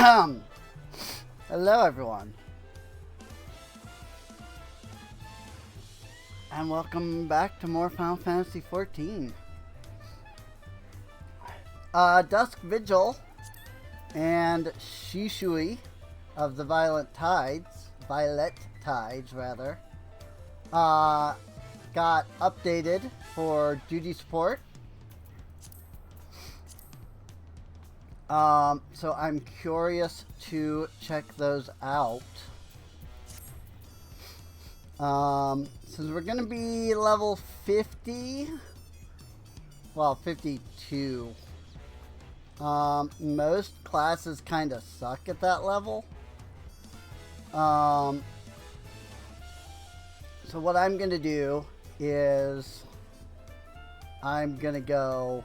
Hello everyone, and welcome back to more Final Fantasy XIV. Dusk Vigil and Shishui of the Violet Tides rather, got updated for duty support. So I'm curious to check those out. Since we're gonna be level 50, well, 52. Most classes kind of suck at that level. So what I'm gonna do is I'm gonna go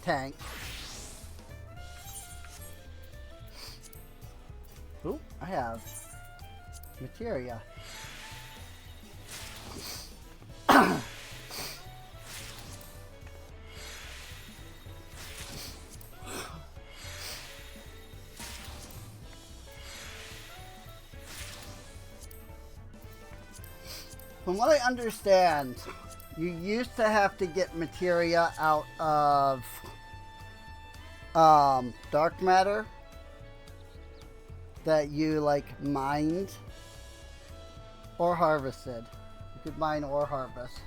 tank. Ooh, I have materia. From what I understand, you used to have to get materia out of dark matter that you like mined or harvested. You could mine or harvest,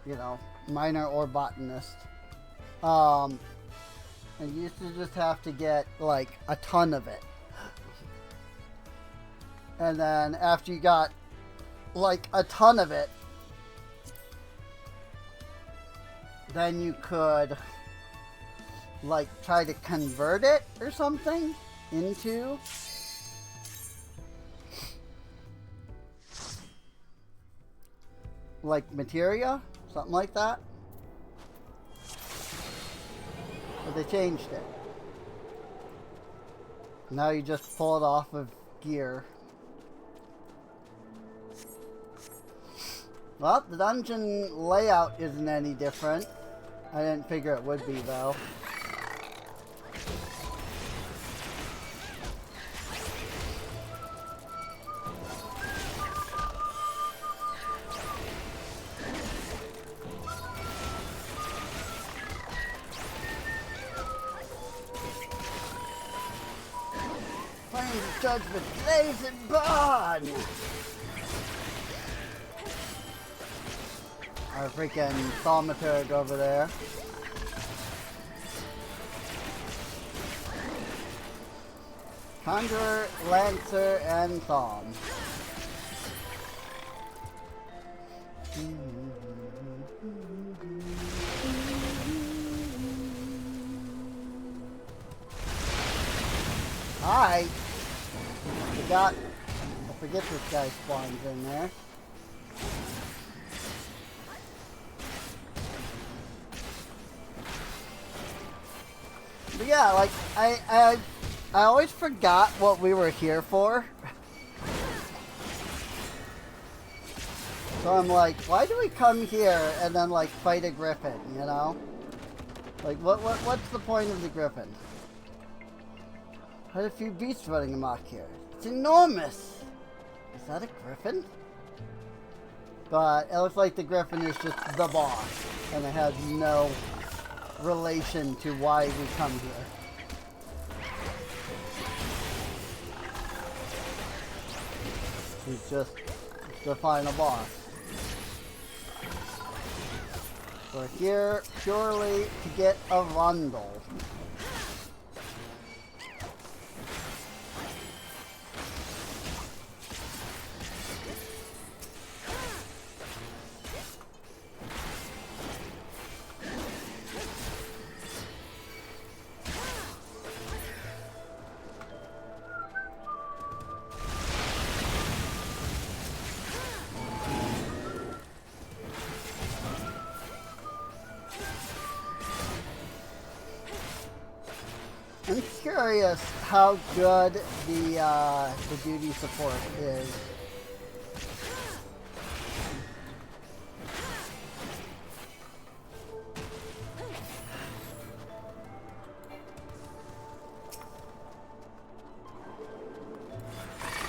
you know, miner or botanist. And you used to just have to get like a ton of it. And then after you got like a ton of it, then you could like try to convert it or something into like materia, something like that. But they changed it. Now you just pull it off of gear. Well, the dungeon layout isn't any different. I didn't figure it would be, though. Flames of judgment, blaze and burn! Our freaking thaumaturg over there. Conjurer, Lancer, and Thom. Alright. I forget this guy spawns in there. But yeah, like, I always forgot what we were here for. So I'm like, why do we come here and then, like, fight a griffin, you know? Like, what's the point of the griffin? I had a few beasts running amok here. It's enormous! Is that a griffin? But it looks like the griffin is just the boss, and it has no relation to why we come here. He's just the final boss. We're here purely to get a Rundle. I'm curious how good the duty support is.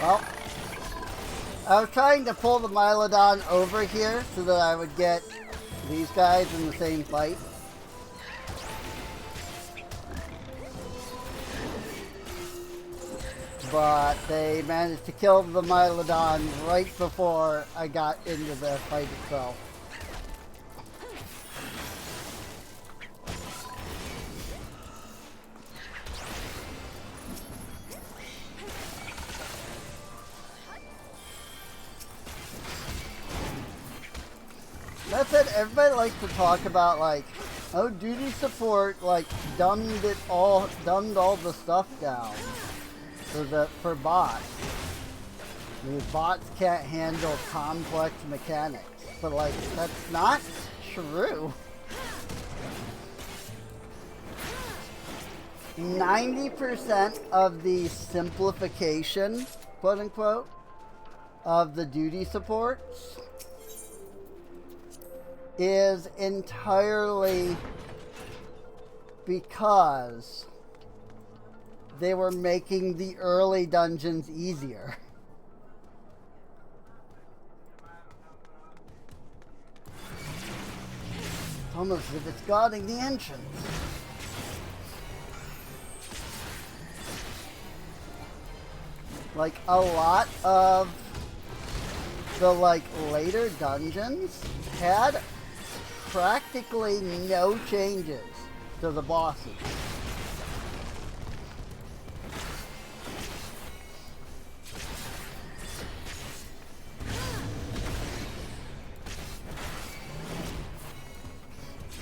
Well, I was trying to pull the Mylodon over here so that I would get these guys in the same fight. But they managed to kill the Mylodon right before I got into the fight itself. That said, everybody likes to talk about like, oh, duty support like dumbed all the stuff down for bots. These bots can't handle complex mechanics, but like that's not true. 90% of the simplification, quote unquote, of the duty supports is entirely because they were making the early dungeons easier. It's almost as if it's guarding the entrance. Like a lot of the like later dungeons had practically no changes to the bosses.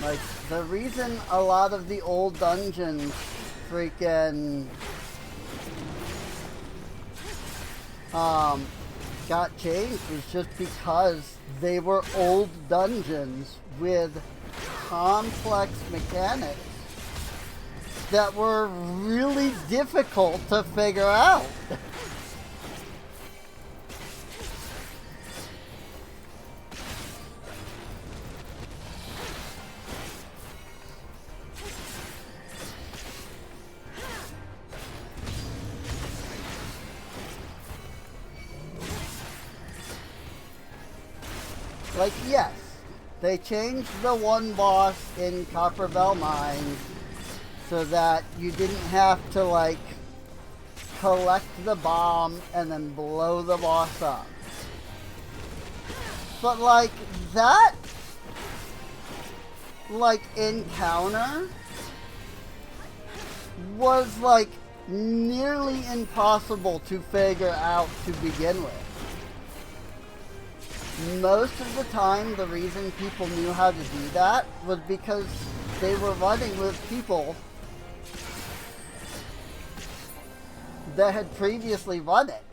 Like, the reason a lot of the old dungeons freaking got changed was just because they were old dungeons with complex mechanics that were really difficult to figure out. Like, yes, they changed the one boss in Copperbell Mine so that you didn't have to, like, collect the bomb and then blow the boss up. But, like, that, like, encounter was, like, nearly impossible to figure out to begin with. Most of the time, the reason people knew how to do that was because they were running with people that had previously run it,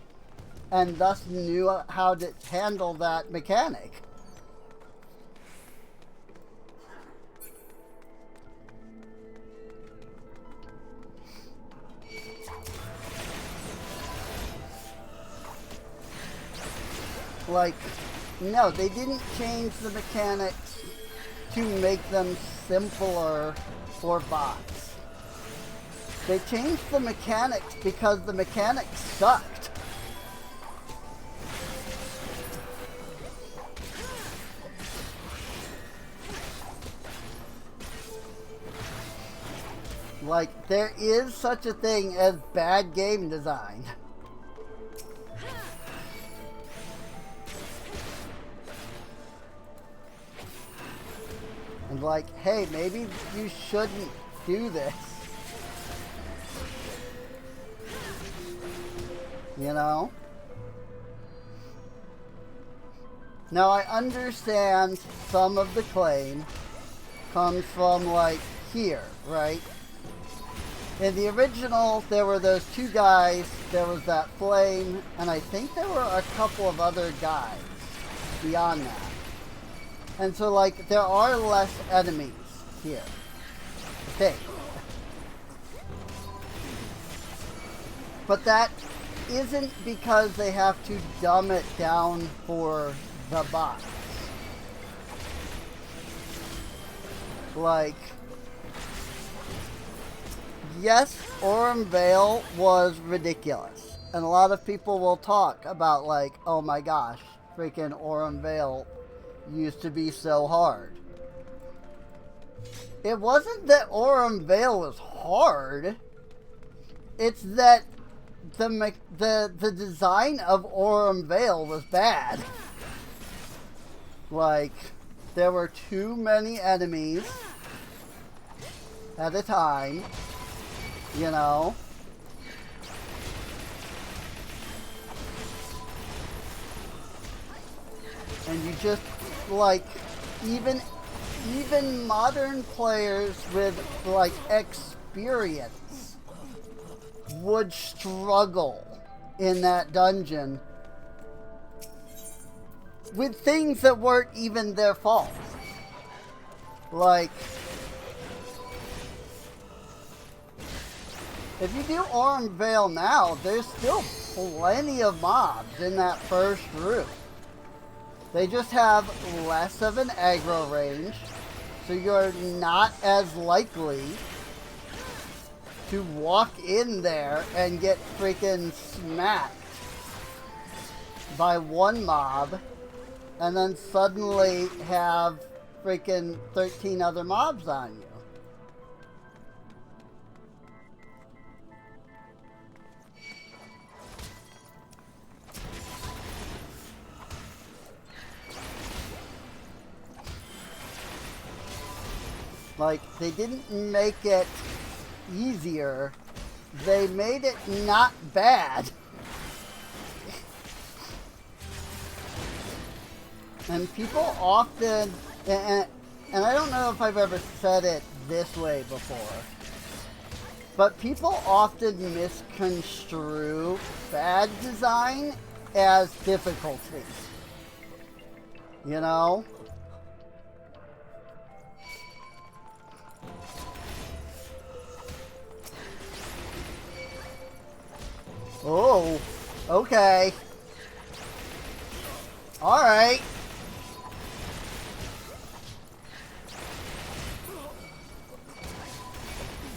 and thus knew how to handle that mechanic. Like, no, they didn't change the mechanics to make them simpler for bots. They changed the mechanics because the mechanics sucked. Like, there is such a thing as bad game design. And like, hey, maybe you shouldn't do this. You know? Now I understand some of the claim comes from like here, right? In the original, there were those two guys, there was that flame, and I think there were a couple of other guys beyond that. And so, like, there are less enemies here. Okay. But that isn't because they have to dumb it down for the bots. Like, yes, Aurum Vale was ridiculous. And a lot of people will talk about like, oh my gosh, freaking Aurum Vale used to be so hard. It wasn't that Aurum Vale was hard. It's that the design of Aurum Vale was bad. Like, there were too many enemies at a time, you know. And you just, like, even modern players with, like, experience would struggle in that dungeon with things that weren't even their fault. Like, if you do Aurum Vale now, there's still plenty of mobs in that first room. They just have less of an aggro range, so you're not as likely to walk in there and get freaking smacked by one mob and then suddenly have freaking 13 other mobs on you. Like, they didn't make it easier. They made it not bad. And people often, and I don't know if I've ever said it this way before, but people often misconstrue bad design as difficulty. You know? Oh, okay. Alright.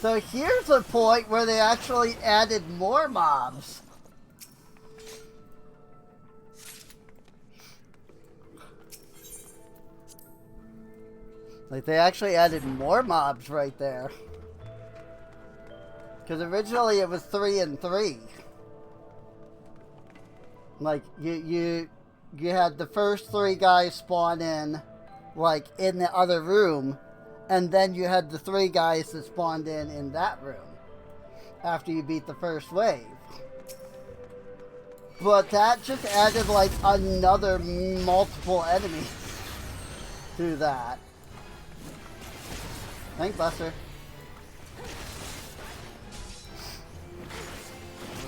So here's a point where they actually added more mobs. Like, they actually added more mobs right there. Because originally it was 3 and 3. Like, you had the first 3 guys spawn in, like, in the other room, and then you had the 3 guys that spawned in that room after you beat the first wave. But that just added, like, another multiple enemies to that. Thank Buster.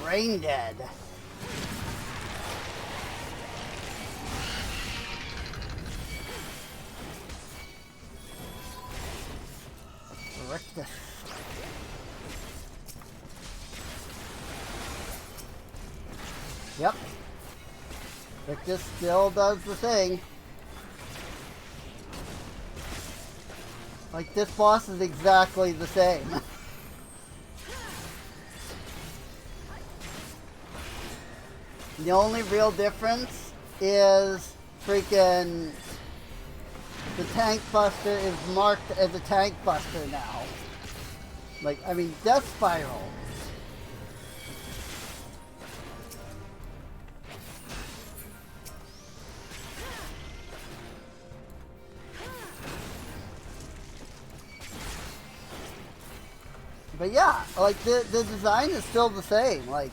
Brain dead. Rictus. Yep. Rictus still does the thing. Like, this boss is exactly the same. The only real difference is freaking the Tank Buster is marked as a Tank Buster now. Like, I mean, Death Spiral. But yeah, like, the design is still the same. Like,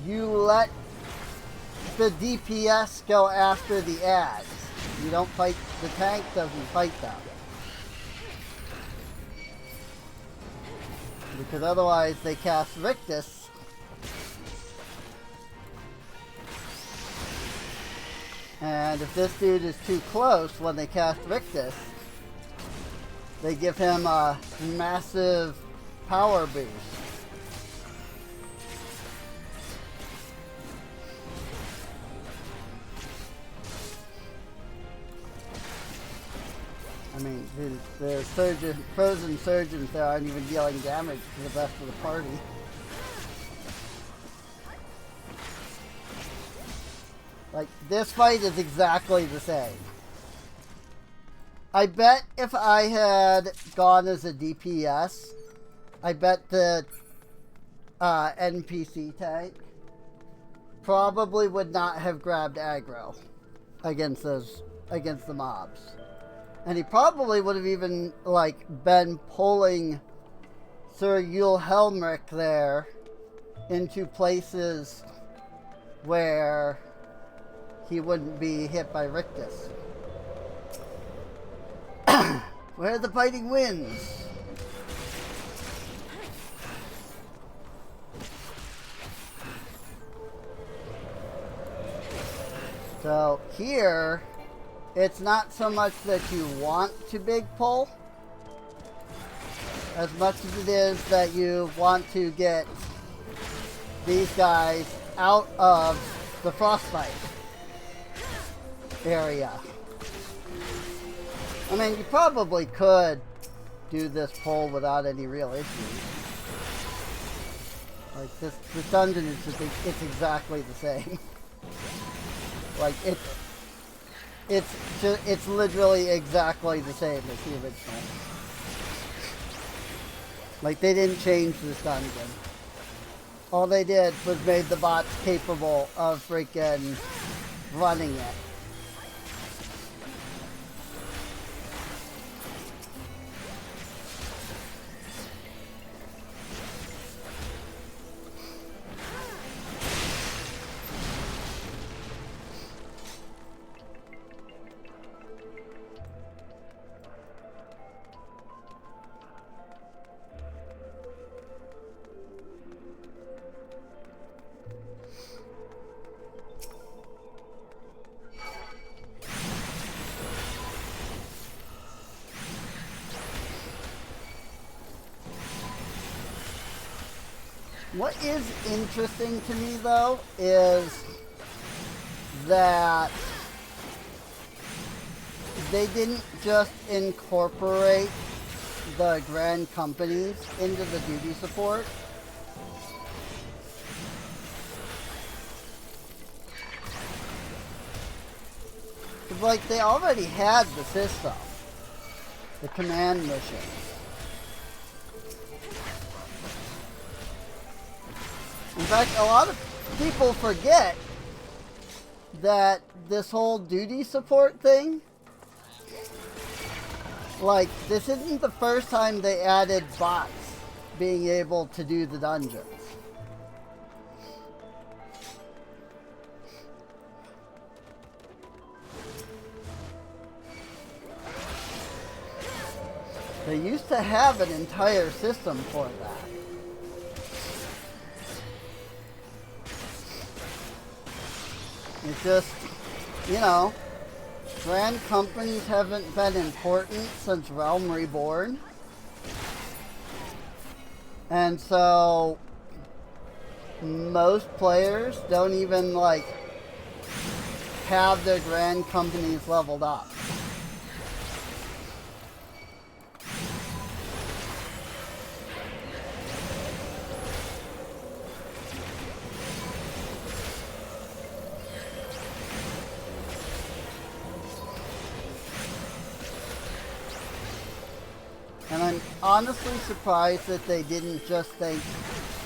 you let the DPS go after the ads. You don't fight, the tank doesn't fight them. Because otherwise they cast Rictus. And if this dude is too close when they cast Rictus, they give him a massive power boost. I mean, the frozen surgeons there aren't even dealing damage to the rest of the party. Like, this fight is exactly the same. I bet if I had gone as a DPS, I bet the NPC tank probably would not have grabbed aggro against the mobs. And he probably would have even, like, been pulling Sir Yule Helmrich there into places where he wouldn't be hit by Rictus. Where are the fighting winds? So here, it's not so much that you want to big pull, as much as it is that you want to get these guys out of the frostbite area. I mean, you probably could do this pull without any real issues. Like, this dungeon is just, it's exactly the same. Like, it's literally exactly the same as the original. Like, they didn't change this dungeon. All they did was made the bots capable of freaking running it. What is interesting to me, though, is that they didn't just incorporate the grand companies into the duty support. It's like they already had the system, the command mission. In fact, a lot of people forget that this whole duty support thing, like, this isn't the first time they added bots being able to do the dungeons. They used to have an entire system for that. It's just, you know, grand companies haven't been important since Realm Reborn. And so most players don't even, like, have their grand companies leveled up. And I'm honestly surprised that they didn't just think,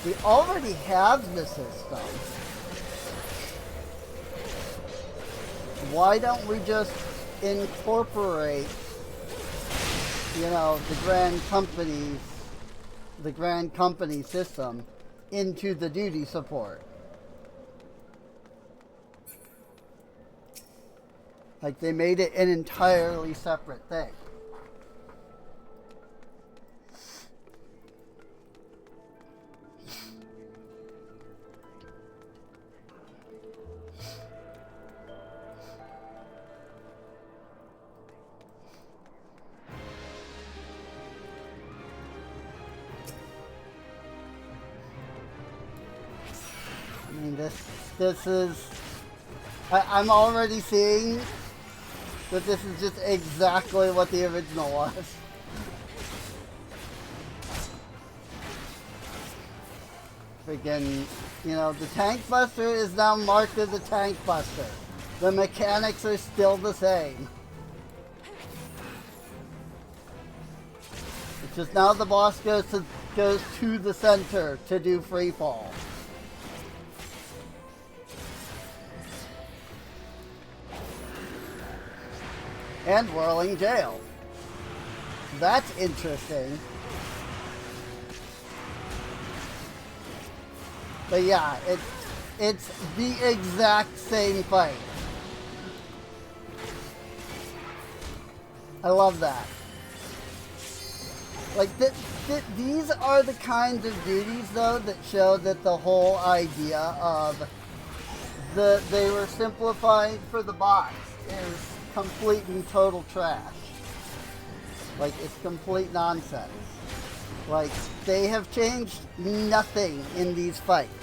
we already have the system. Why don't we just incorporate, you know, the grand company system into the duty support? Like, they made it an entirely separate thing. I mean, this is... I'm already seeing that this is just exactly what the original was. Freaking, you know, the Tank Buster is now marked as a Tank Buster. The mechanics are still the same. It's just now the boss goes to the center to do free fall. And whirling jail. That's interesting. But yeah, it's the exact same fight. I love that. Like, these are the kinds of duties, though, that show that the whole idea of they were simplifying for the bots is complete and total trash. Like, it's complete nonsense. Like, they have changed nothing in these fights.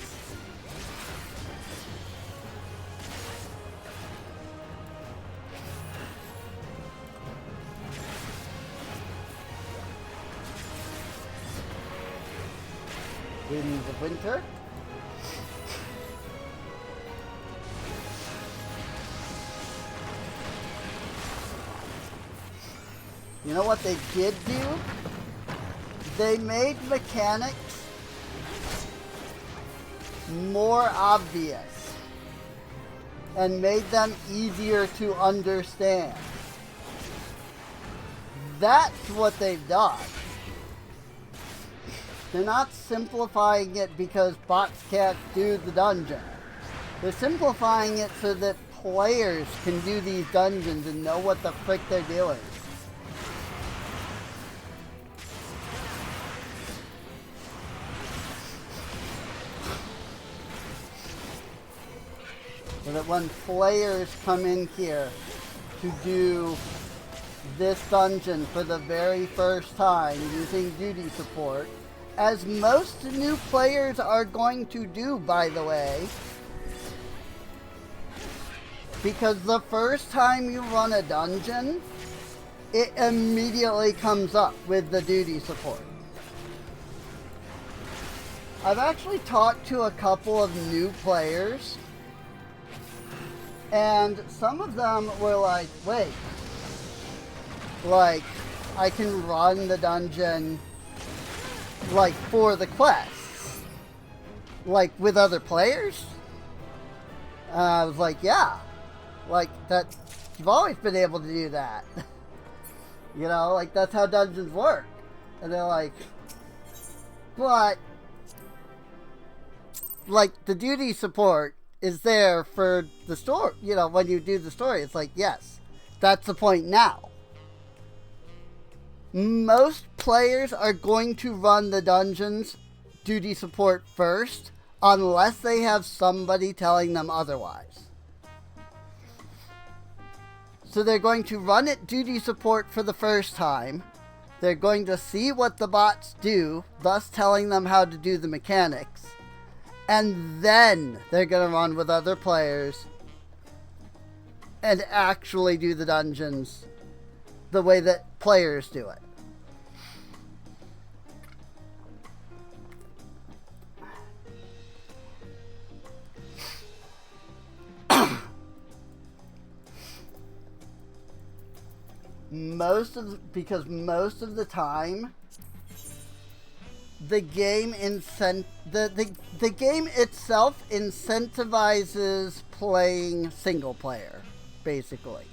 Winds of Winter. You know what they did do? They made mechanics more obvious and made them easier to understand. That's what they've done. They're not simplifying it because bots can't do the dungeon. They're simplifying it so that players can do these dungeons and know what the frick they're doing. So that when players come in here to do this dungeon for the very first time using duty support, as most new players are going to do, by the way, because the first time you run a dungeon, it immediately comes up with the duty support. I've actually talked to a couple of new players, and some of them were like, wait, like, I can run the dungeon, like, for the quests, like, with other players? I was like, yeah, like, that, you've always been able to do that. You know, like, that's how dungeons work. And they're like, but, like, the duty support is there for the story, you know, when you do the story. It's like, yes, that's the point now. Most players are going to run the dungeons duty support first, unless they have somebody telling them otherwise. So they're going to run it duty support for the first time. They're going to see what the bots do, thus telling them how to do the mechanics. And then they're going to run with other players and actually do the dungeons the way that players do it. Because most of the time, the game the game itself incentivizes playing single player, basically.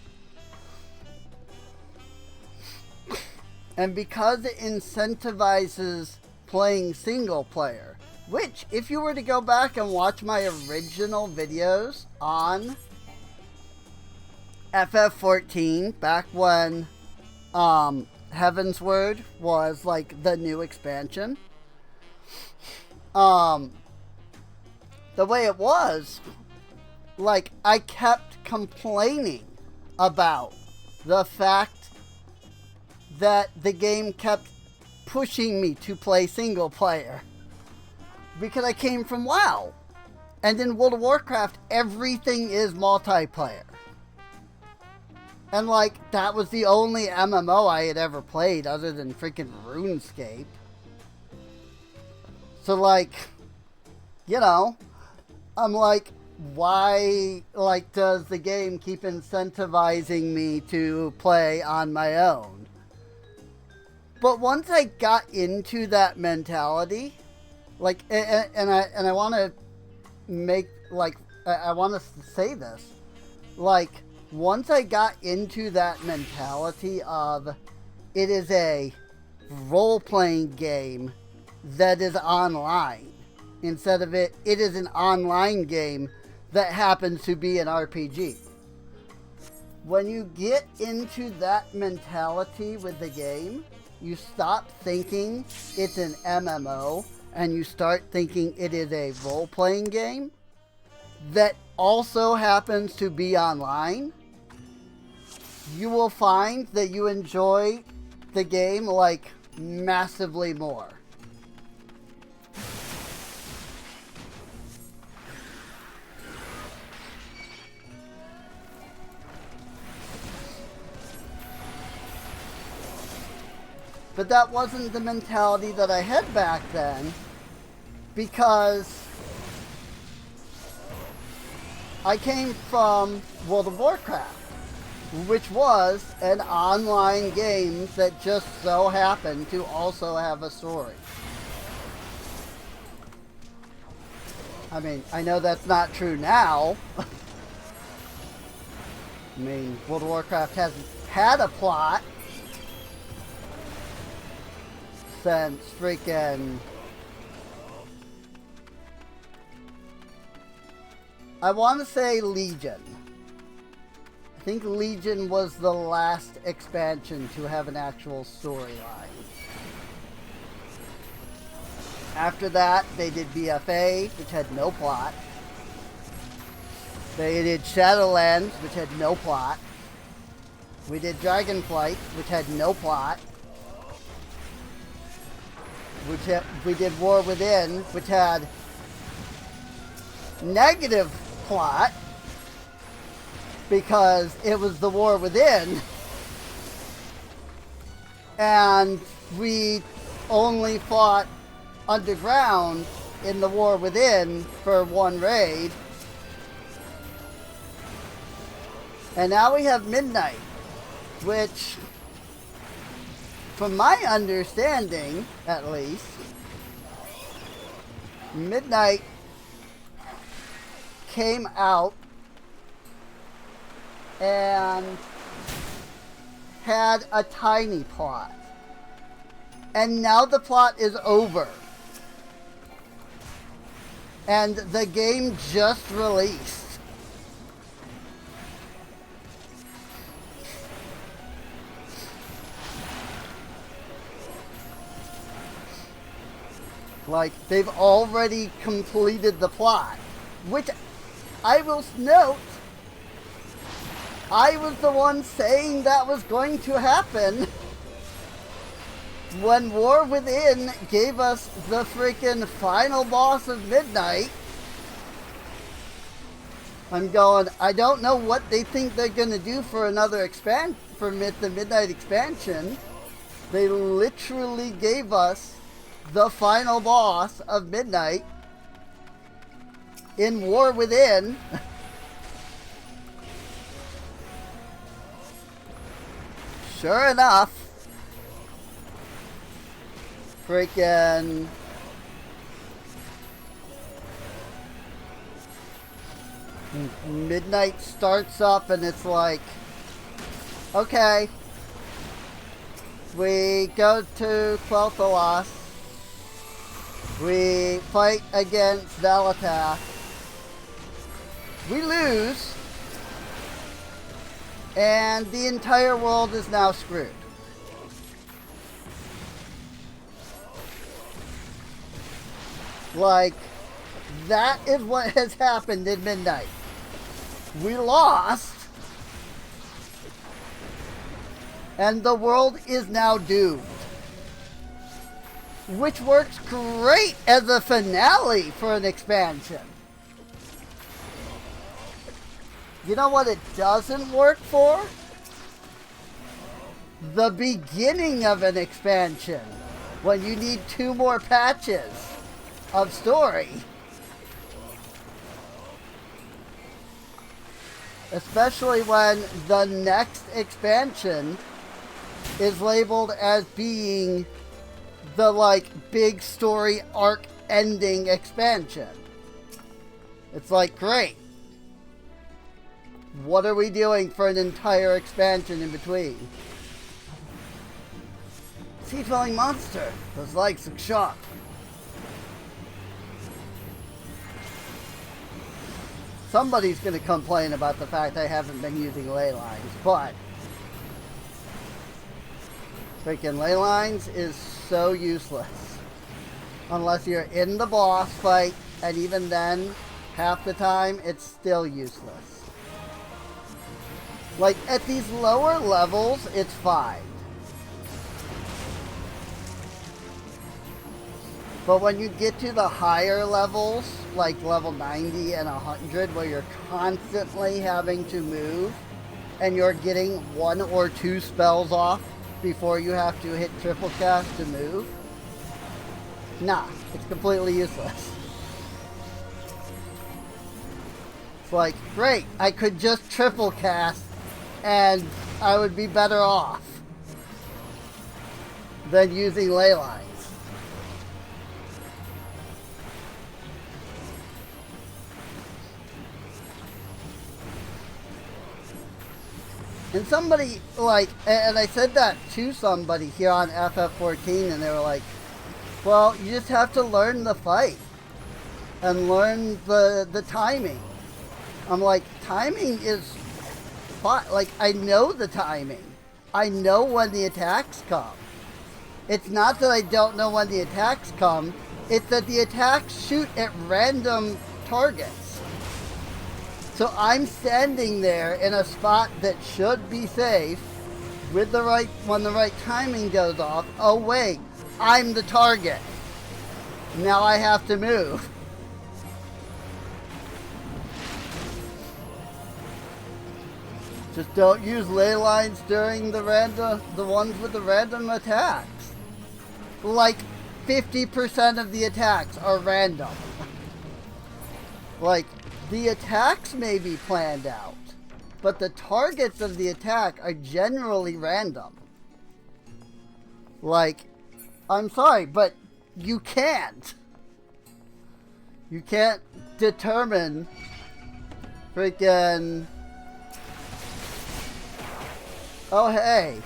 And because it incentivizes playing single player, which, if you were to go back and watch my original videos on FF14, back when Heaven's Word was like the new expansion, the way it was, like, I kept complaining about the fact that the game kept pushing me to play single player, because I came from WoW, and in World of Warcraft everything is multiplayer. And, like, that was the only MMO I had ever played other than freaking RuneScape. So, like, you know, I'm like, why, like, does the game keep incentivizing me to play on my own? But once I got into that mentality, like, and I want to make, like, I want to say this, like, once I got into that mentality of it is a role-playing game that is online, instead of it is an online game that happens to be an RPG. When you get into that mentality with the game, you stop thinking it's an MMO and you start thinking it is a role-playing game that also happens to be online. You will find that you enjoy the game, like, massively more. But that wasn't the mentality that I had back then, because I came from World of Warcraft, which was an online game that just so happened to also have a story. I mean, I know that's not true now. I mean, World of Warcraft hasn't had a plot since freaking... I want to say Legion. I think Legion was the last expansion to have an actual storyline. After that, they did BFA, which had no plot. They did Shadowlands, which had no plot. We did Dragonflight, which had no plot. We did War Within, which had negative plot because it was the War Within, and we only fought underground in the War Within for one raid. And now we have Midnight, which, from my understanding, at least, Midnight came out and had a tiny plot. And now the plot is over. And the game just released. Like, they've already completed the plot. Which, I will note, I was the one saying that was going to happen when War Within gave us the freaking final boss of Midnight. I'm going, I don't know what they think they're going to do for another the Midnight expansion. They literally gave us the final boss of Midnight in War Within. Sure enough, freaking Midnight starts up and it's like, okay, we go to Quel'Thalas, we fight against Valatath, we lose, and the entire world is now screwed. Like, that is what has happened in Midnight. We lost, and the world is now doomed. Which works great as a finale for an expansion. You know what it doesn't work for? The beginning of an expansion, when you need 2 more patches of story. Especially when the next expansion is labeled as being the, like, big story arc ending expansion. It's like, great. What are we doing for an entire expansion in between? Sea-dwelling monster. Those legs look sharp. Somebody's going to complain about the fact I haven't been using ley lines, but freaking ley lines is so useless. Unless you're in the boss fight, and even then, half the time, it's still useless. Like, at these lower levels, it's fine. But when you get to the higher levels, like level 90 and 100, where you're constantly having to move, and you're getting 1 or 2 spells off before you have to hit triple cast to move, nah, it's completely useless. It's like, great, I could just triple cast and I would be better off than using ley lines. And somebody, like, and I said that to somebody here on FF14, and they were like, well, you just have to learn the fight and learn the timing. I'm like, timing is fine. Like, I know the timing. I know when the attacks come. It's not that I don't know when the attacks come. It's that the attacks shoot at random targets. So I'm standing there in a spot that should be safe with the right, when the right timing goes off. Oh wait, I'm the target. Now I have to move. Just don't use ley lines during the ones with the random attacks. Like 50% of the attacks are random. Like, the attacks may be planned out, but the targets of the attack are generally random. Like, I'm sorry, but you can't. You can't determine freaking, oh hey,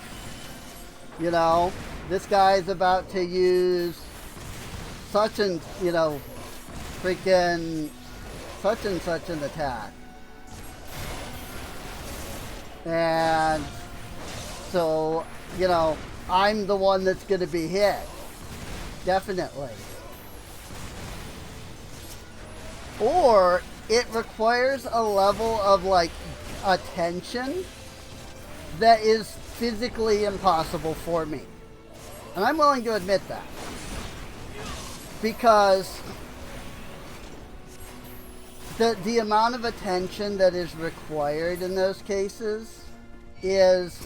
you know, this guy's about to use such and, you know, freaking such and such an attack. And so, you know, I'm the one that's going to be hit. Definitely. Or it requires a level of, like, attention that is physically impossible for me. And I'm willing to admit that. Because the amount of attention that is required in those cases is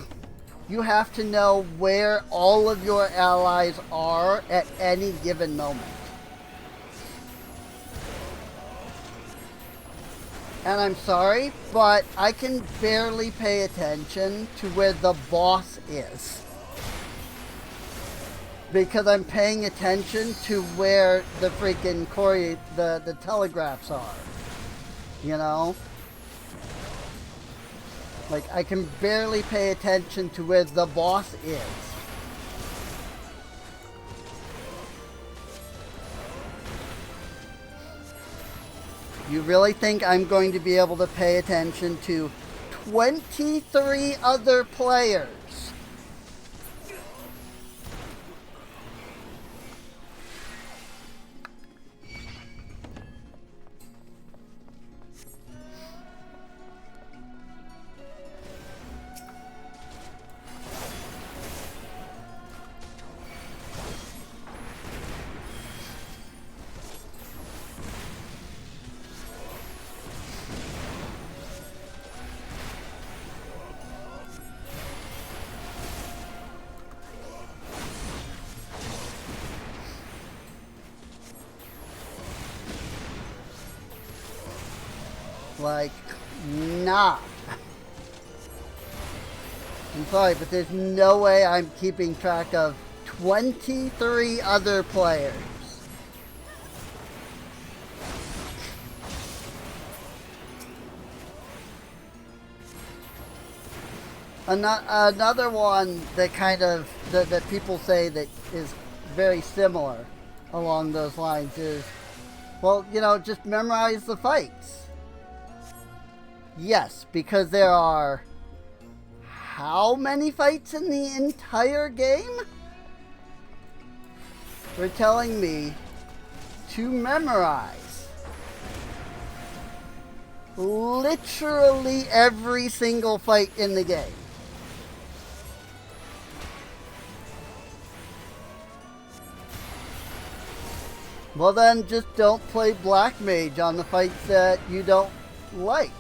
you have to know where all of your allies are at any given moment. And I'm sorry, but I can barely pay attention to where the boss is. Because I'm paying attention to where the freaking the telegraphs are. You know? Like, I can barely pay attention to where the boss is. You really think I'm going to be able to pay attention to 23 other players? Like, nah. I'm sorry, but there's no way I'm keeping track of 23 other players. Another one that kind of, that people say that is very similar along those lines is, well, you know, just memorize the fights. Yes, because there are how many fights in the entire game? They're telling me to memorize literally every single fight in the game. Well then, just don't play Black Mage on the fights that you don't like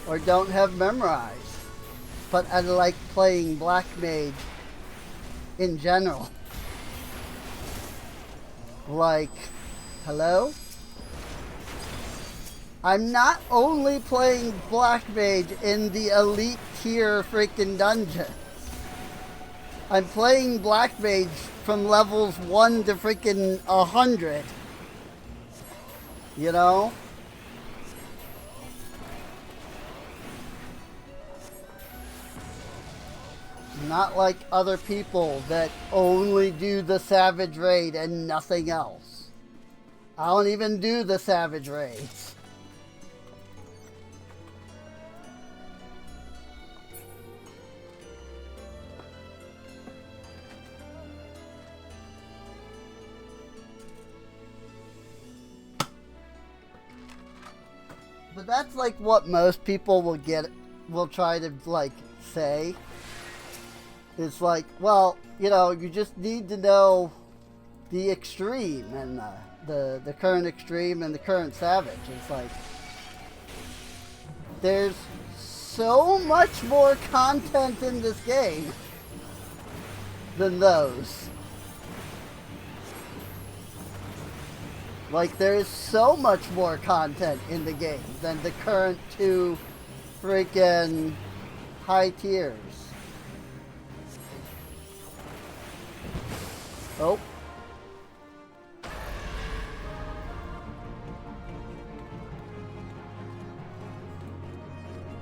or don't have memorized. But I like playing Black Mage in general. Like, hello? I'm not only playing Black Mage in the elite tier freaking dungeons. I'm playing Black Mage from levels 1 to freaking 100. You know? Not like other people that only do the Savage Raid and nothing else. I don't even do the Savage Raids. But that's like what most people will try to like say. It's like, well, you know, you just need to know the extreme and the current extreme and the current savage. It's like, there's so much more content in this game than those. Like, there is so much more content in the game than the current 2 freaking high tiers. Oh.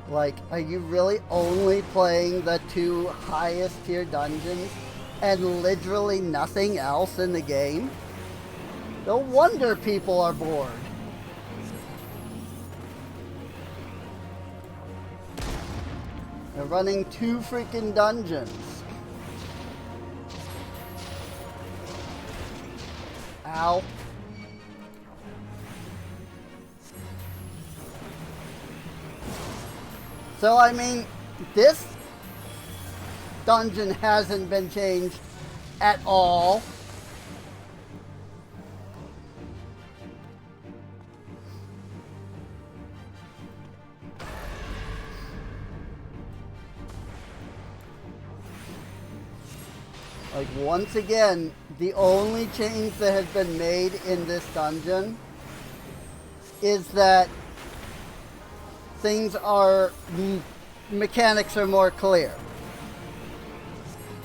Like, are you really only playing the 2 highest tier dungeons and literally nothing else in the game? No wonder people are bored. They're running 2 freaking dungeons. Ow. So, I mean, this dungeon hasn't been changed at all. Like, once again, the only change that has been made in this dungeon is that mechanics are more clear.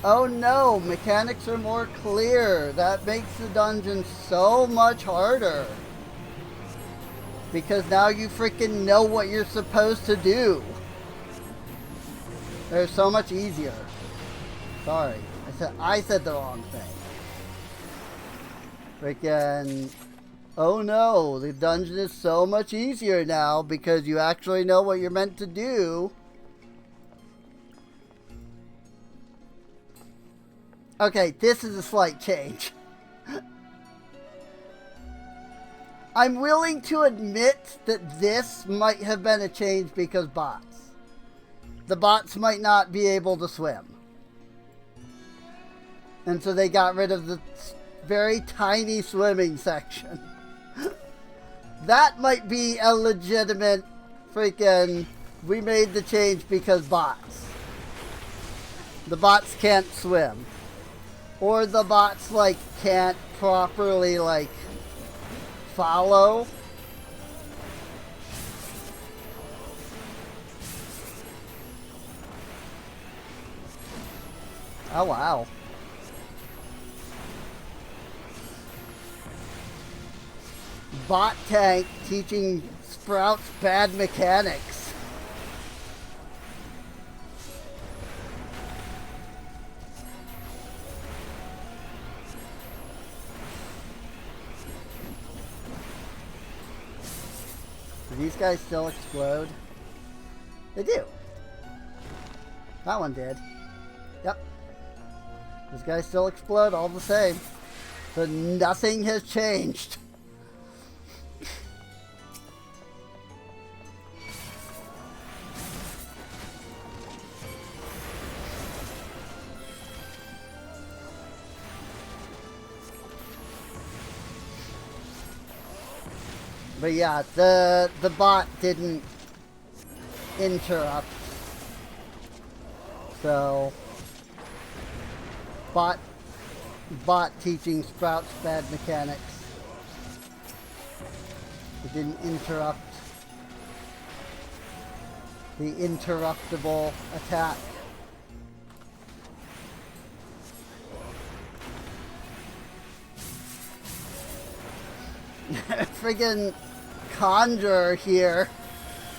Oh no, mechanics are more clear. That makes the dungeon so much harder. Because now you freaking know what you're supposed to do. They're so much easier. Sorry. I said the wrong thing. Freaking, oh no, the dungeon is so much easier now because you actually know what you're meant to do. Okay, this is a slight change. I'm willing to admit that this might have been a change because bots. The bots might not be able to swim. And so they got rid of the very tiny swimming section. That might be a legitimate freaking, we made the change because bots. The bots can't swim. Or the bots, like, can't properly, like, follow. Oh, wow. Bot tank teaching Sprouts bad mechanics. Do these guys still explode? They do. That one did. Yep. These guys still explode all the same. So nothing has changed. But yeah, the bot didn't interrupt. So bot teaching Sprouts bad mechanics. It didn't interrupt the interruptible attack. Friggin' Conjurer here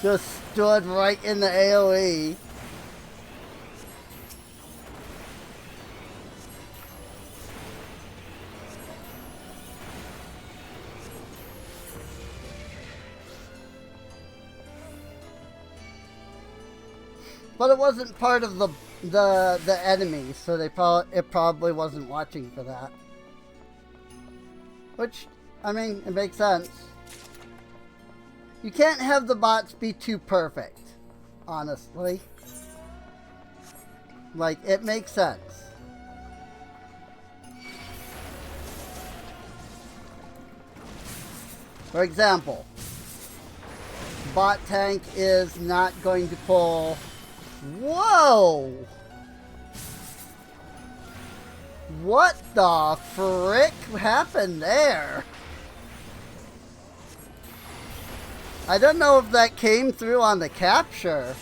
just stood right in the AoE. But it wasn't part of the enemy, so it probably wasn't watching for that. Which, I mean, it makes sense. You can't have the bots be too perfect, honestly. Like, it makes sense. For example, bot tank is not going to pull... Whoa! What the frick happened there? I don't know if that came through on the capture,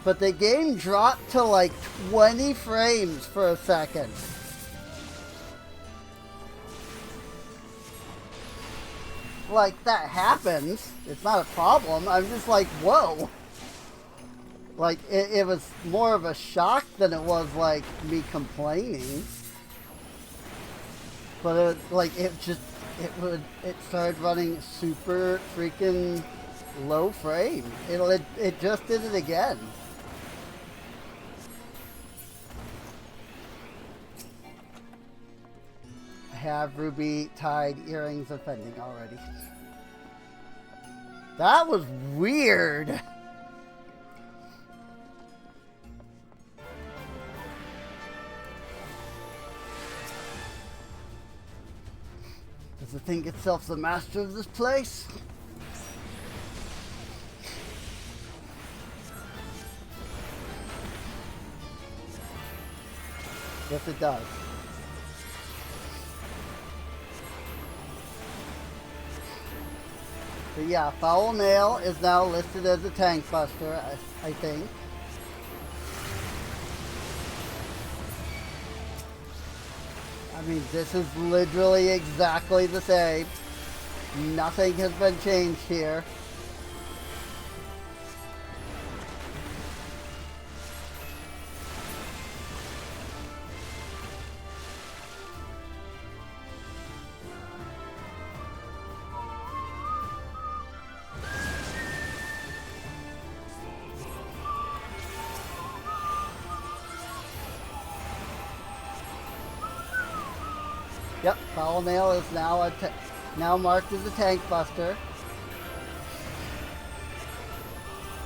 but the game dropped to like 20 frames for a second. Like, that happens. It's not a problem. I'm just like, whoa. Like, it was more of a shock than it was, like, me complaining. But, it started running super freaking low frame. It just did it again. I have ruby tied earrings offending already. That was weird. Does it think itself the master of this place? Yes, it does. But yeah, Foul Nail is now listed as a tank buster, I think. I mean, this is literally exactly the same. Nothing has been changed here. Yep, Foul Nail is now marked as a tank buster.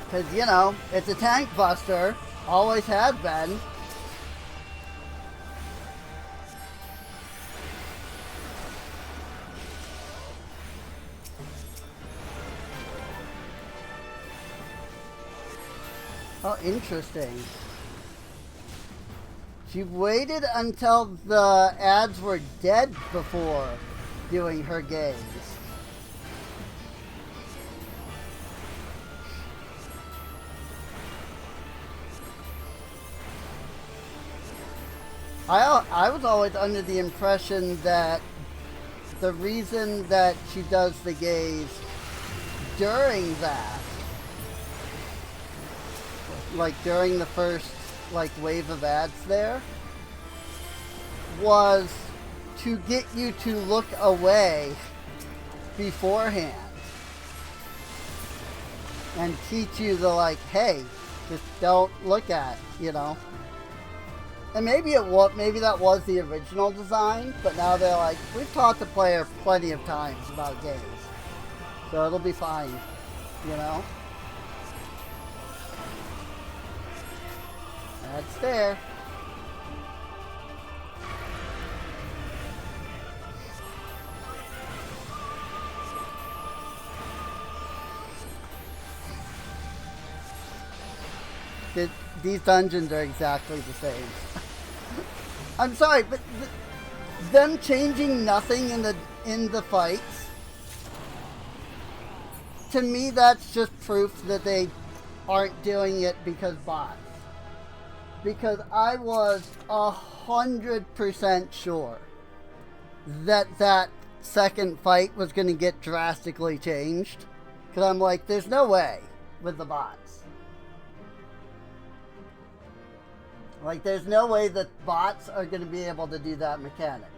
Because, you know, it's a tank buster. Always has been. Oh, interesting. She waited until the ads were dead before doing her games. I was always under the impression that the reason that she does the gaze during that, like during the first like wave of ads there, was to get you to look away beforehand and teach you the like, hey, just don't look at, you know. And maybe maybe that was the original design, but now they're like, we've taught the player plenty of times about gaze, so it'll be fine, you know. That's there. These dungeons are exactly the same. I'm sorry, but them changing nothing in the fights, to me that's just proof that they aren't doing it because bots. Because I was 100% sure that second fight was going to get drastically changed. Because I'm like, there's no way with the bots. Like, there's no way that bots are going to be able to do that mechanic.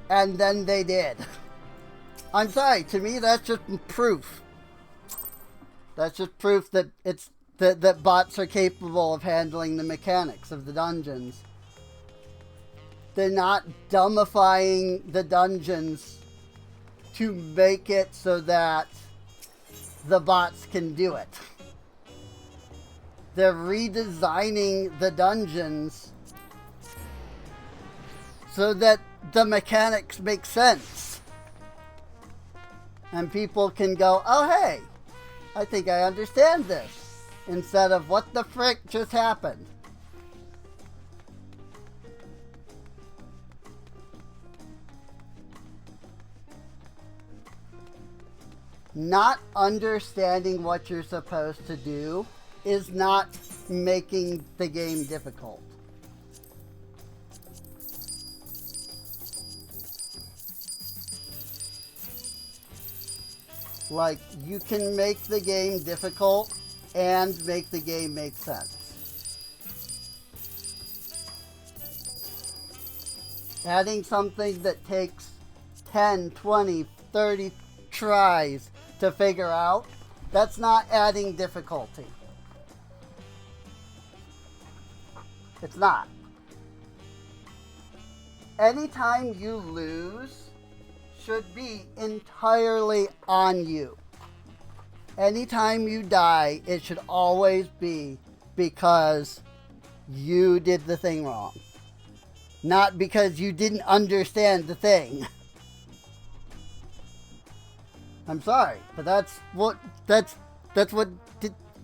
And then they did. I'm sorry, to me that's just proof. That's just proof that that bots are capable of handling the mechanics of the dungeons. They're not dumbifying the dungeons to make it so that the bots can do it. They're redesigning the dungeons so that the mechanics make sense. And people can go, oh hey, I think I understand this. Instead of, what the frick just happened? Not understanding what you're supposed to do is not making the game difficult. Like, you can make the game difficult and make the game make sense. Adding something that takes 10, 20, 30 tries to figure out, that's not adding difficulty. It's not. Anytime you lose should be entirely on you. Anytime you die, it should always be because you did the thing wrong. Not because you didn't understand the thing. I'm sorry, but that's what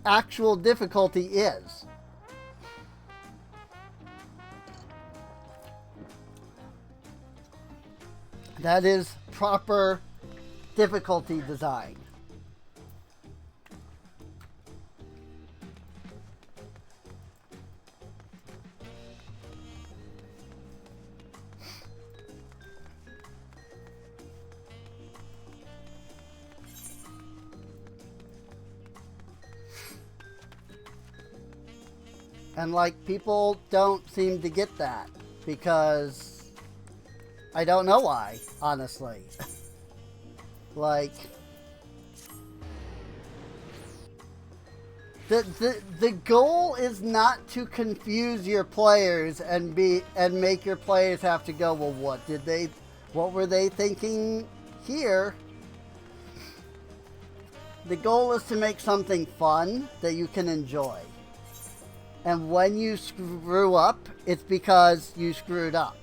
actual difficulty is. That is proper difficulty design. And like, people don't seem to get that because I don't know why, honestly. Like, the goal is not to confuse your players and make your players have to go, well, what were they thinking here? The goal is to make something fun that you can enjoy. And when you screw up, it's because you screwed up.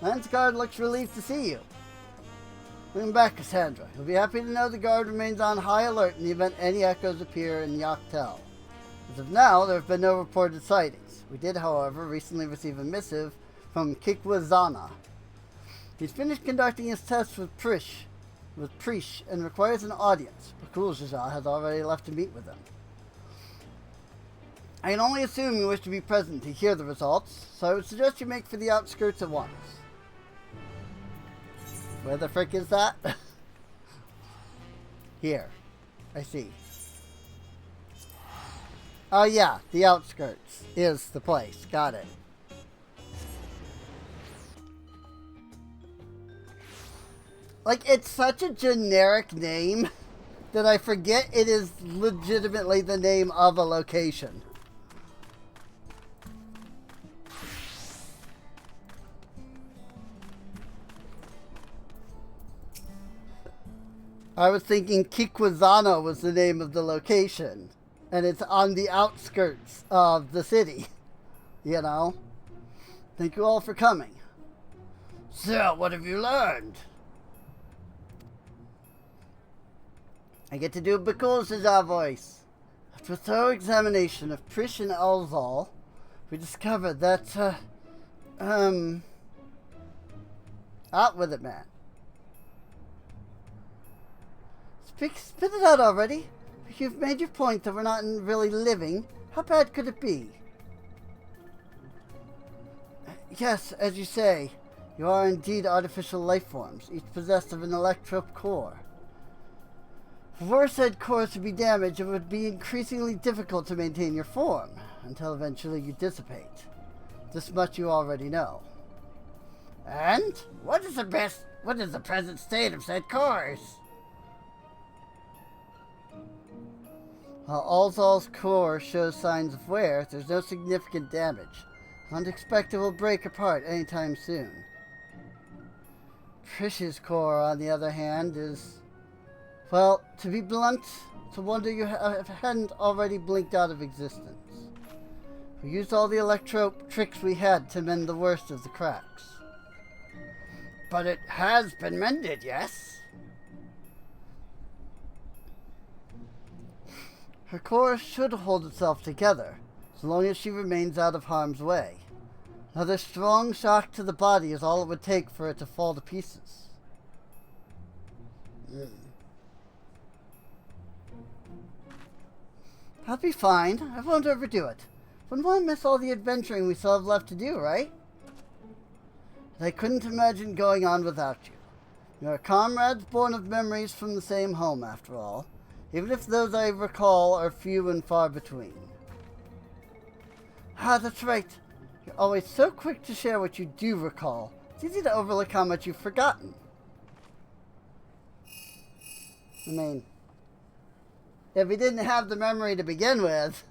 Lance guard looks relieved to see you. Welcome back, Cassandra. You'll be happy to know the guard remains on high alert in the event any echoes appear in Yachtel. As of now, there have been no reported sightings. We did, however, recently receive a missive from Kikwazana. He's finished conducting his tests with Prish, and requires an audience. Bakuljaja has already left to meet with him. I can only assume you wish to be present to hear the results, so I would suggest you make for the outskirts at once. Where the frick is that? Here. I see. Oh yeah, the outskirts is the place. Got it. Like, it's such a generic name that I forget it is legitimately the name of a location. I was thinking Kikwazana was the name of the location, and it's on the outskirts of the city, you know? Thank you all for coming. So, what have you learned? I get to do Bakul's voice. After a thorough examination of Prish and Elzal, we discovered that, out with it, man. Spit it out already. You've made your point that we're not really living. How bad could it be? Yes, as you say, you are indeed artificial life forms, each possessed of an electrope core. Were said cores to be damaged, it would be increasingly difficult to maintain your form, until eventually you dissipate. This much you already know. And? What is the present state of said cores? While Alzal's core shows signs of wear, there's no significant damage. Unexpected will break apart anytime soon. Prish's core, on the other hand, is... Well, to be blunt, it's a wonder you hadn't already blinked out of existence. We used all the electrope tricks we had to mend the worst of the cracks. But it has been mended, yes? Her core should hold itself together, as long as she remains out of harm's way. Another strong shock to the body is all it would take for it to fall to pieces. I'll be fine. I won't overdo it. Wouldn't want to miss all the adventuring we still have left to do, right? But I couldn't imagine going on without you. You are comrades born of memories from the same home, after all. Even if those I recall are few and far between. Ah, that's right. You're always so quick to share what you do recall. It's easy to overlook how much you've forgotten. I mean, if we didn't have the memory to begin with,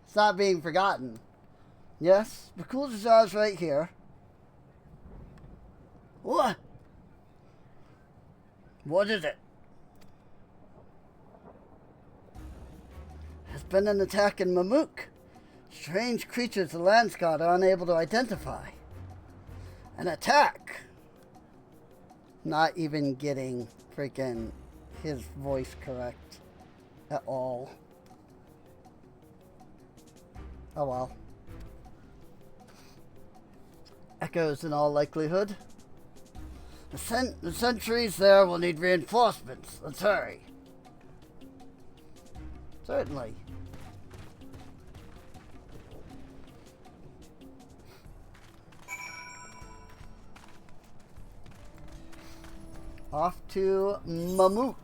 it's not being forgotten. Yes, Bakul's right here. What? What is it? There's been an attack in Mamuk. Strange creatures the Landscott are unable to identify. An attack? Not even getting freaking his voice correct at all. Oh well. Echoes in all likelihood. The sentries there will need reinforcements. Let's hurry. Certainly. Off to Mamuk.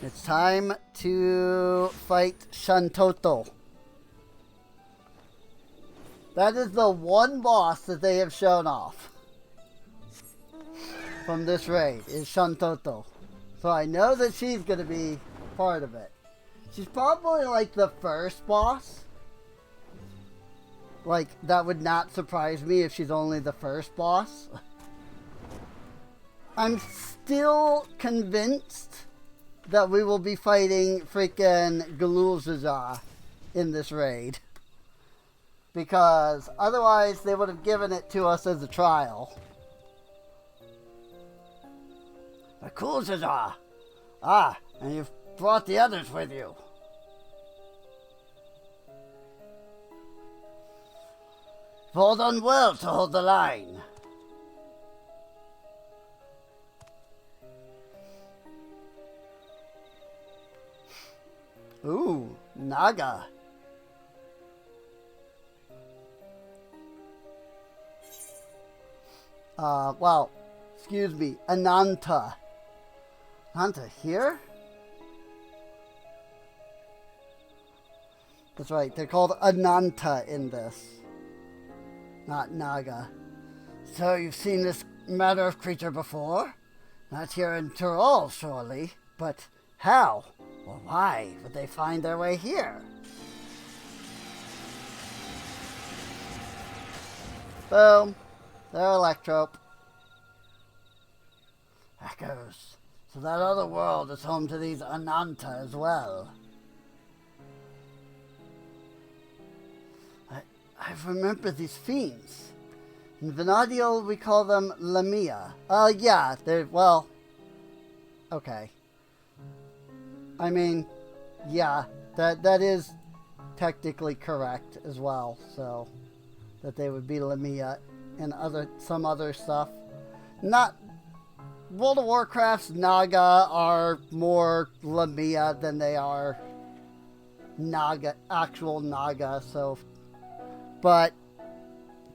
It's time to fight Shantoto. That is the one boss that they have shown off from this raid, is Shantoto. So I know that she's going to be part of it. She's probably like the first boss. Like, that would not surprise me if she's only the first boss. I'm still convinced that we will be fighting freaking Galulzazar in this raid. Because otherwise they would have given it to us as a trial. Galulzazar! Ah, and you've brought the others with you. You've all done well to hold the line. Ooh, Naga. Well, excuse me, Ananta. Ananta here? That's right, they're called Ananta in this. Not Naga. So you've seen this matter of creature before? Not here in Tyrol, surely. But how? Or why would they find their way here? Boom. They're Electrope. Echoes. So that other world is home to these Ananta as well. I remember these fiends. In Vana'diel, we call them Lamia. Yeah, they're, well, okay. I mean, yeah, that is technically correct as well, so that they would be Lamia and some other stuff. Not, World of Warcraft's Naga are more Lamia than they are Naga, actual Naga, so, but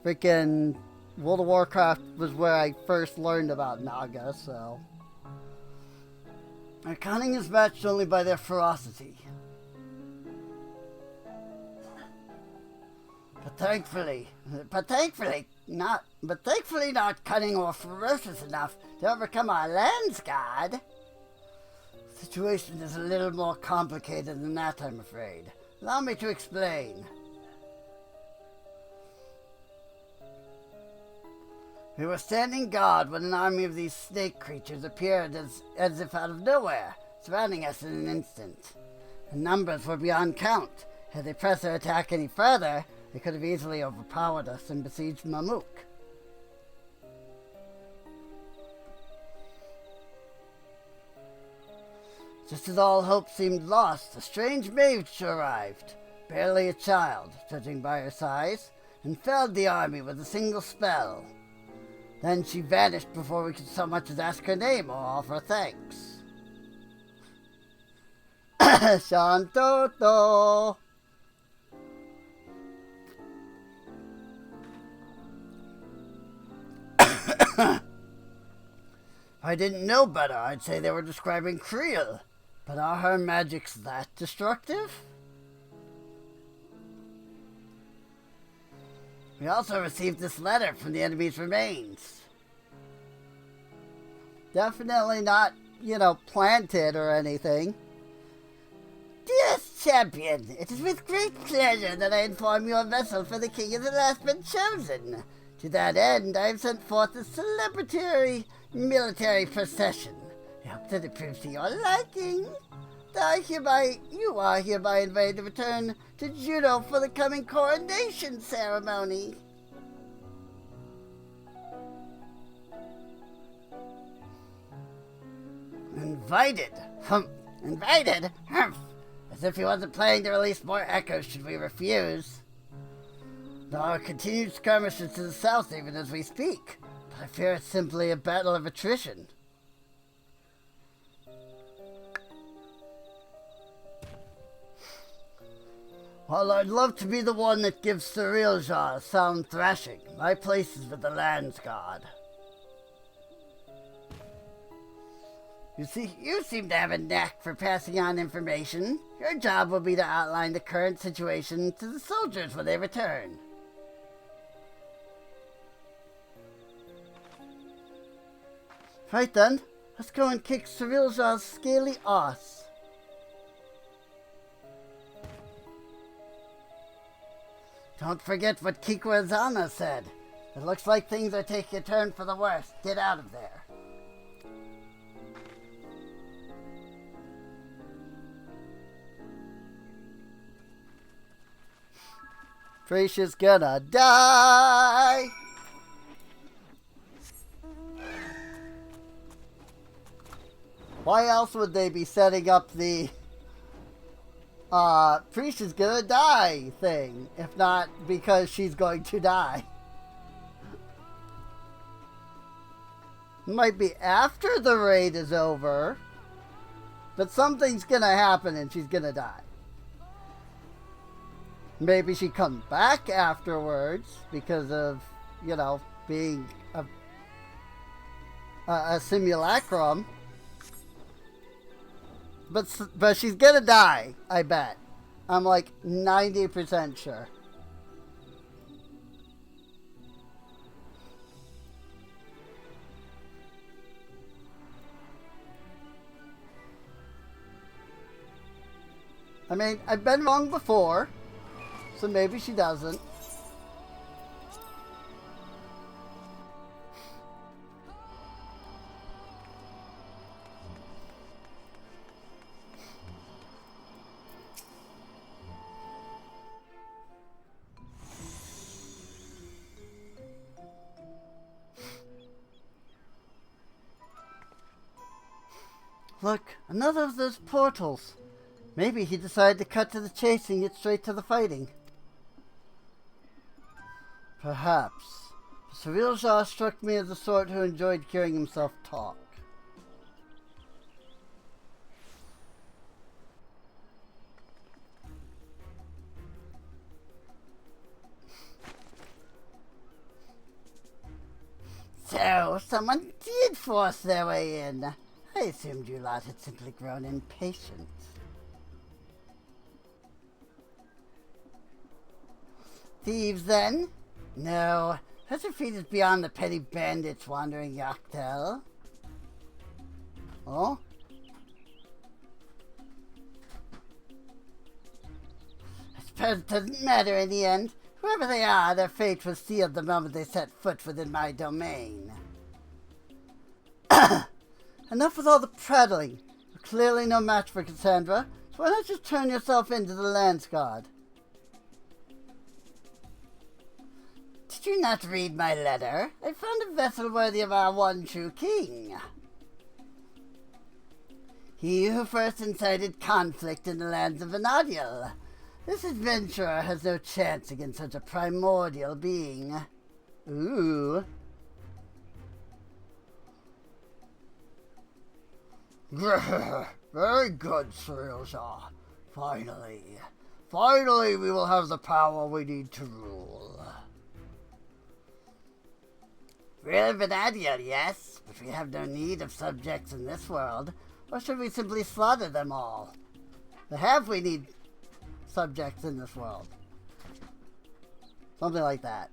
freaking World of Warcraft was where I first learned about Naga, so. Their cunning is matched only by their ferocity. But thankfully not cunning or ferocious enough to overcome our land's god. The situation is a little more complicated than that, I'm afraid. Allow me to explain. We were standing guard when an army of these snake creatures appeared as if out of nowhere, surrounding us in an instant. The numbers were beyond count. Had they pressed their attack any further, they could have easily overpowered us and besieged Mamuk. Just as all hope seemed lost, a strange mage arrived, barely a child, judging by her size, and felled the army with a single spell. Then she vanished before we could so much as ask her name or offer thanks. Shantoto! If I didn't know better, I'd say they were describing Creel. But are her magics that destructive? We also received this letter from the enemy's remains. Definitely not, planted or anything. Dearest champion, it is with great pleasure that I inform you a vessel for the king has at last been chosen. To that end, I have sent forth a celebratory military procession. I hope that it proves to your liking. You are hereby invited to return to Juneau for the coming coronation ceremony. Invited? Invited? Humph. As if he wasn't planning to release more echoes should we refuse. There are continued skirmishes to the south even as we speak, but I fear it's simply a battle of attrition. While I'd love to be the one that gives Cyrilja a sound thrashing, my place is with the land's god. You seem to have a knack for passing on information. Your job will be to outline the current situation to the soldiers when they return. Right then, let's go and kick Cyrilja's scaly ass. Don't forget what Kikwazana said. It looks like things are taking a turn for the worse. Get out of there. Prisha's gonna die! Why else would they be setting up the Prisha's gonna die thing, if not because she's going to die? Might be after the raid is over, but something's gonna happen and she's gonna die. Maybe she comes back afterwards because of, you know, being a simulacrum. But she's gonna die, I bet. I'm like 90% sure. I mean, I've been wrong before, so maybe she doesn't. Look, another of those portals. Maybe he decided to cut to the chase and get straight to the fighting. Perhaps. Surreal Shah struck me as the sort who enjoyed hearing himself talk. So, someone did force their way in. I assumed you lot had simply grown impatient. Thieves, then? No, her defeat is beyond the petty bandits wandering Yachtel. Oh? I suppose it doesn't matter in the end. Whoever they are, their fate was sealed the moment they set foot within my domain. Enough with all the prattling. You're clearly no match for Cassandra, so why not just turn yourself into the Lance Guard? Did you not read my letter? I found a vessel worthy of our one true king. He who first incited conflict in the lands of Vana'diel. This adventurer has no chance against such a primordial being. Ooh. Very good, Surreal Shah. Finally we will have the power we need to rule. We're Vana'diel, yes, but we have no need of subjects in this world. Or should we simply slaughter them all? We need subjects in this world. Something like that.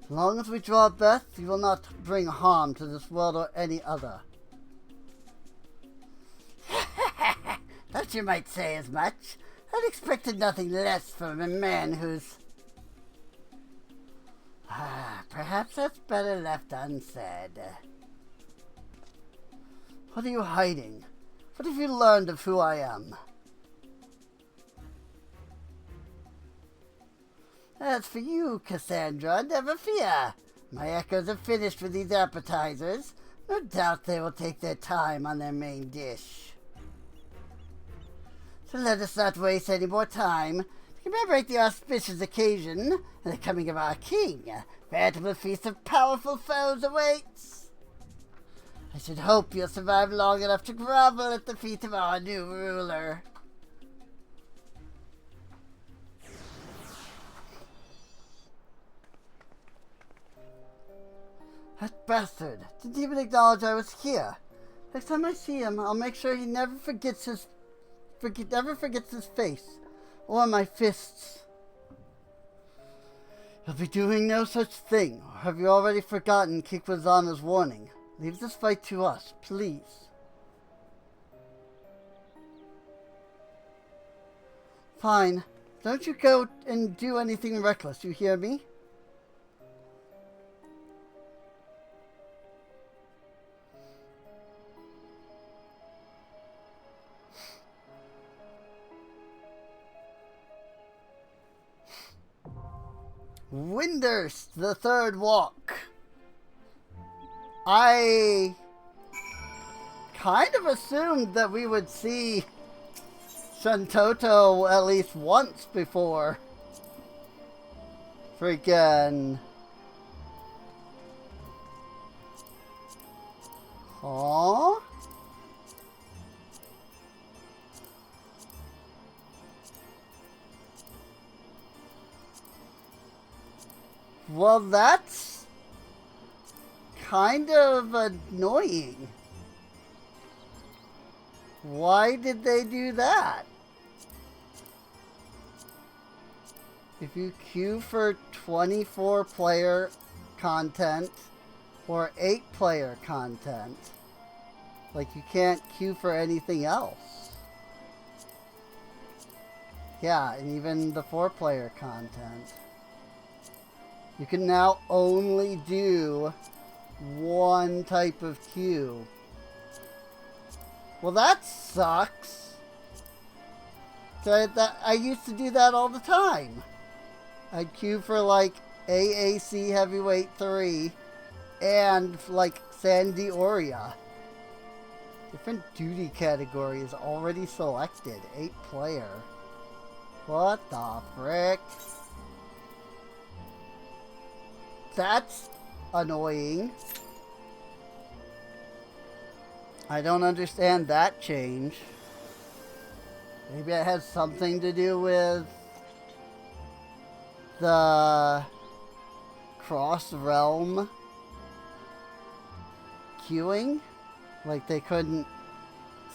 As long as we draw breath, we will not bring harm to this world or any other. Thought you might say as much. I'd expected nothing less from a man who's... perhaps that's better left unsaid. What are you hiding? What have you learned of who I am? As for you, Cassandra, never fear. My echoes are finished with these appetizers. No doubt they will take their time on their main dish. So let us not waste any more time. To commemorate the auspicious occasion and the coming of our king, a veritable feast of powerful foes awaits. I should hope you'll survive long enough to grovel at the feet of our new ruler. That bastard didn't even acknowledge I was here. Next time I see him, I'll make sure he never forgets his face or my fists. He'll be doing no such thing. Or have you already forgotten Kikwazana's warning? Leave this fight to us, please. Fine. Don't you go and do anything reckless, you hear me? Windurst, the third walk. I kind of assumed that we would see Shuntoto at least once before freaking... Huh? Well, that's kind of annoying. Why did they do that? If you queue for 24 player content or 8 player content, like you can't queue for anything else. Yeah, and even the 4 player content. You can now only do one type of queue. Well, that sucks. I used to do that all the time. I'd queue for like AAC Heavyweight 3 and like Sandy Oria. Different duty categories already selected. 8 player. What the frick? That's annoying. I don't understand that change. Maybe it has something to do with the cross-realm queuing? Like they couldn't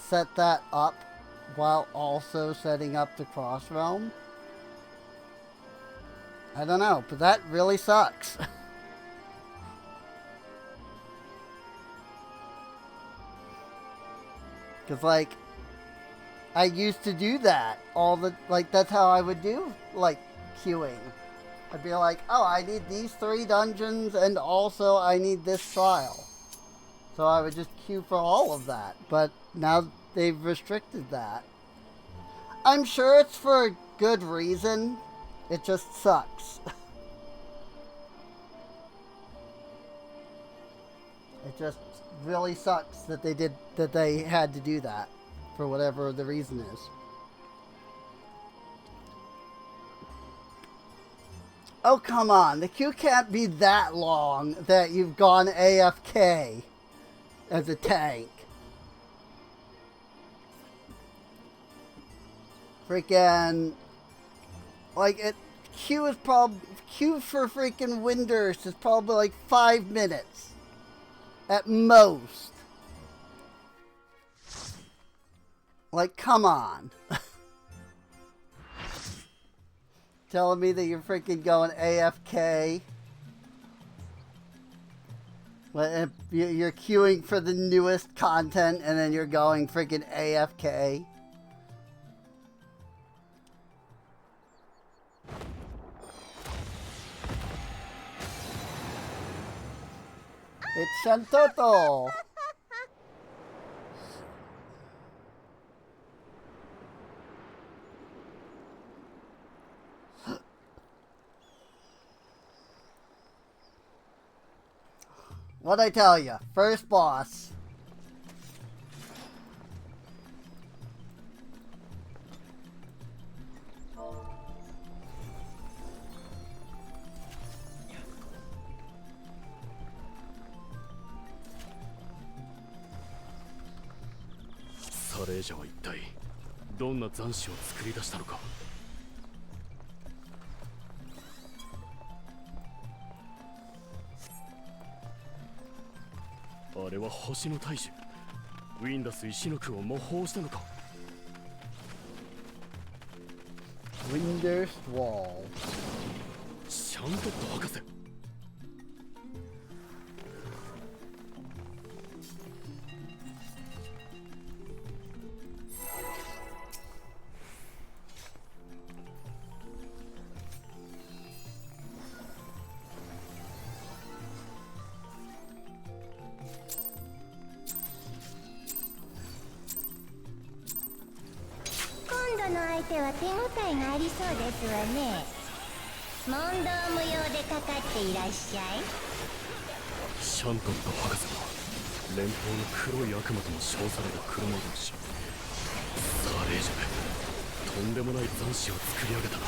set that up while also setting up the cross-realm? I don't know, but that really sucks. Because, like, I used to do that all the, like, that's how I would do, like, queuing. I'd be like, oh, I need these 3 dungeons, and also I need this trial. So I would just queue for all of that. But now they've restricted that. I'm sure it's for a good reason. It just sucks. It just really sucks that they had to do that for whatever the reason is. Oh, come on. The queue can't be that long that you've gone AFK as a tank. Freaking, like, queue for freaking Windurst is probably like 5 minutes. At most. Like, come on. Telling me that you're freaking going AFK. You're queuing for the newest content and then you're going freaking AFK. It's Shantoto! What'd I tell you? First boss.サレージャは一体どんな残滓を作り出したのか。あれは星の大樹ウィンダス石の句を模倣したのか。Windurst Wall。シャントット博士。手は手応えがありそうですわね。問答無用でかかっていらっしゃい。シャントット博士は連邦の黒い悪魔とも称される黒魔導士サレージャでとんでもない残滓を作り上げたな。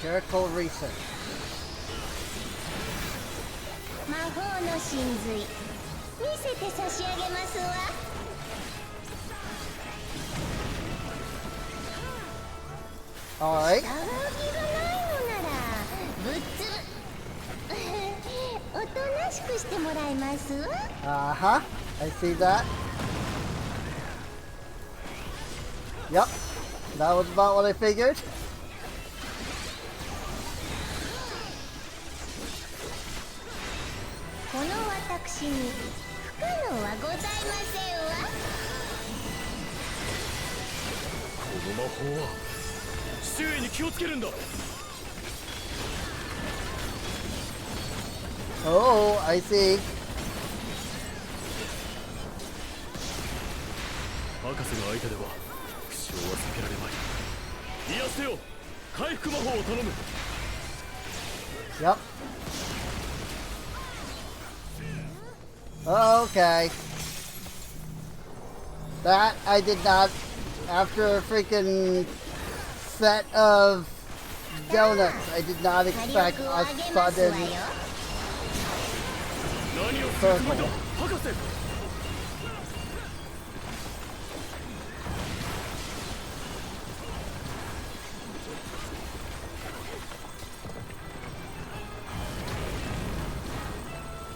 Empirical research. ま法の神髄見せて差し上げますわ。 Alright. 下がきがないのならぶっつぶおとなしくしてもらいますわ。 Uh-huh. I see that. Yep. That was about what I figured. この私に不可能はございませんわ。この魔法は周囲に気をつけるんだ。 Oh, I see. 博士の相手では負傷は避けられまい。癒せよ、回復魔法を頼む。 Yep. Okay. That I did not. After a freaking set of donuts, I did not 火 expect 力を a 上げますわ sudden よ。 何をするつもりだ、博士。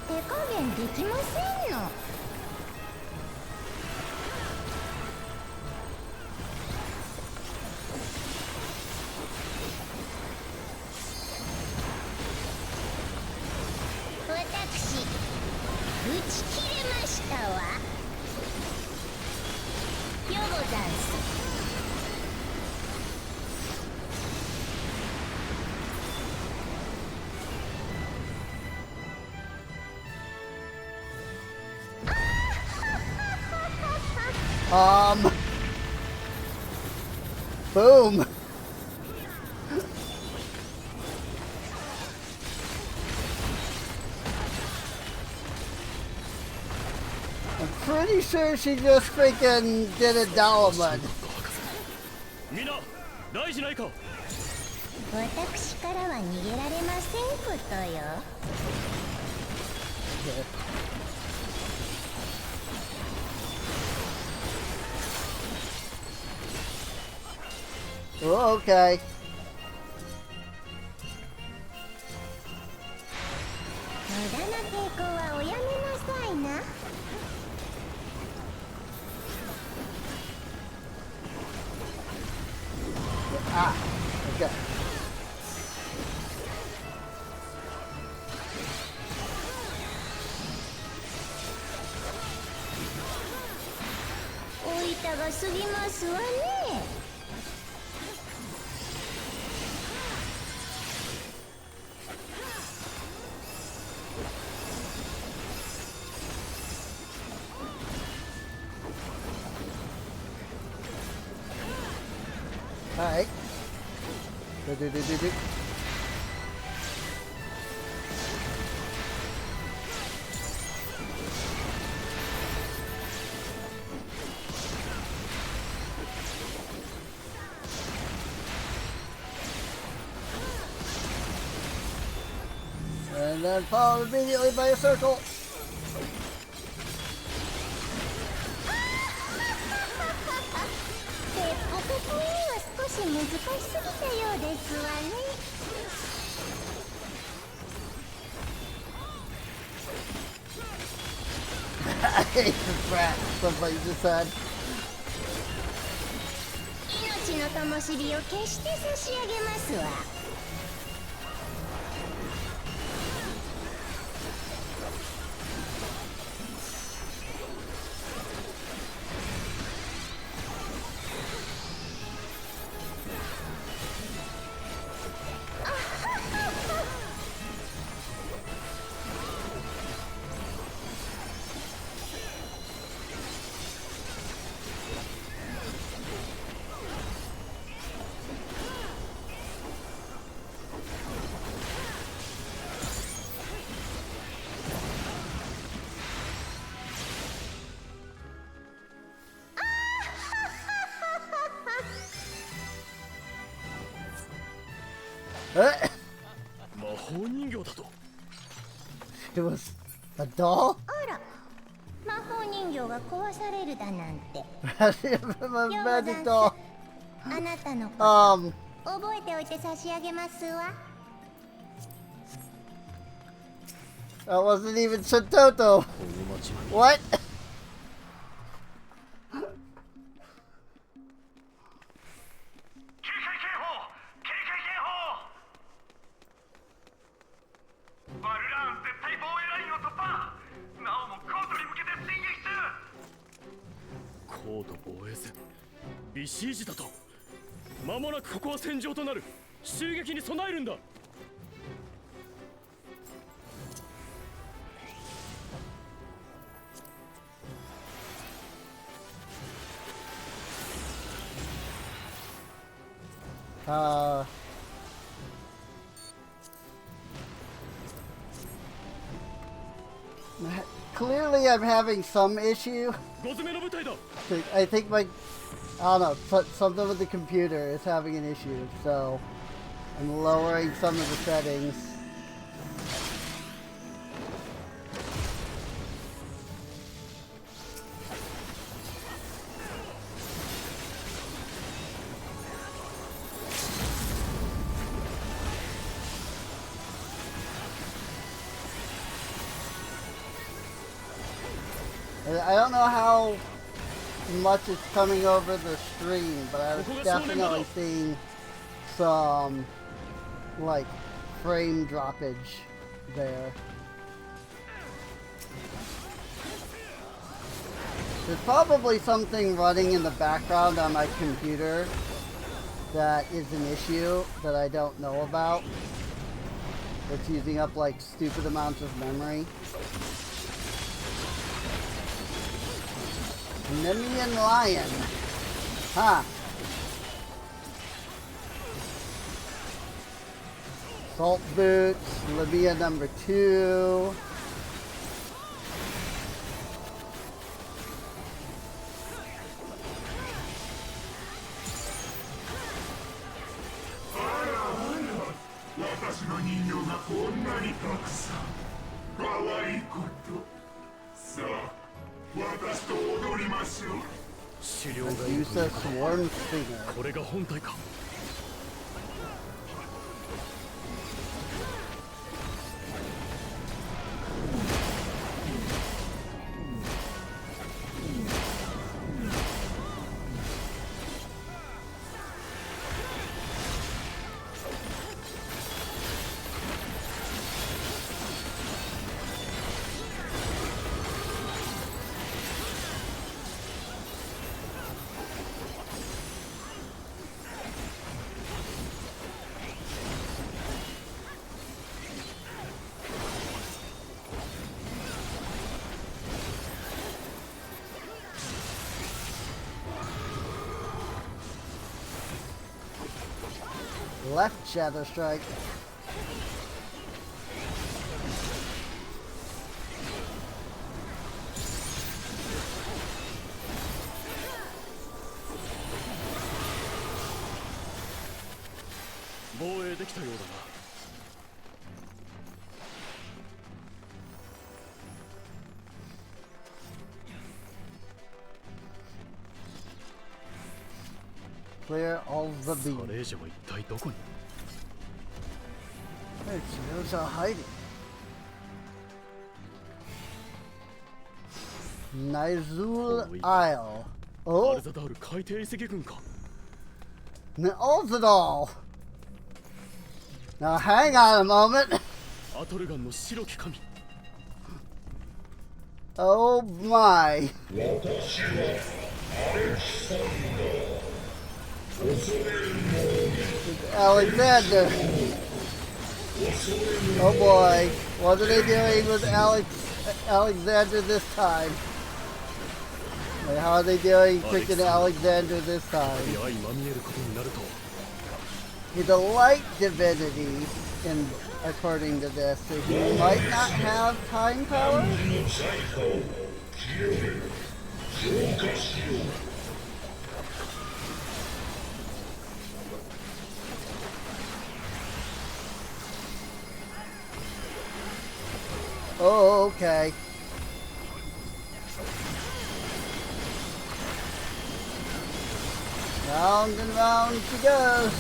手加減できませんの。私打ち切れましたわ。よござんす。 Boom. I'm pretty sure she just freaking did a Dolomud. みんな大事ないか。 私からは逃げられませんことよ。 Oh, okay. 無駄な抵抗はおやめなさいな。 Ah, okay. おいたが過ぎますわね。 Alright. Do. And then followed immediately by a circle. 鉄砲的には少し難しすぎたようですわね。 I hate the brat, somebody just said. 命の灯火を決して差し上げますわ。 魔法人形だと。It was a doll? あら、魔法人形が壊されるだなんて。 A magic doll. あなたのこと、 Um, 覚えておいて差し上げますわ。 that wasn't even Shintoto. この町は What? バルラーン絶対防衛ラインを突破。なおもコートに向けて進撃中。高度防衛戦ビシージだと。間もなくここは戦場となる。襲撃に備えるんだ。Clearly I'm having some issue. 5つ目の部隊だ。 I think my, I don't know, something with the computer is having an issue, so I'm lowering some of the settings. I don't know how much it's coming over the stream, but I was definitely seeing some, like, frame droppage there. There's probably something running in the background on my computer that is an issue that I don't know about. It's using up, like, stupid amounts of memory. Nemean Lion. Huh. Salt Boots, Libya number 2. Use a swarm singer. これが本体か。Left Shadow Strike. Clear all the beams. サレージャは一体どこに。 Hey, she knows how hiding. Nizul Isle. ア Oh, ルザダール海底遺跡群か。 Neolzadal. Now hang on a moment. アトルガンの白き神。 Oh my. Alexander. Oh boy. What are they doing with Alexander this time? Like, how are they doing freaking Alexander this time? 相まみえることになると。 He's a light divinity, according to this, so he might not have time power? Oh, okay. Round and round she goes.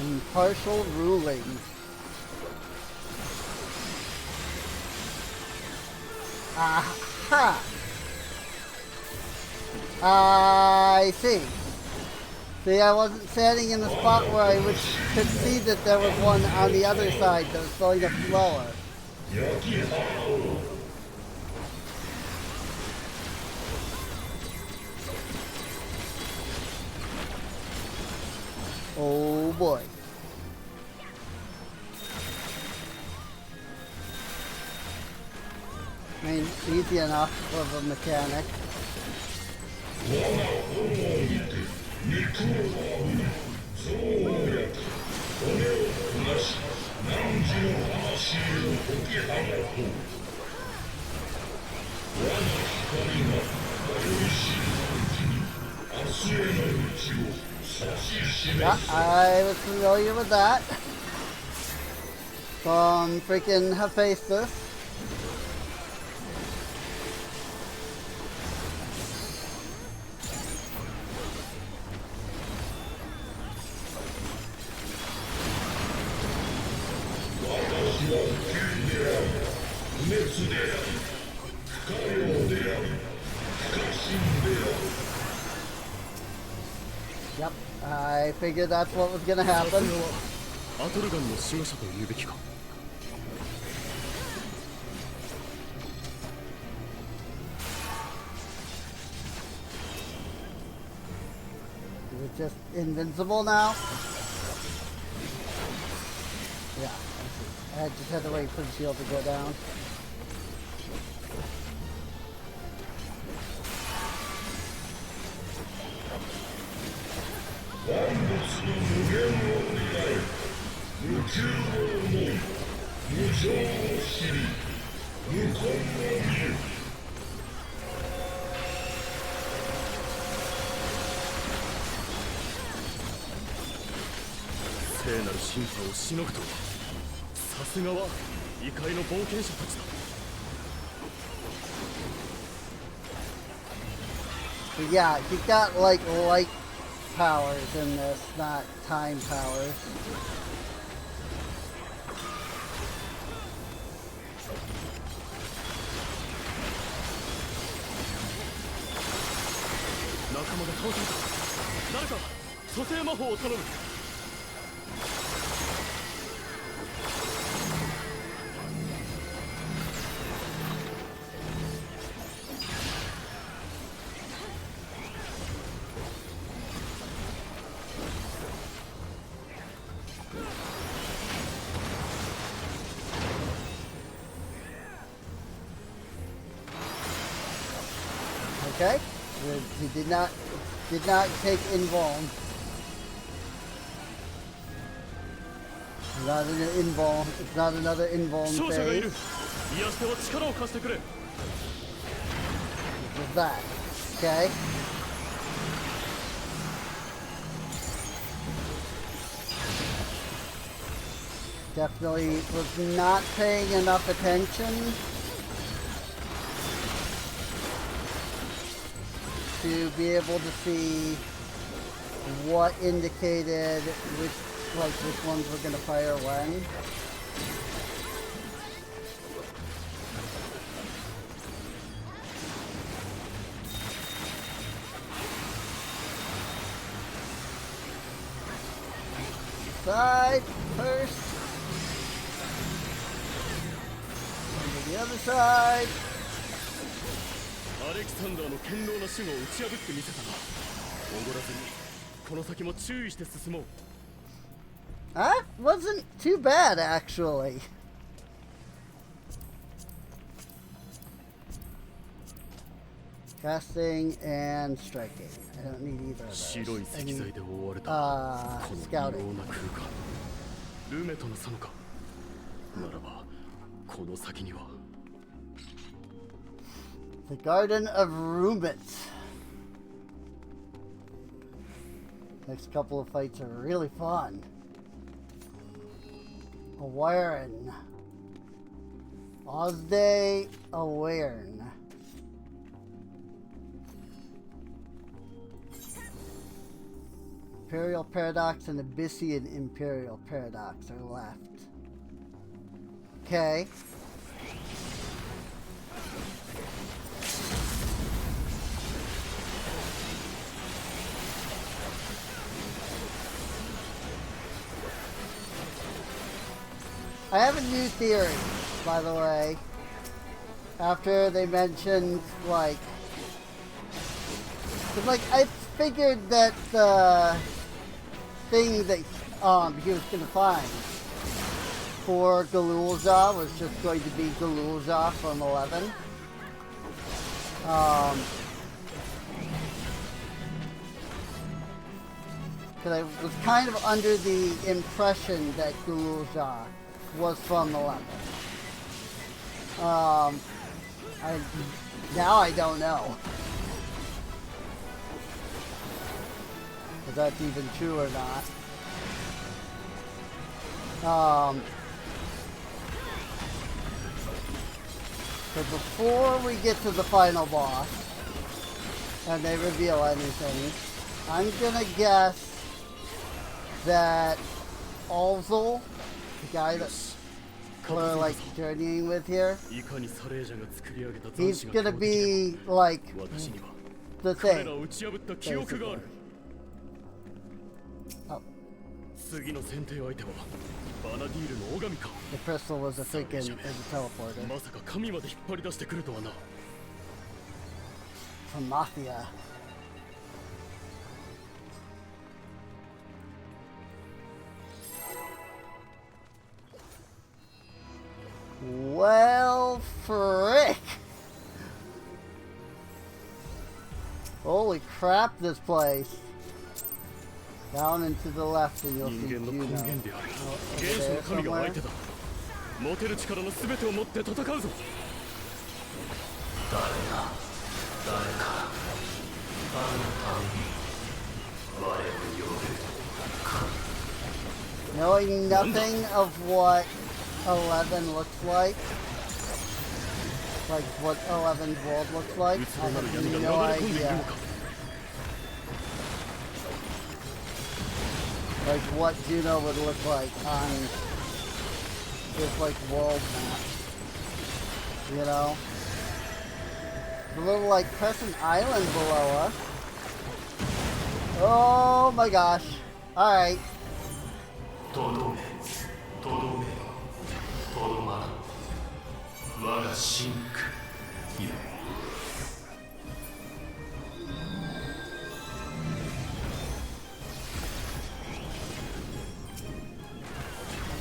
Impartial ruling. Aha! I see. See, I wasn't standing in the spot where I could see that there was one on the other side that was going up slower. Oh boy. I mean, easy enough of a mechanic. Yeah, I was familiar with that from freaking Hephaestus. Yep, I figured that's what was gonna happen. Is it just invincible now? Yeah, I see. I just had to wait for the shield to go down. But yeah, you got like light powers in this, not time powers. Okay, he did not take invuln. Not an invuln. It's not another invuln phase. What was that? Okay. Definitely was not paying enough attention to be able to see what indicated which ones were going to fire when. Side first. And to the other side. That wasn't too bad, actually. Casting and striking. I don't need either of those. I need, scouting. The Garden of Rumit. Next couple of fights are really fun. Awaren. Ozday Awaren. Imperial Paradox and Abyssian Imperial Paradox are left. Okay. I have a new theory, by the way. After they mentioned, like... 'cause, like, I figured that the thing that he was going to find for Galulza was just going to be Galulza from 11. Because I was kind of under the impression that Galulza was from 11. Now I don't know if that's even true or not. So before we get to the final boss and they reveal anything, I'm gonna guess that Alzel, the guy that we're like journeying with here, he's gonna be like the thing. Basically. Oh. The crystal was a freaking teleporter. From Mafia. Well, frick! Holy crap, this place! Down and to the left and you'll see Juno. Over there somewhere. Knowing nothing of what 11 looks like what 11's world looks like, I have no idea. Like what Juno would look like on this like world map. You know? It's a little like Crescent Island below us. Oh my gosh. Alright.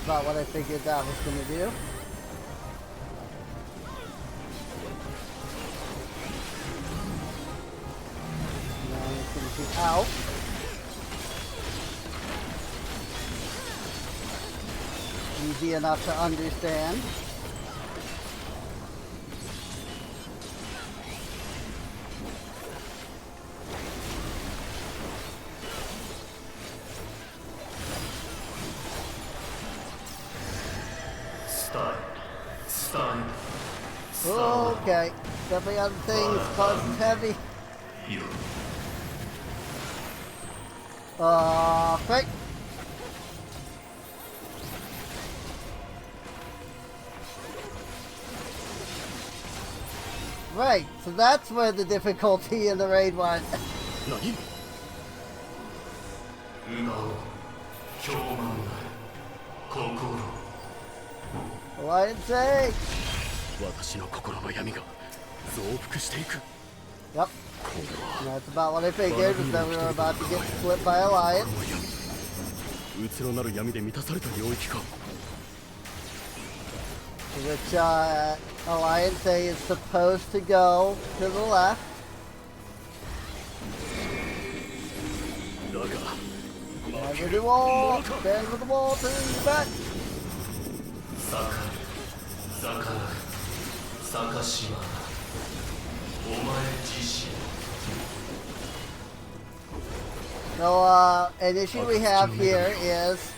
About what I figured that was going to do. Now it's going to shoot out. Easy enough to understand. Okay, stepping on things causes heavy. Frick. Right, so that's where the difficulty in the raid went. Alliance A! Yep. And that's about what I figured, was that we were about to get split by Alliance. Which, Alliance A is supposed to go to the left. Stand with the wall! Stand with the wall, turn your back! So, an issue we have here is,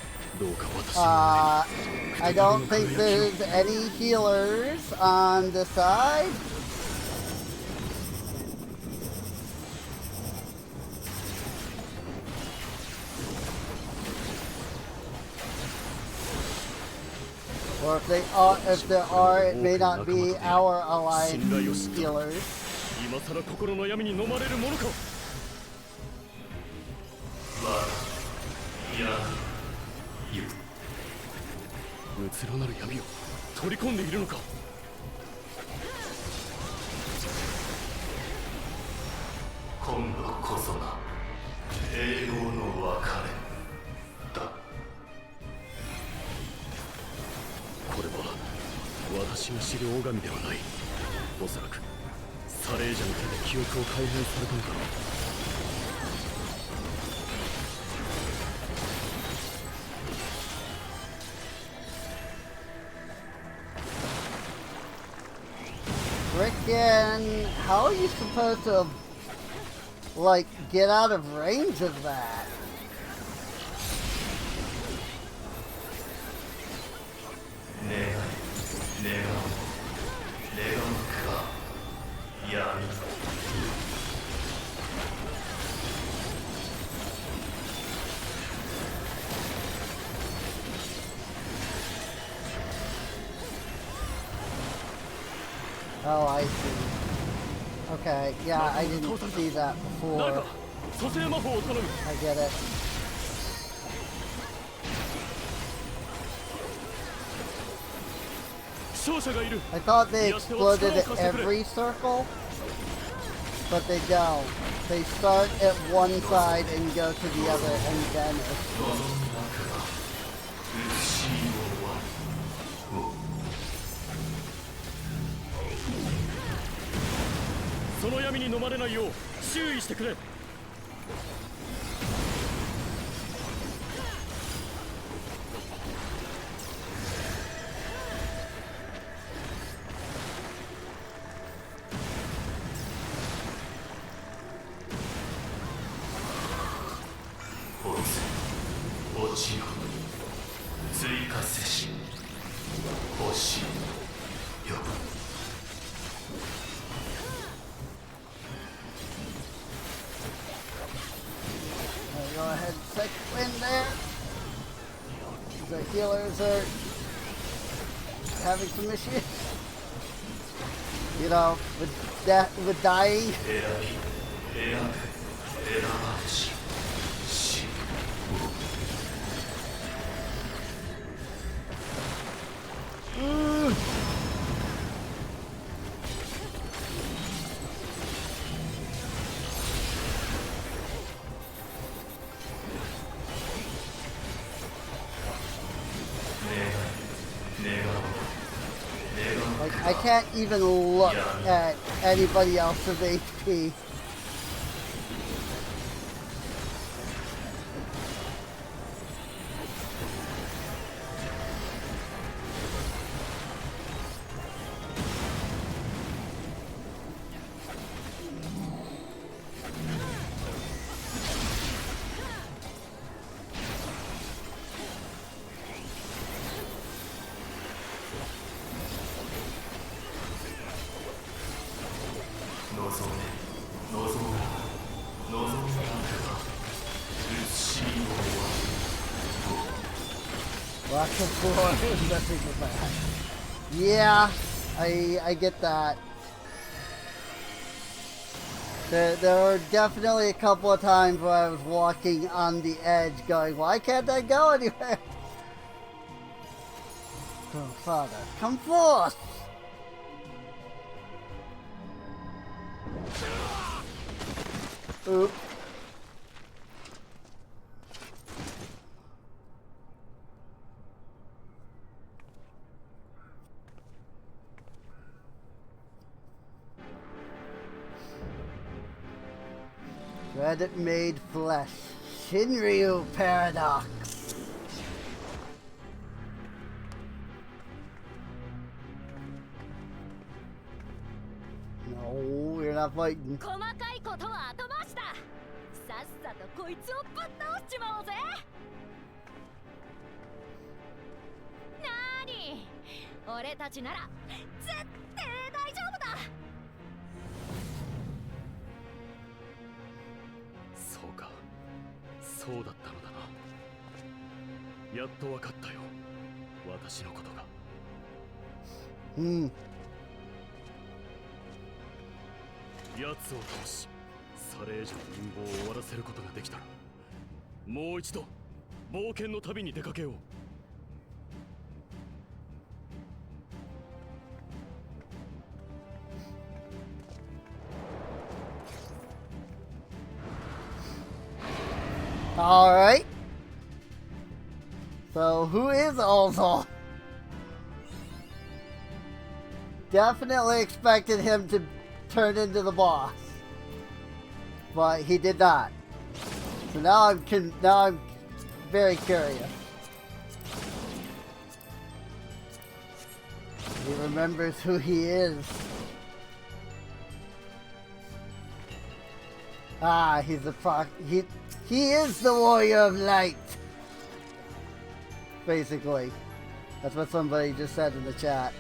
I don't think there's any healers on the side. Or if there are, it may not be our alliance healers. 今さら心の闇に飲まれるものか。うつろなる闇を取り込んでいるのか。今度こそが永劫の別れだ。これは私が知る狼ではない。おそらくサレージャの手で記憶を改変されたのだろう。Frickin', how are you supposed to, like, get out of range of that? Oh, I see. Okay, yeah, I didn't see that before. I get it. I thought they exploded at every circle, but they don't. They start at one side and go to the other and then explode. その闇に飲まれないよう注意してくれ。落ちよ追加せし星よ。 Go ahead, take win there. The healers are having some issues. You know, with dying. Like, I can't even look at anybody else's HP. Lots of floors, messing with that. Yeah, I get that. There were definitely a couple of times where I was walking on the edge going, why can't I go anywhere? Oh, Father, come forth! Oop. Dread made flesh. Shinryu paradox. No, we're You're not fighting. 細かいことは後回しだ。さっさとこいつをぶっ倒しちまおうぜ。なーに、俺たちなら絶対大丈夫だ。そうか、そうだったのだな。やっとわかったよ、私のことが。奴を倒し、サレージの陰謀を終わらせることができたら、もう一度冒険の旅に出かけよう。All right. So who is Ozol? Definitely expected him to turn into the boss, but he did not. So now I'm very curious. He remembers who he is. Ah, he's the he is the warrior of light. Basically, that's what somebody just said in the chat.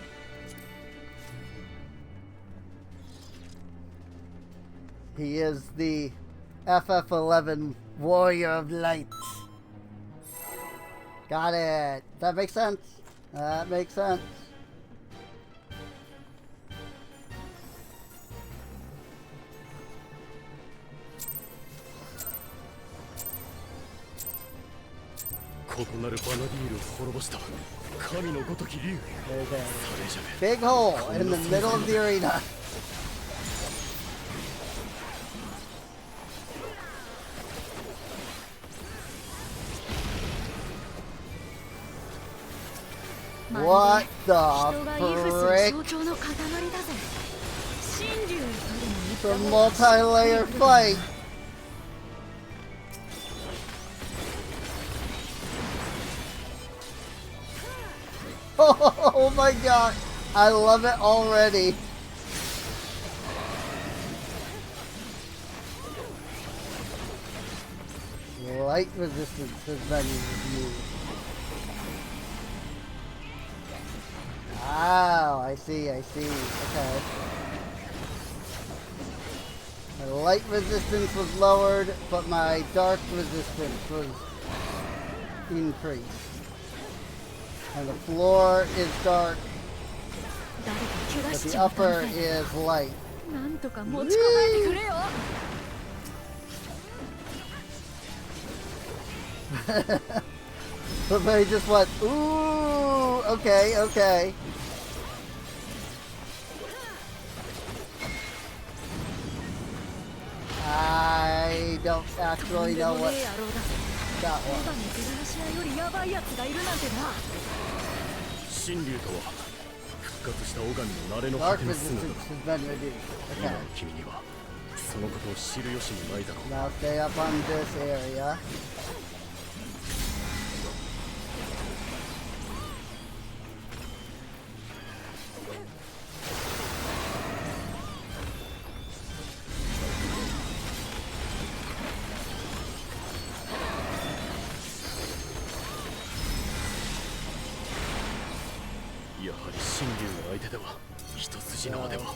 He is the FF11 warrior of light. Got it. That makes sense. That makes sense. There's a big hole in the middle of the arena. What the frick? It's a multi-layer fight. Oh my god, I love it already. Light resistance has been removed. Oh, I see. Okay. My light resistance was lowered, but my dark resistance was increased. And the floor is dark, but the upper is light. Somebody just went, ooh, okay. I don't actually know what that was. Dark resistance has been reduced. Okay. Now stay up on this area.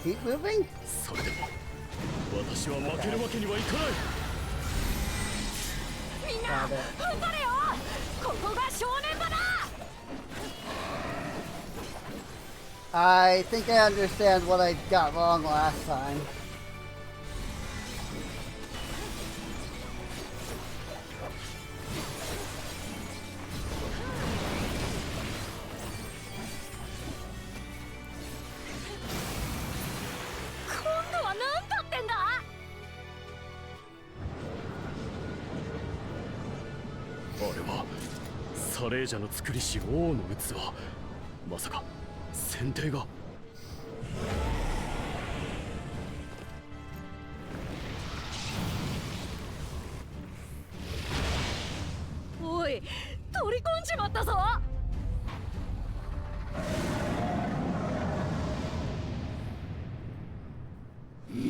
Keep moving? Got it. I think I understand what I got wrong last time.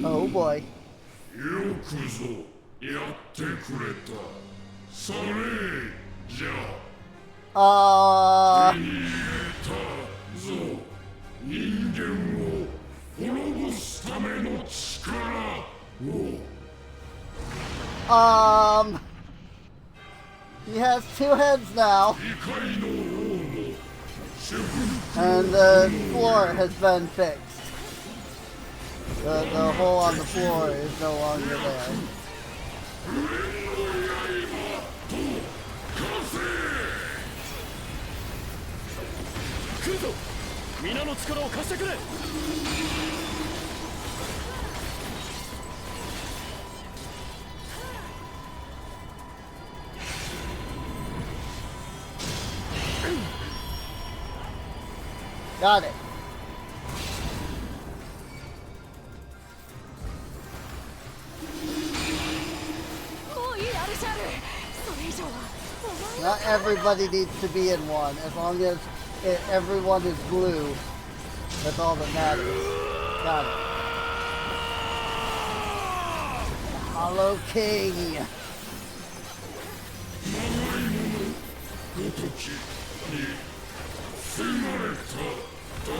Oh. Oh boy. よくぞやってくれた。それじゃ手に入れたぞ。人間を滅ぼすための力を。He has 2 heads now. 異界の王の祝福 And the floor has been fixed. The hole on the floor is no longer there. 来るぞ、皆の力を貸してくれ。Got it. もういいアルシャル。それ以上はお前 Not everybody needs to be in one. As long as everyone is blue, that's all that matters. Got it. Hollow King. ごときにせがれただと。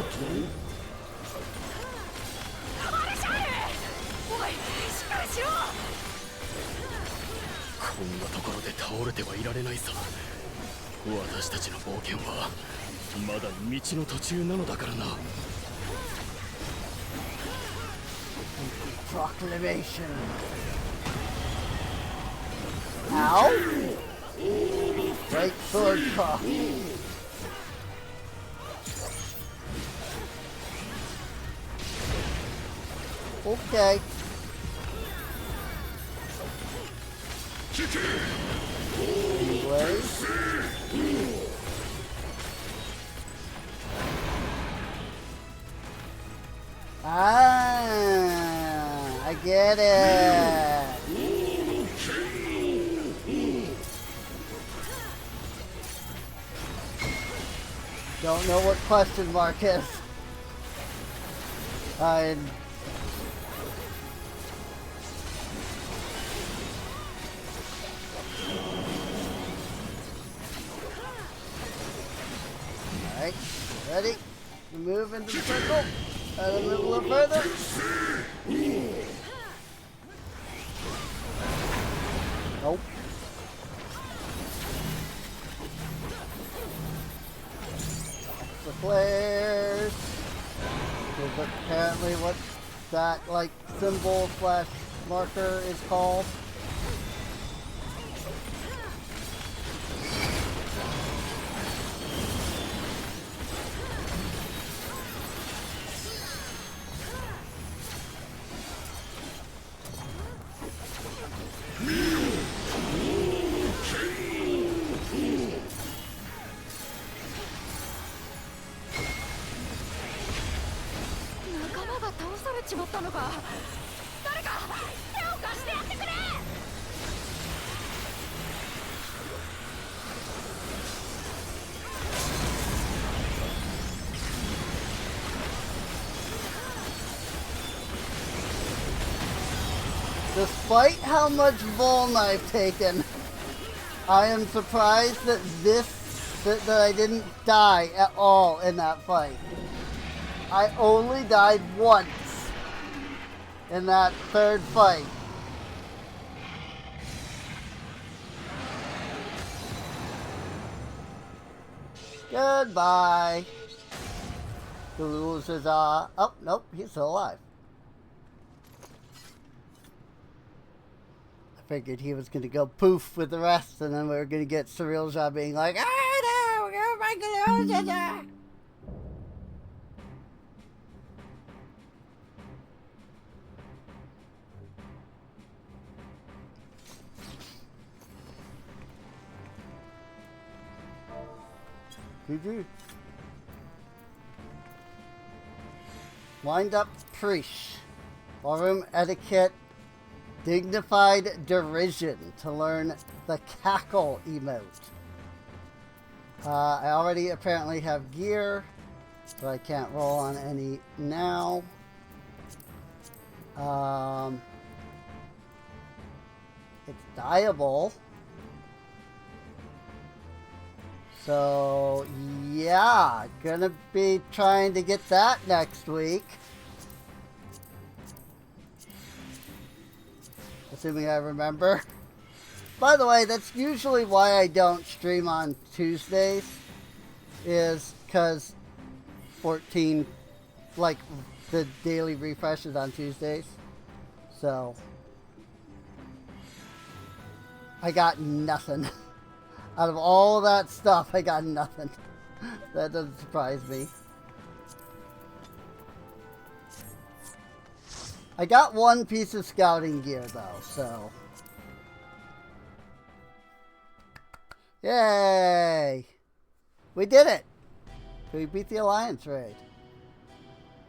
アルシャル。おい、しっかりしろ。こんなところで倒れてはいられないさ。私たちの冒険はまだ道の途中なのだからな。 Proclamation. Ow. Right sword cross. Okay. Anyway. I get it. Don't know what question mark is. Alright. Ready? Move into the circle. And move a little further. Nope. The flares. Is apparently what that like symbol slash marker is called. Despite how much Vuln I've taken, I am surprised that that I didn't die at all in that fight. I only died once in that third fight. Goodbye. The losers are... Oh, nope, he's still alive. Figured he was going to go poof with the rest, and then we were going to get Surreal being like, "Ah, no, we're going to lose it." GG. Wind up Preach. Ballroom etiquette. Dignified derision to learn the cackle emote. I already apparently have gear, so I can't roll on any now. It's dyeable. So, yeah, gonna be trying to get that next week. Assuming I remember. By the way, that's usually why I don't stream on Tuesdays. Is because 14, like, the daily refreshes on Tuesdays. So, I got nothing. Out of all that stuff, I got nothing. That doesn't surprise me. I got one piece of scouting gear, though, so. Yay! We did it! We beat the Alliance raid.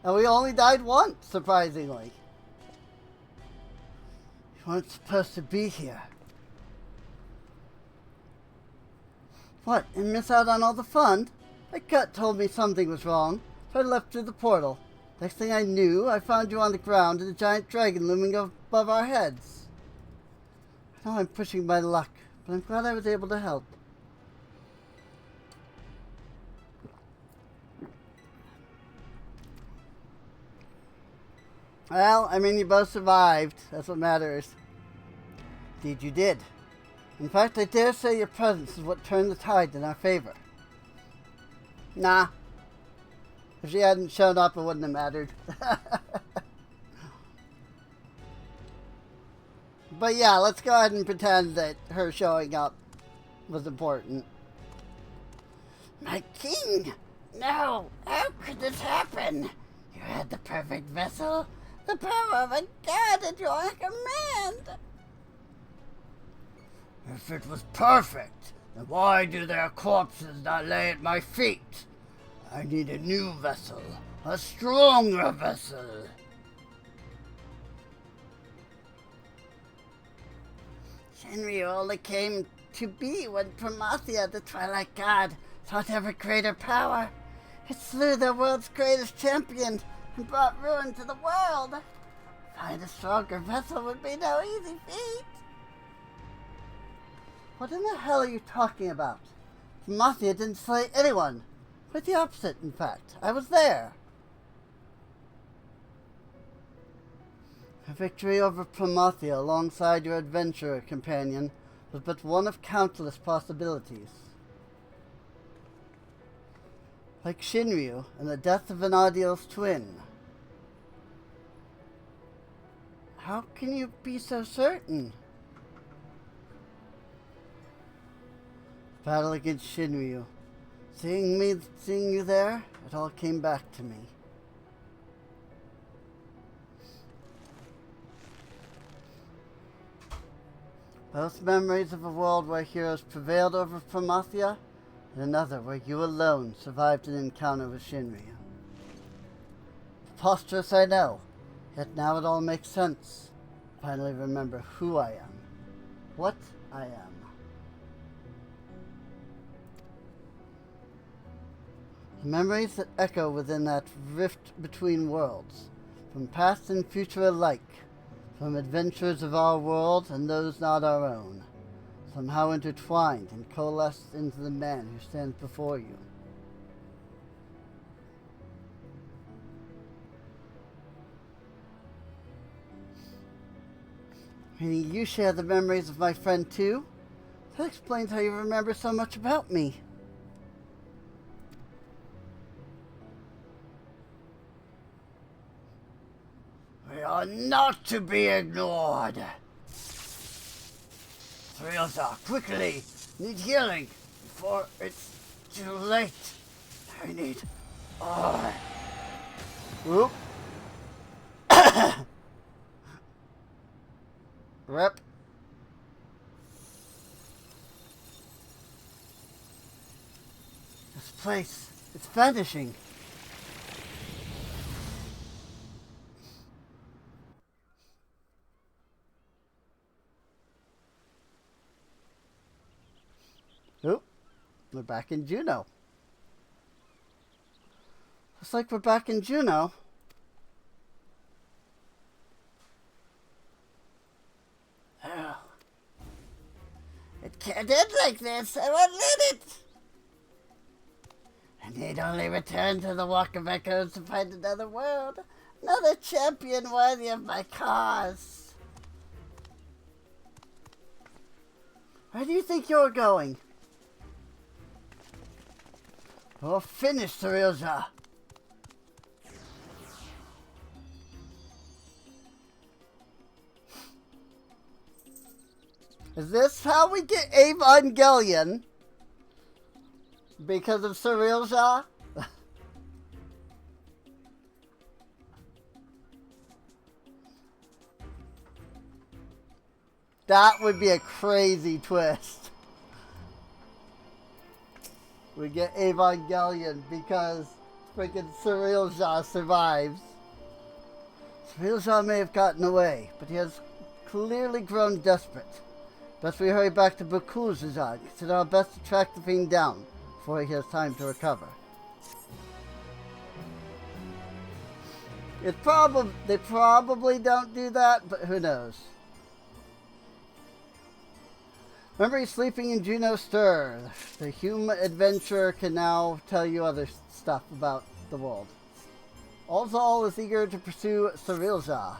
And we only died once, surprisingly. You weren't supposed to be here. What, and miss out on all the fun? My gut told me something was wrong, so I left through the portal. Next thing I knew, I found you on the ground and a giant dragon looming above our heads. I know I'm pushing my luck, but I'm glad I was able to help. Well, I mean, you both survived. That's what matters. Indeed, you did. In fact, I dare say your presence is what turned the tide in our favor. Nah. If she hadn't shown up, it wouldn't have mattered. But yeah, let's go ahead and pretend that her showing up was important. My king! No! How could this happen? You had the perfect vessel, the power of a god at your command! If it was perfect, then why do their corpses not lay at my feet? I need a new vessel, a stronger vessel. Shinryu only came to be when Promathia, the Twilight God, sought ever greater power. It slew the world's greatest champion and brought ruin to the world. Find a stronger vessel would be no easy feat. What in the hell are you talking about? Promathia didn't slay anyone. Quite the opposite, in fact. I was there. Her victory over Promathia alongside your adventurer companion was but one of countless possibilities. Like Shinryu and the death of Vana'diel's twin. How can you be so certain? Battle against Shinryu. Seeing you there, it all came back to me. Both memories of a world where heroes prevailed over Promathia, and another where you alone survived an encounter with Shinryu. Preposterous, I know, yet now it all makes sense. Finally remember who I am, what I am. The memories that echo within that rift between worlds, from past and future alike, from adventures of our world and those not our own, somehow intertwined and coalesced into the man who stands before you. Meaning you share the memories of my friend too? That explains how you remember so much about me. We are not to be ignored. Ryota, quickly! Need healing before it's too late. I need... Oh. Whoop. Rep. This place, it's vanishing. Oh, we're back in Juno. Looks like we're back in Juno. It can't end like this. I won't let it. I need only return to the Walk of Echoes to find another world. Another champion worthy of my cause. Where do you think you're going? Oh, finish, Cerealja. Is this how we get Evangelion? Because of Cerealja? That would be a crazy twist. We get Evangelion because freaking Cerealja survives. Cerealja may have gotten away, but he has clearly grown desperate. Best we hurry back to Bakuzazan. Consider our best to track the fiend down before he has time to recover. They probably don't do that, but who knows? Remember, he's sleeping in Juno Stir. The human adventurer can now tell you other stuff about the world. All is eager to pursue Cerealja.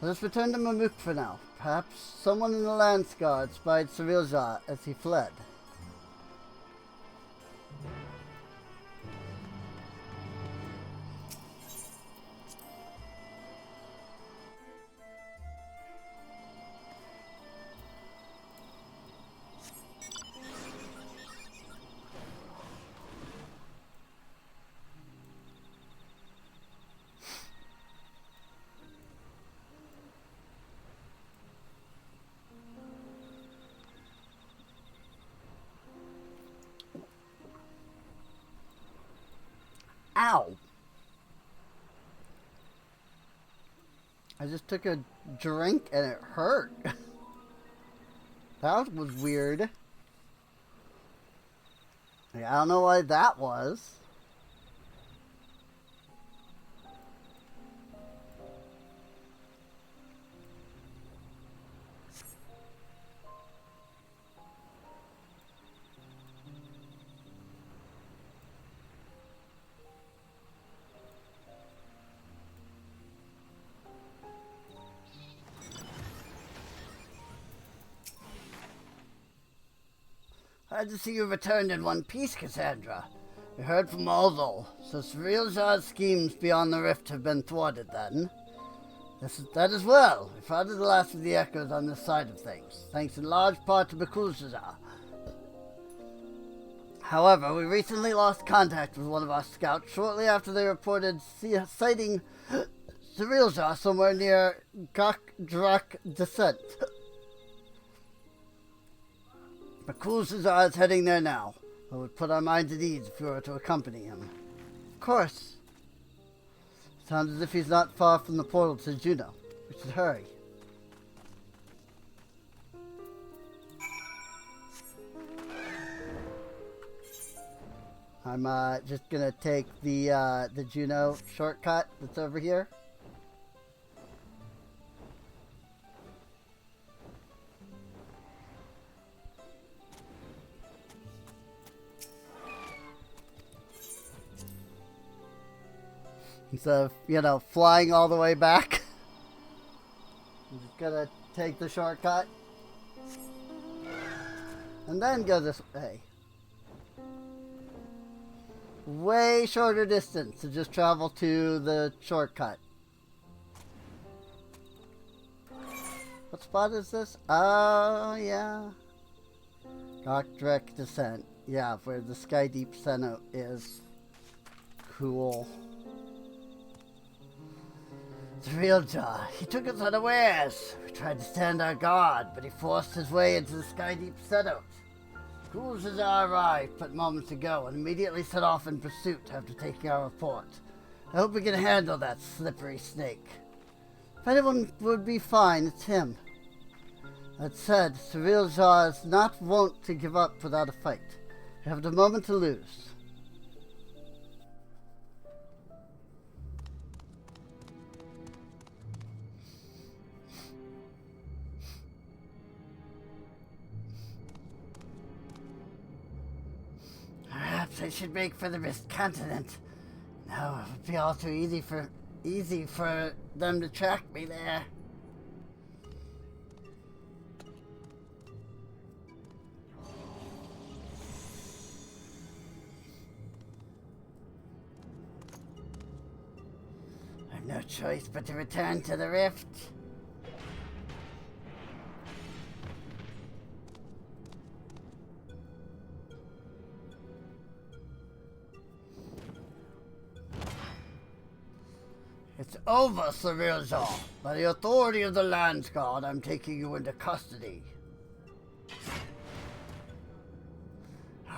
Let us return to Mamuk for now. Perhaps someone in the Lance Guard spied Cerealja as he fled. Ow! I just took a drink and it hurt. That was weird. I don't know why that was. Glad to see you returned in one piece, Cassandra. We heard from Alzol, so Cerealja's schemes beyond the rift have been thwarted then. That is well. We found the last of the echoes on this side of things, thanks in large part to Bakuzazar. However, we recently lost contact with one of our scouts shortly after they reported sighting Cerealja somewhere near Gakdrak Descent. Bakuzazar is heading there now. It would put our minds at ease if we were to accompany him. Of course. Sounds as if he's not far from the portal to Juno. We should hurry. I'm just gonna take the Juno shortcut that's over here. Instead of, flying all the way back. I'm just gonna take the shortcut. And then go this way. Way shorter distance to just travel to the shortcut. What spot is this? Oh, yeah. Gakdrak Descent. Yeah, where the Sky Deep Cenote is. Cool. Cerealja, he took us unawares. We tried to stand our guard, but he forced his way into the Sky Deep Cenote. Bakuzazar arrived but moments ago and immediately set off in pursuit after taking our report. I hope we can handle that slippery snake. If anyone would be fine, it's him. That said, Cerealja is not wont to give up without a fight. We haven't a moment to lose. should make for the Mist Continent. Now it would be all too easy for them to track me there. I've no choice but to return to the rift. It's over, Sarilza. By the authority of the Lands God, I'm taking you into custody.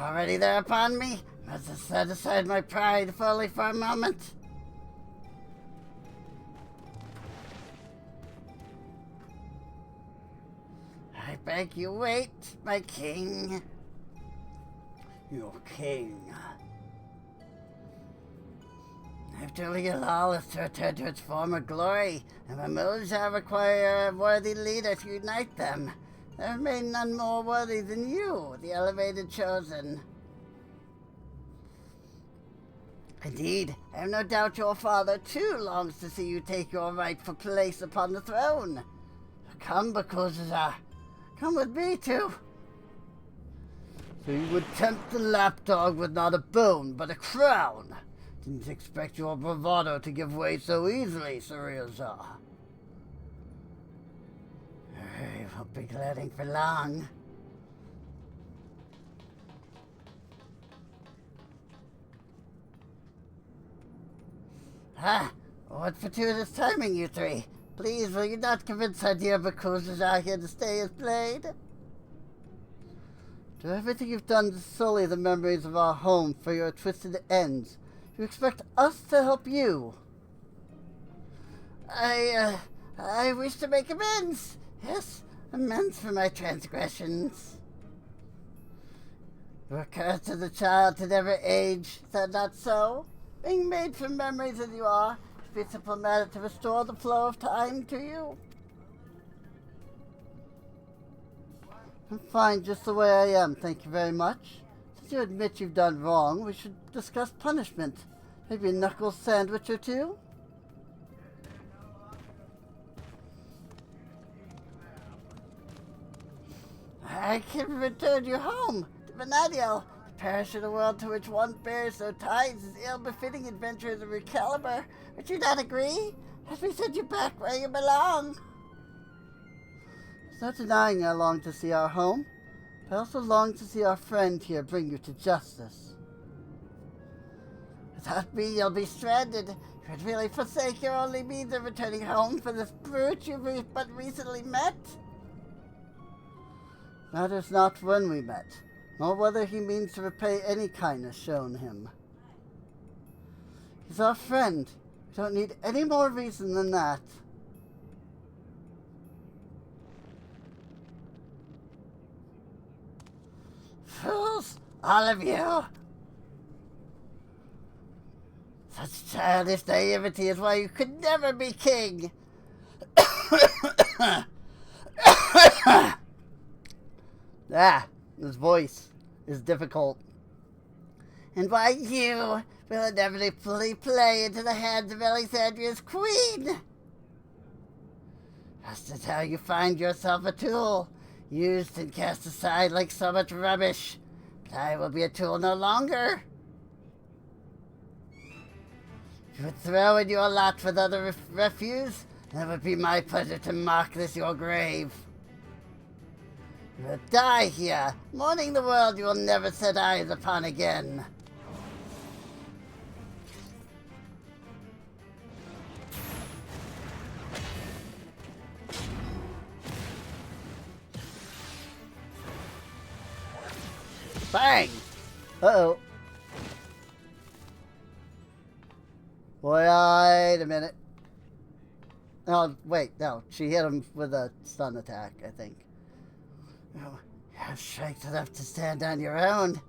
Already there upon me? Must have set aside my pride fully for a moment. I beg you wait, my king. Your king. If Julia Lawless to return to its former glory, and Mamuja require a worthy leader to unite them, there remain none more worthy than you, the elevated chosen. Indeed, I have no doubt your father too longs to see you take your rightful place upon the throne. Come, Bakuzaza. Come with me too. So you would tempt the lapdog with not a bone, but a crown. Didn't expect your bravado to give way so easily, Sarilza. You won't be gladding for long. Ah, what fortuitous timing, you three. Please, will you not convince our dear Bakuzaza here to stay as blade? To everything you've done to sully the memories of our home for your twisted ends, you expect us to help you? I wish to make amends. Yes, amends for my transgressions. You were cursed as a child to never age, is that not so? Being made from memories as you are, to be simple matter to restore the flow of time to you. I'm fine just the way I am, thank you very much. Since you admit you've done wrong, we should discuss punishment. Maybe a knuckle sandwich or two? I can return you home to Vana'diel, the parish of the world to which one bears no ties is ill-befitting adventurers of your caliber. Would you not agree? Let me send you back where you belong. There's no denying I long to see our home, but I also long to see our friend here bring you to justice. Without me, you'll be stranded. You would really forsake your only means of returning home for this brute you've but recently met? Matters not when we met, nor whether he means to repay any kindness shown him. He's our friend. We don't need any more reason than that. Fools, all of you! Such childish naivety is why you could never be king! His voice is difficult. And why you will inevitably play into the hands of Alexandria's queen! Just as how you find yourself a tool, used and cast aside like so much rubbish. But I will be a tool no longer. If you would throw in your lot with other refuse, then it would be my pleasure to mark this your grave. You will die here, mourning the world you will never set eyes upon again. Bang! Uh-oh. Wait a minute. Oh, wait, no. She hit him with a stun attack, I think. Oh, you have strength enough to stand on your own.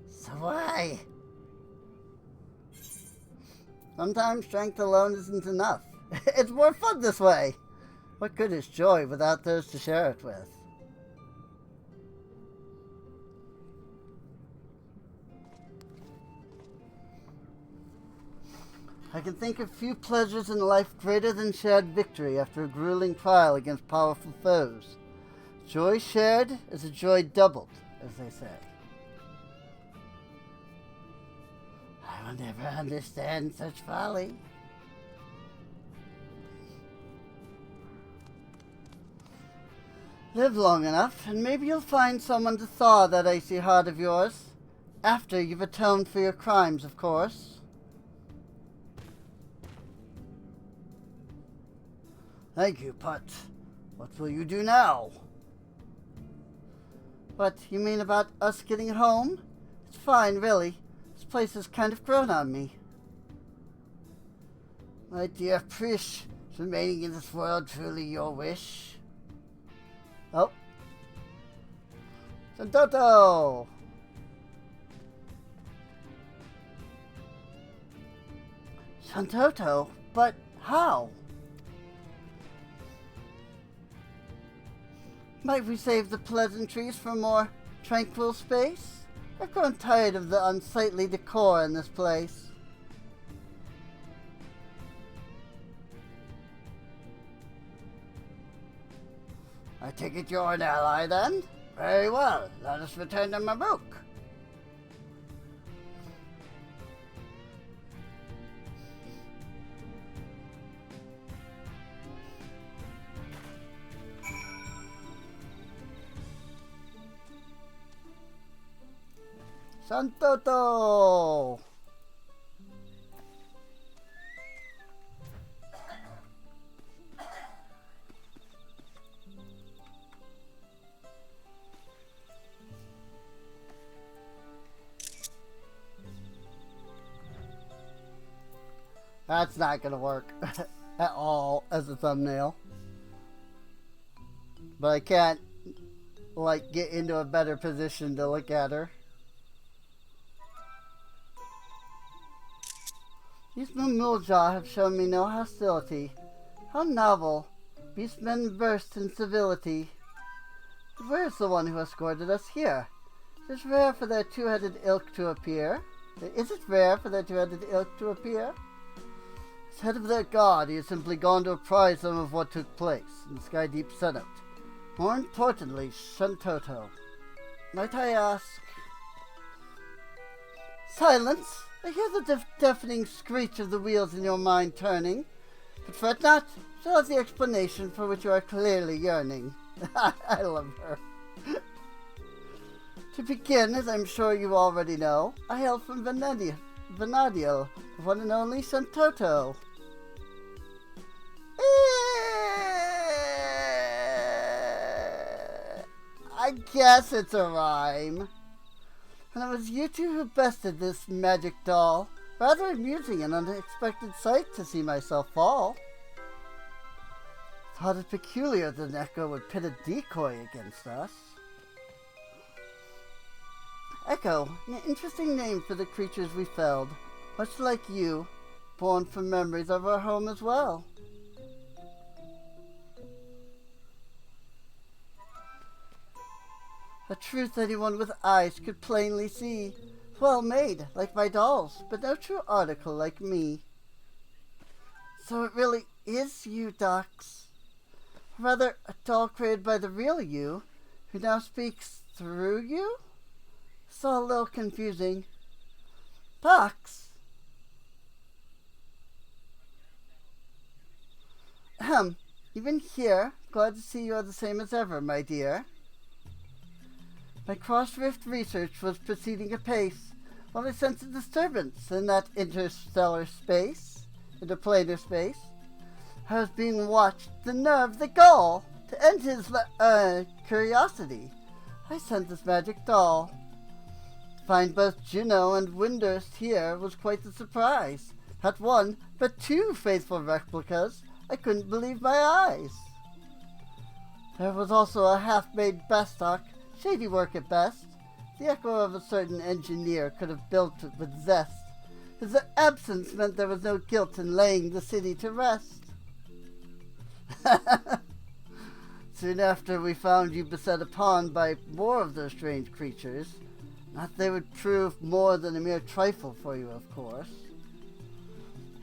So why? Sometimes strength alone isn't enough. It's more fun this way. What good is joy without those to share it with? I can think of few pleasures in life greater than shared victory after a grueling trial against powerful foes. Joy shared is a joy doubled, as they say. I will never understand such folly. Live long enough, and maybe you'll find someone to thaw that icy heart of yours. After you've atoned for your crimes, of course. Thank you, Putt. What will you do now? What, you mean about us getting home? It's fine, really. This place has kind of grown on me. My dear Prish, is remaining in this world truly your wish? Oh. Santoto! Santoto? But how? Might we save the pleasantries for more tranquil space? I've grown tired of the unsightly decor in this place. I take it you're an ally, then? Very well, let us return to Mabuk. Santoto! That's not gonna work at all as a thumbnail. But I can't, like, get into a better position to look at her. These Mumulja have shown me no hostility. How novel. Beastmen burst in civility. But where's the one who escorted us here? It is rare for their two-headed ilk to appear. Is it rare for their two-headed ilk to appear? As head of their guard, he has simply gone to apprise them of what took place in the Sky Deep Senate. More importantly, Shantoto. Might I ask? Silence! I hear the deafening screech of the wheels in your mind turning. But fret not, shall have the explanation for which you are clearly yearning. I love her. To begin, as I'm sure you already know, I hail from Vana'diel, the one and only Shantoto. I guess it's a rhyme. And it was you two who bested this magic doll. Rather amusing and unexpected sight to see myself fall. Thought it peculiar that an echo would pit a decoy against us. Echo, an interesting name for the creatures we felled. Much like you, born from memories of our home as well. A truth anyone with eyes could plainly see. Well made, like my dolls, but no true article like me. So it really is you, Dox. Rather, a doll created by the real you, who now speaks through you? It's all a little confusing. Dox? Even here, glad to see you are the same as ever, my dear. My cross-rift research was proceeding apace when I sensed a disturbance in that interplanar space. I was being watched to nerve the Gull. To end his curiosity, I sent this magic doll. To find both Juno and Windurst here was quite the surprise. Not one, but two faithful replicas. I couldn't believe my eyes. There was also a half-made Bastock, shady work at best. The echo of a certain engineer could have built it with zest. His absence meant there was no guilt in laying the city to rest. Soon after we found you beset upon by more of those strange creatures. Not they would prove more than a mere trifle for you, of course.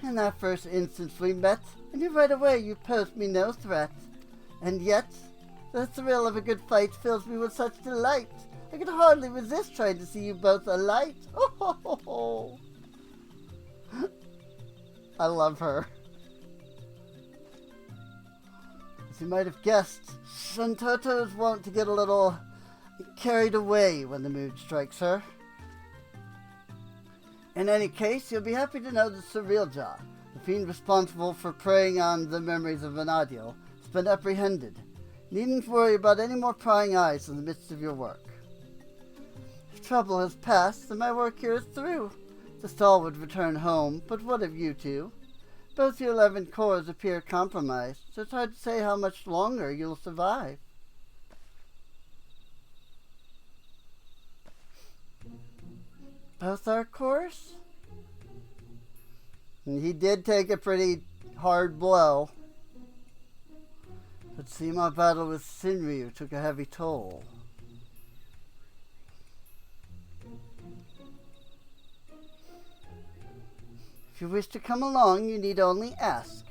In that first instance we met, I knew right away you posed me no threat. And yet, the thrill of a good fight fills me with such delight. I could hardly resist trying to see you both alight. Oh, ho, ho, ho. I love her. As you might have guessed, Shantoto is wont to get a little carried away when the mood strikes her. In any case, you'll be happy to know that Surrealjaw, the fiend responsible for preying on the memories of Vana'diel, has been apprehended. Needn't worry about any more prying eyes in the midst of your work. If trouble has passed, then my work here is through. The stall would return home, but what of you two? Both your 11 cores appear compromised, so it's hard to say how much longer you'll survive. Both our cores? And he did take a pretty hard blow. But see, my battle with Sinryu took a heavy toll. If you wish to come along, you need only ask.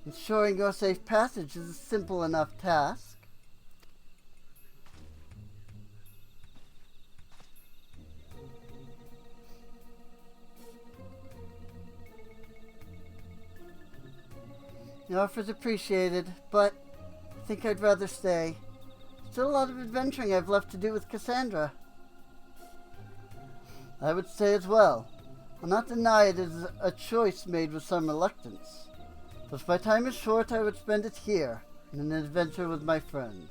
Ensuring your safe passage is a simple enough task. The offer's appreciated, but I think I'd rather stay. Still a lot of adventuring I've left to do with Cassandra. I would stay as well. I'll not deny it is a choice made with some reluctance. But if my time is short, I would spend it here, in an adventure with my friends.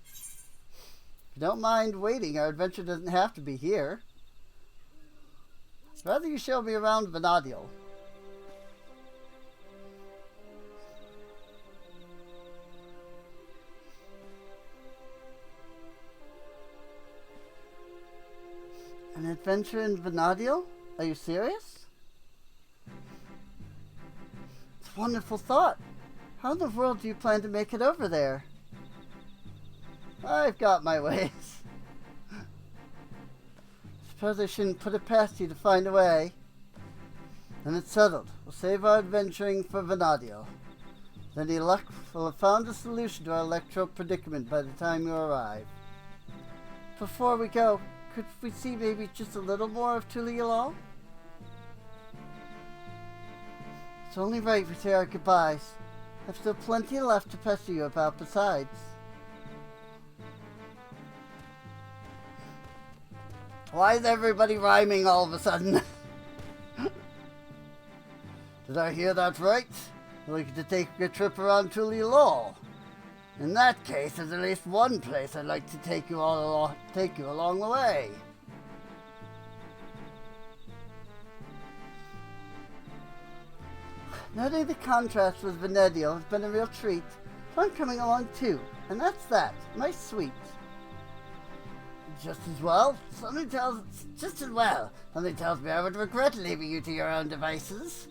If you don't mind waiting, our adventure doesn't have to be here. Rather you show me around Vana'diel. An adventure in Vana'diel? Are you serious? It's a wonderful thought. How in the world do you plan to make it over there? I've got my ways. Suppose I shouldn't put it past you to find a way. Then it's settled. We'll save our adventuring for Vana'diel. With any luck, we'll have found a solution to our electro predicament by the time you arrive. Before we go, could we see maybe just a little more of Tulialal? It's only right we say our goodbyes. I've still plenty left to pester you about besides. Why is everybody rhyming all of a sudden? Did I hear that right? You're looking to take a trip around Tulialal. In that case, there's at least one place I'd like to take you along the way. Noting the contrast with Vana'diel has been a real treat, so I'm coming along too. And that's that. My sweet. Just as well. Something tells me I would regret leaving you to your own devices.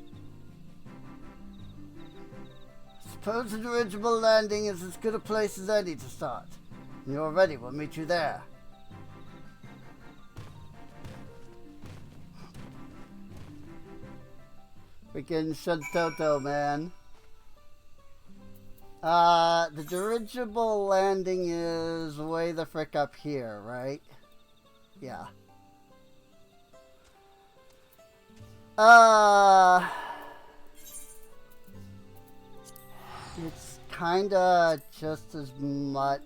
Suppose the dirigible landing is as good a place as any to start. When you're ready, we'll meet you there. Freaking Shantoto, man. The dirigible landing is way the frick up here, right? Yeah. It's kinda just as much...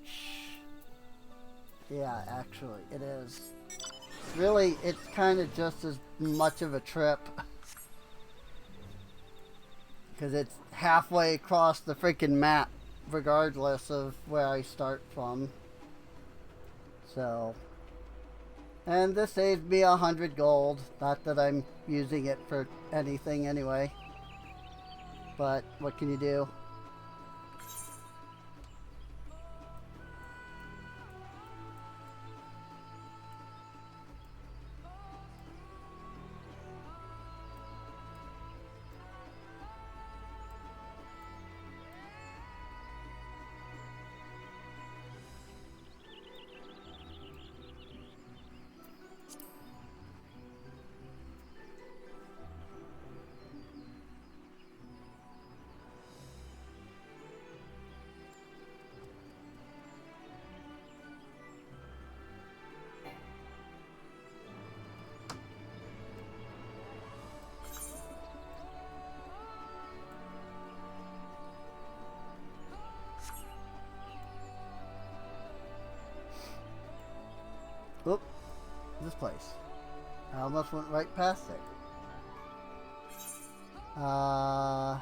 Yeah, actually, it is. Really, it's kinda just as much of a trip. Because it's halfway across the freaking map, regardless of where I start from. So... And this saved me 100 gold. Not that I'm using it for anything anyway. But, what can you do? Oop. This place. I almost went right past it. Oh?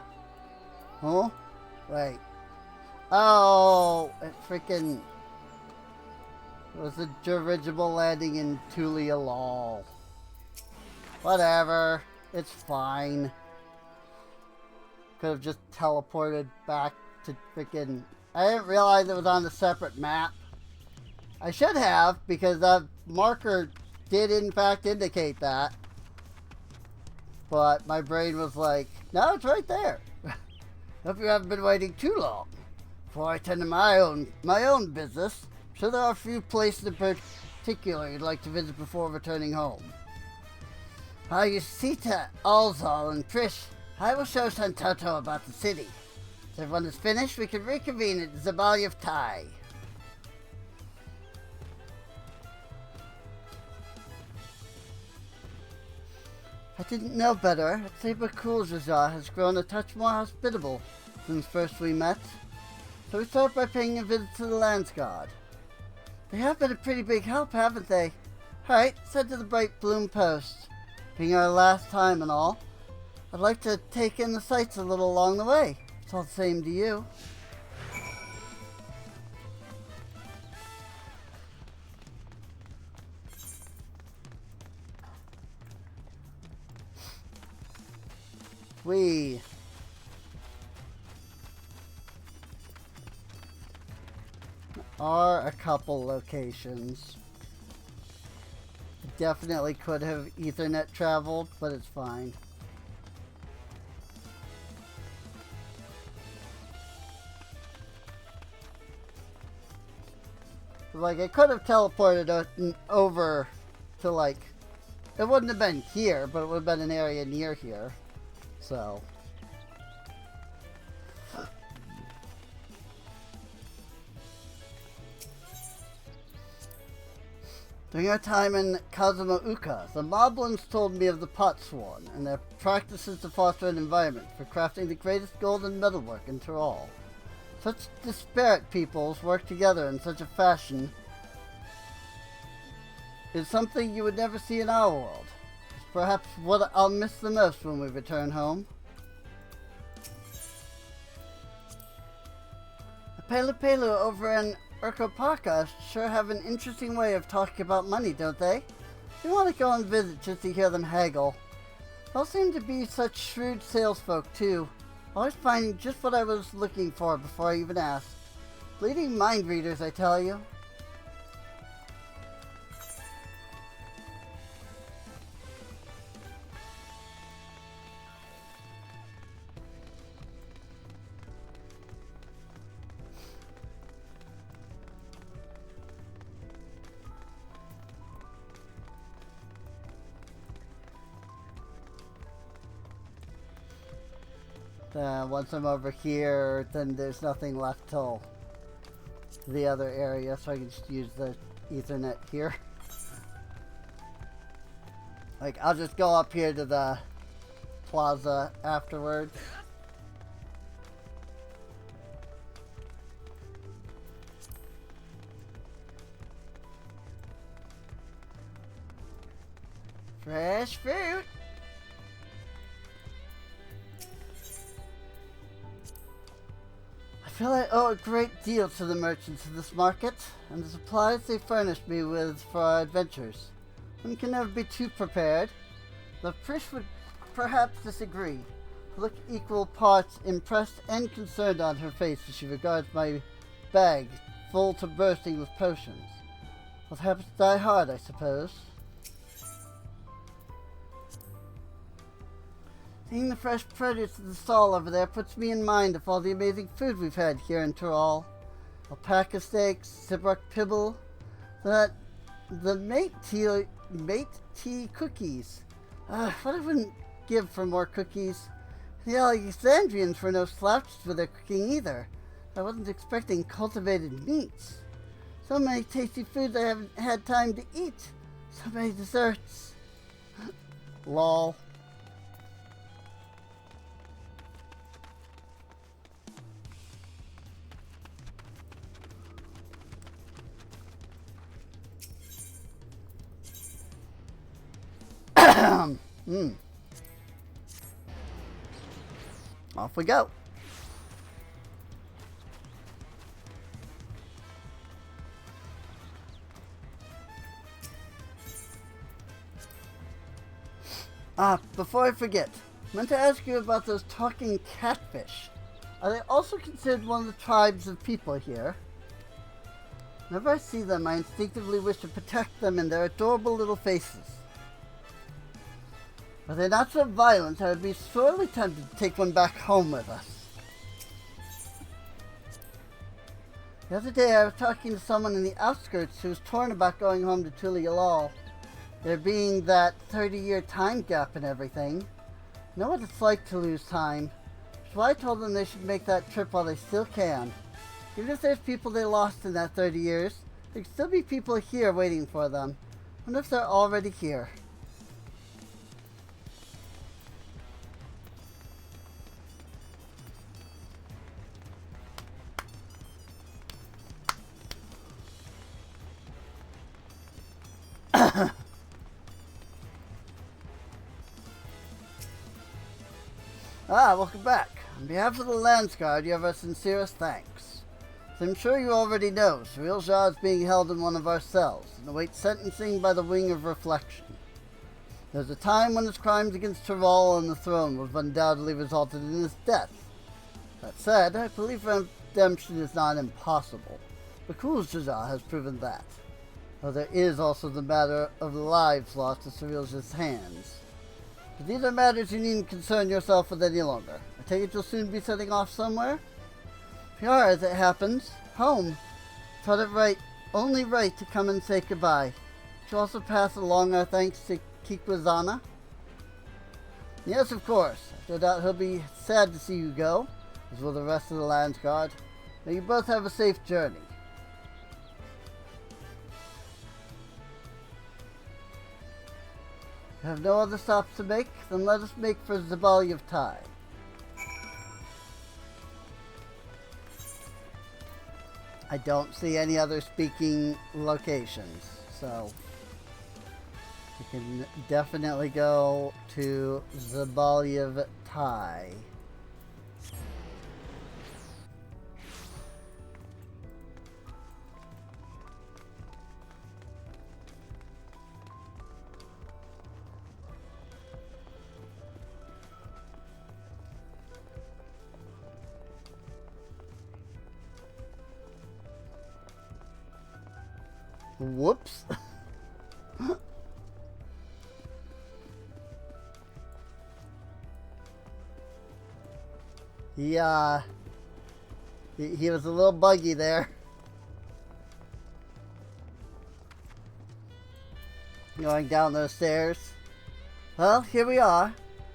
Wait. Oh! It freaking was a dirigible landing in Tulia, lol. Whatever. It's fine. Could have just teleported back to freaking... I didn't realize it was on a separate map. I should have, because the marker did in fact indicate that. But my brain was like, no, it's right there. Hope you haven't been waiting too long. Before I tend to my own business, I'm sure there are a few places in particular you'd like to visit before returning home. Yusita, Alzal, and Trish, I will show Santoto about the city. If everyone is finished, we can reconvene at Zabalyev Tai. If I didn't know better, I'd say Bakul Zazar has grown a touch more hospitable since first we met. So we start by paying a visit to the Lands Guard. They have been a pretty big help, haven't they? Alright, send to the Bright Bloom Post. Being our last time and all, I'd like to take in the sights a little along the way. It's all the same to you. We are a couple locations. Definitely could have Ethernet traveled, but it's fine. Like, I could have teleported over to, like, it wouldn't have been here, but it would have been an area near here. So. During our time in Kazumauka, the Moblins told me of the Pot Sworn and their practices to foster an environment for crafting the greatest gold and metalwork in Tyrol. Such disparate peoples work together in such a fashion is something you would never see in our world. It's perhaps what I'll miss the most when we return home. The Pelu Pelu over in Urkopaka sure have an interesting way of talking about money, don't they? You want to go and visit just to hear them haggle. They all seem to be such shrewd salesfolk, too. Always finding just what I was looking for before I even asked. Bleeding mind readers, I tell you. Once I'm over here, then there's nothing left till the other area, so I can just use the Ethernet here. Like, I'll just go up here to the plaza afterwards. Fresh fruit! I feel I owe a great deal to the merchants of this market, and the supplies they furnished me with for our adventures. One can never be too prepared. The priest would perhaps disagree. Her look equal parts impressed and concerned on her face as she regards my bag full to bursting with potions. What happens to die hard, I suppose. Seeing the fresh produce at the stall over there puts me in mind of all the amazing food we've had here in Tyrol. Alpaca steaks, Sibrak pibble, the mate tea cookies. What I wouldn't give for more cookies. The Alexandrians were no slouches for their cooking either. I wasn't expecting cultivated meats. So many tasty foods I haven't had time to eat. So many desserts. Lol. Off we go. Before I forget, I meant to ask you about those talking catfish. Are they also considered one of the tribes of people here? Whenever I see them, I instinctively wish to protect them and their adorable little faces. Were they not so violent, I would be sorely tempted to take one back home with us. The other day I was talking to someone in the outskirts who was torn about going home to Tulialal. There being that 30-year time gap and everything. I know what it's like to lose time. So I told them they should make that trip while they still can. Even if there's people they lost in that 30 years, there could still be people here waiting for them. I wonder if they're already here. Welcome back. On behalf of the Lance Guard, you have our sincerest thanks. As I'm sure you already know, Surreal Shah is being held in one of our cells and awaits sentencing by the Wing of Reflection. There's a time when his crimes against Tyrol and the throne would have undoubtedly resulted in his death. That said, I believe redemption is not impossible. Bakulzjazar has proven that. Though there is also the matter of the lives lost to Surreal Shah's hands. But these are matters you needn't concern yourself with any longer. I take it you'll soon be setting off somewhere? If you are, as it happens, home. Thought it only right to come and say goodbye. Should also pass along our thanks to Kikwazana. Yes, of course. No doubt he'll be sad to see you go, as will the rest of the Lance Guard. May you both have a safe journey. If you have no other stops to make, then let us make for Zabali of Tai. I don't see any other speaking locations, so we can definitely go to Zabali of Tai. Whoops. He was a little buggy there. Going down those stairs. Well, here we are.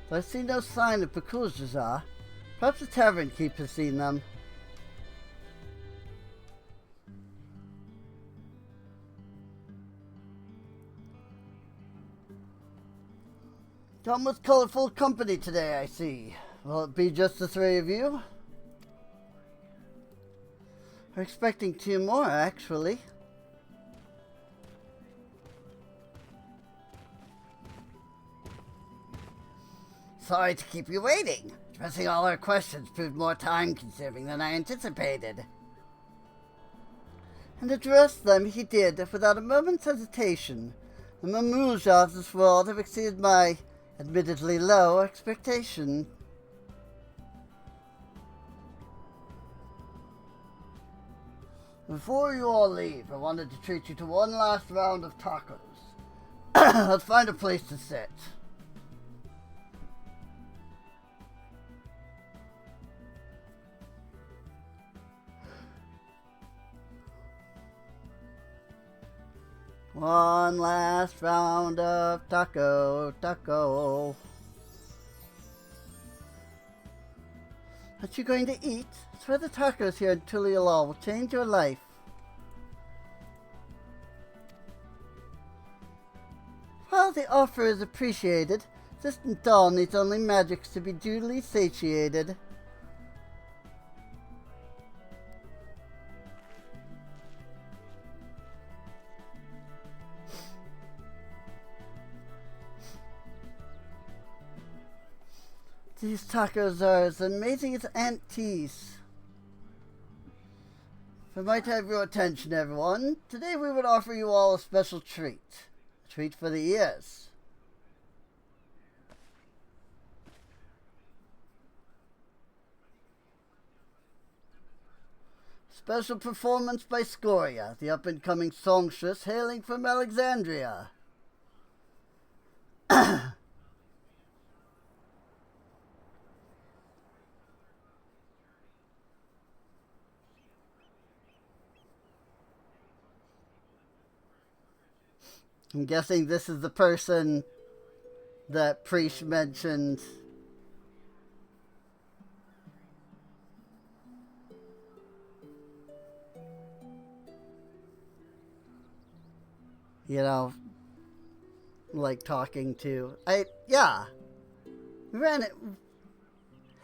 But I see no sign of Bakulzjazar. Perhaps the tavern keep has seen them. Come with colorful company today, I see. Will it be just the three of you? We're expecting two more, actually. Sorry to keep you waiting. Addressing all our questions proved more time-consuming than I anticipated. And address them he did without a moment's hesitation. The Mamuja of this world have exceeded my admittedly low expectation. Before you all leave, I wanted to treat you to one last round of tacos. Let's find a place to sit. One last round of taco. Aren't you going to eat? I swear the tacos here in Tulialal will change your life. While the offer is appreciated, distant doll needs only magics to be duly satiated. These tacos are as amazing as Aunt T's. If I might have your attention, everyone, today we would offer you all a special treat. A treat for the ears. Special performance by Scoria, the up-and-coming songstress hailing from Alexandria. I'm guessing this is the person that Priest mentioned. You know, like talking to. Yeah. We ran it.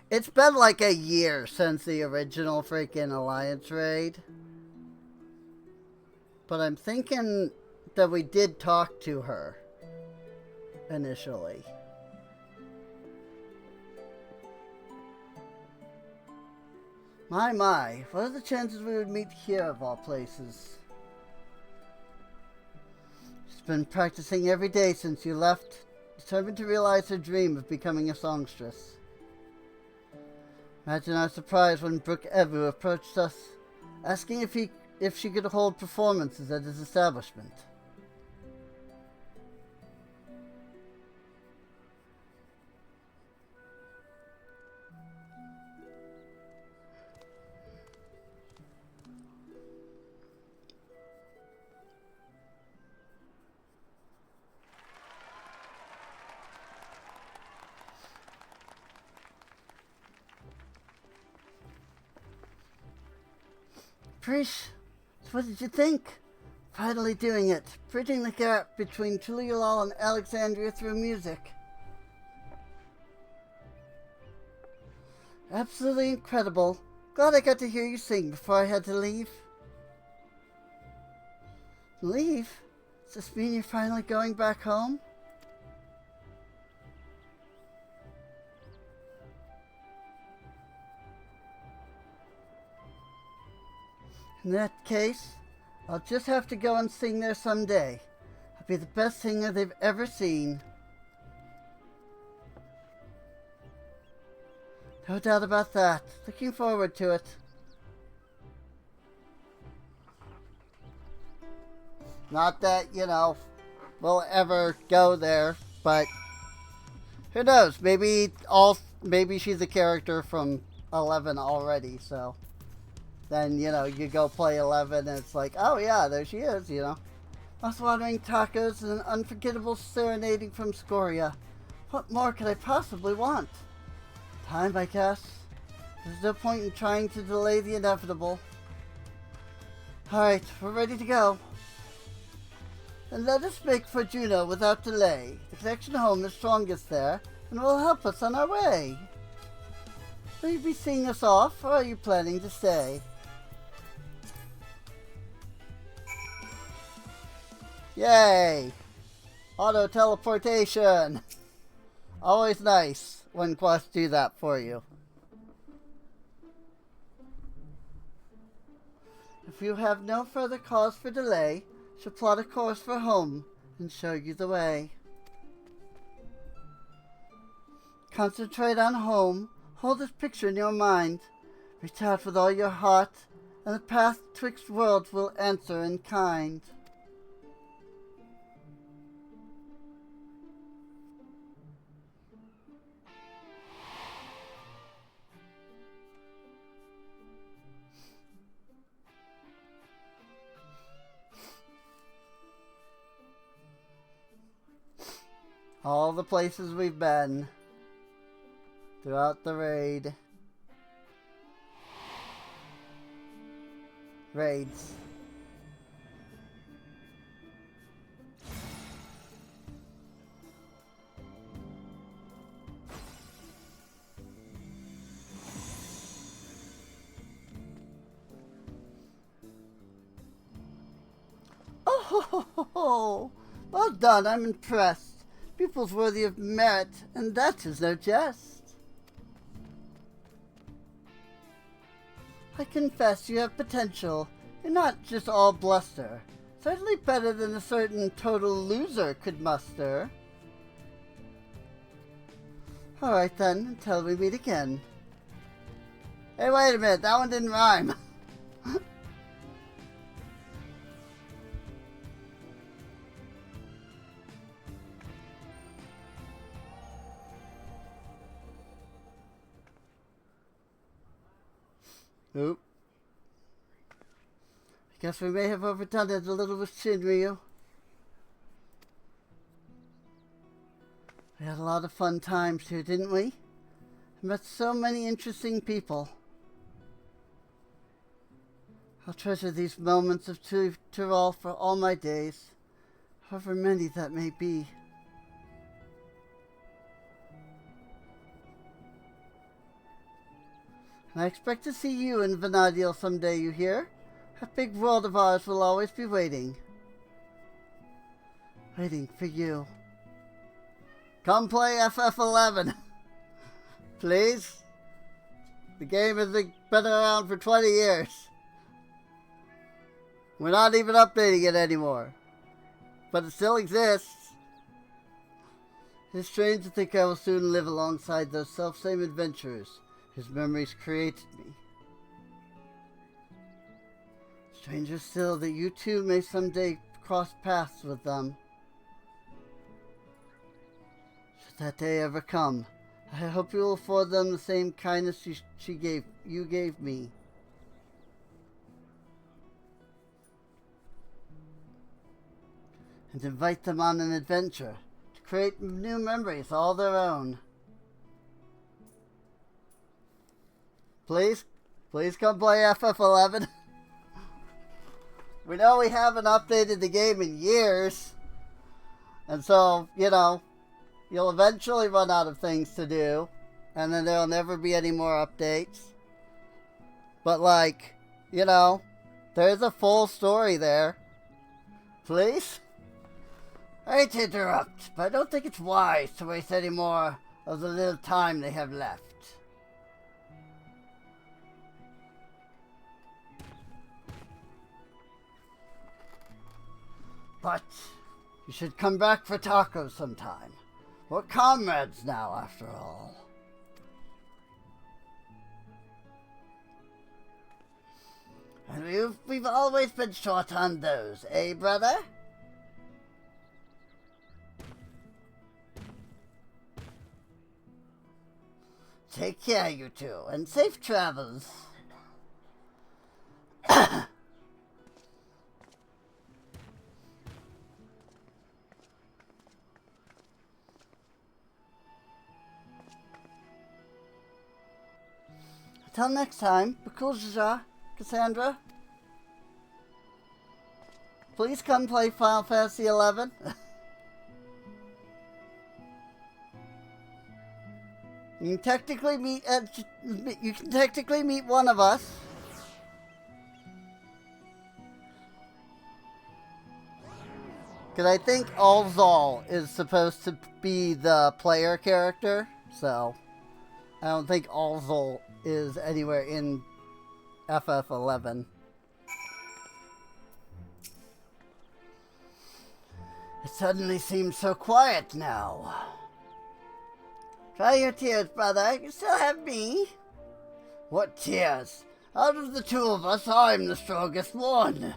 It's been like a year since the original freaking Alliance raid. But I'm thinking that we did talk to her initially. My, what are the chances we would meet here of all places? She's been practicing every day since you left, determined to realize her dream of becoming a songstress. Imagine our surprise when Brooke Evu approached us, asking if she could hold performances at his establishment. Prish, what did you think? Finally doing it, bridging the gap between Tuliyalal and Alexandria through music. Absolutely incredible. Glad I got to hear you sing before I had to leave. Leave? Does this mean you're finally going back home? In that case, I'll just have to go and sing there someday. I'll be the best singer they've ever seen. No doubt about that. Looking forward to it. Not that, we'll ever go there, but who knows? Maybe she's a character from 11 already, so then, you go play 11 and it's like, oh yeah, there she is, Mouth-watering tacos and an unforgettable serenading from Scoria. What more could I possibly want? Time, I guess. There's no point in trying to delay the inevitable. Alright, we're ready to go. Then let us make for Juneau without delay. The connection home is strongest there, and will help us on our way. Will you be seeing us off, or are you planning to stay? Yay! Auto teleportation! Always nice when quests do that for you. If you have no further cause for delay, she'll plot a course for home and show you the way. Concentrate on home, hold this picture in your mind, reach out with all your heart, and the path twixt worlds will answer in kind. All the places we've been throughout the raids. Oh, well done, I'm impressed. Pupils worthy of merit, and that is no jest. I confess you have potential. You're not just all bluster. Certainly better than a certain total loser could muster. Alright then, until we meet again. Hey, wait a minute, that one didn't rhyme. Oop. I guess we may have overdone it a little with Shinryu. We had a lot of fun times here, didn't we? I met so many interesting people. I'll treasure these moments of Tyrol for all my days, however many that may be. And I expect to see you in Vana'diel someday, you hear? That big world of ours will always be waiting. Waiting for you. Come play FF11. Please? The game has been around for 20 years. We're not even updating it anymore. But it still exists. It's strange to think I will soon live alongside those selfsame adventurers whose memories created me. Stranger still that you too may someday cross paths with them. Should that day ever come, I hope you will afford them the same kindness you gave me. And invite them on an adventure to create new memories all their own. Please come play FF11. We know we haven't updated the game in years. And so, you'll eventually run out of things to do. And then there'll never be any more updates. But there's a full story there. Please? I hate to interrupt, but I don't think it's wise to waste any more of the little time they have left. But you should come back for tacos sometime. We're comrades now, after all. And we've always been short on those, eh, brother? Take care, you two, and safe travels. Until next time, Bakulja, Cassandra. Please come play Final Fantasy XI. You can technically meet one of us. Because I think Alzal is supposed to be the player character, so I don't think Alzal is anywhere in FF11. It suddenly seems so quiet now. Dry your tears, brother. You still have me. What tears? Out of the two of us, I'm the strongest one.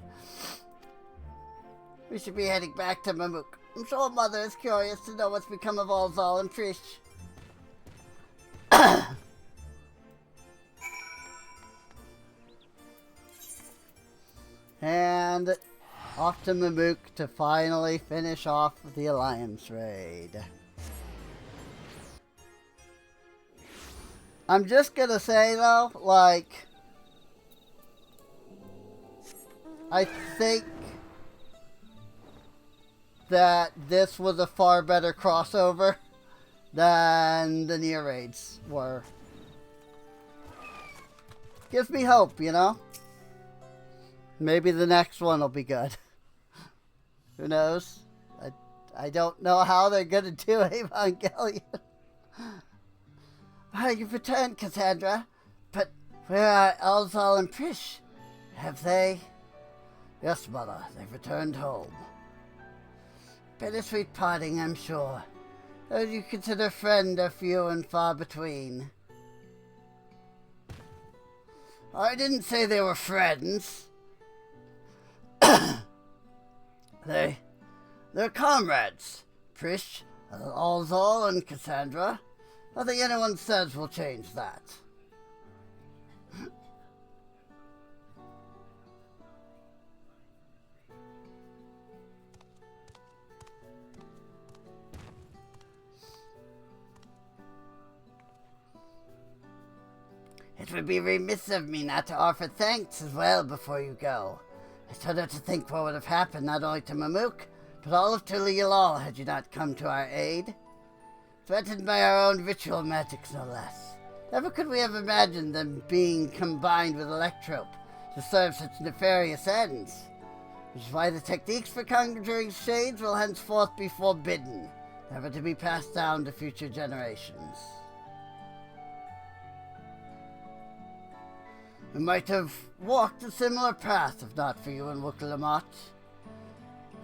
We should be heading back to Mamook. I'm sure Mother is curious to know what's become of Alzal and Trish. And off to Mamook to finally finish off the Alliance raid. I'm just gonna say though, I think that this was a far better crossover than the Nier raids were. Gives me hope, Maybe the next one will be good. Who knows? I don't know how they're gonna do Evangelion. You've returned, Cassandra, but Where are Elzal and Prish? Have they? Yes, Mother, they've returned home. Bittersweet parting, I'm sure. Those you consider friend are few and far between. I didn't say they were friends. They're comrades. Prish, Alzal, and Cassandra. Nothing anyone says will change that. It would be remiss of me not to offer thanks as well before you go. I shudder to think what would have happened not only to Mamook, but all of Tuli-Yalal had you not come to our aid. Threatened by our own ritual magics, no less. Never could we have imagined them being combined with Electrope to serve such nefarious ends. Which is why the techniques for conjuring shades will henceforth be forbidden, never to be passed down to future generations. We might have walked a similar path if not for you and Wukalamat.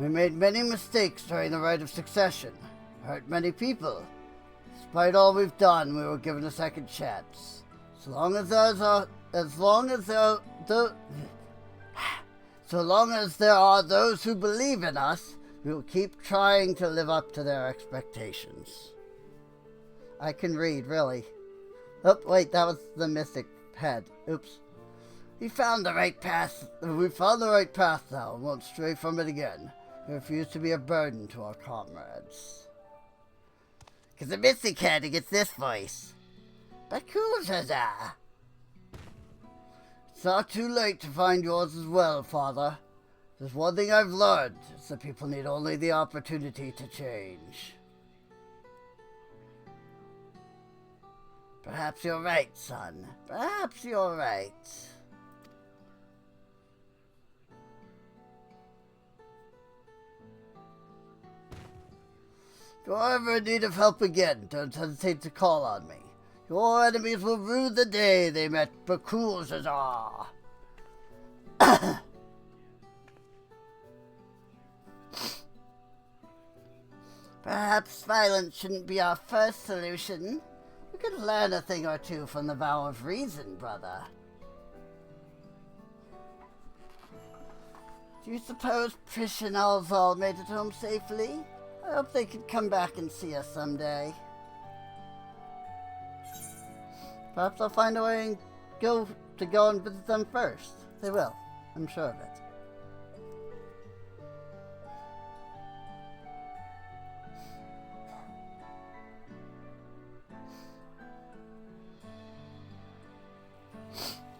We made many mistakes during the Rite of Succession, hurt many people. Despite all we've done, we were given a second chance. So long as there are those who believe in us, we will keep trying to live up to their expectations. I can read, really. Oh, wait, that was the mystic head. Oops. We found the right path now and won't stray from it again. We refuse to be a burden to our comrades. 'Cause the mystic head gets this voice. Bakuzaza. It's not too late to find yours as well, Father. There's one thing I've learned, is that people need only the opportunity to change. Perhaps you're right, son. Perhaps you're right. If you're ever in need of help again, don't hesitate to call on me. Your enemies will rue the day they met Bakuzaza. Perhaps violence shouldn't be our first solution. We could learn a thing or two from the vow of reason, brother. Do you suppose Prish and Alzal made it home safely? I hope they could come back and see us someday. Perhaps I'll find a way and go and visit them first. They will. I'm sure of it.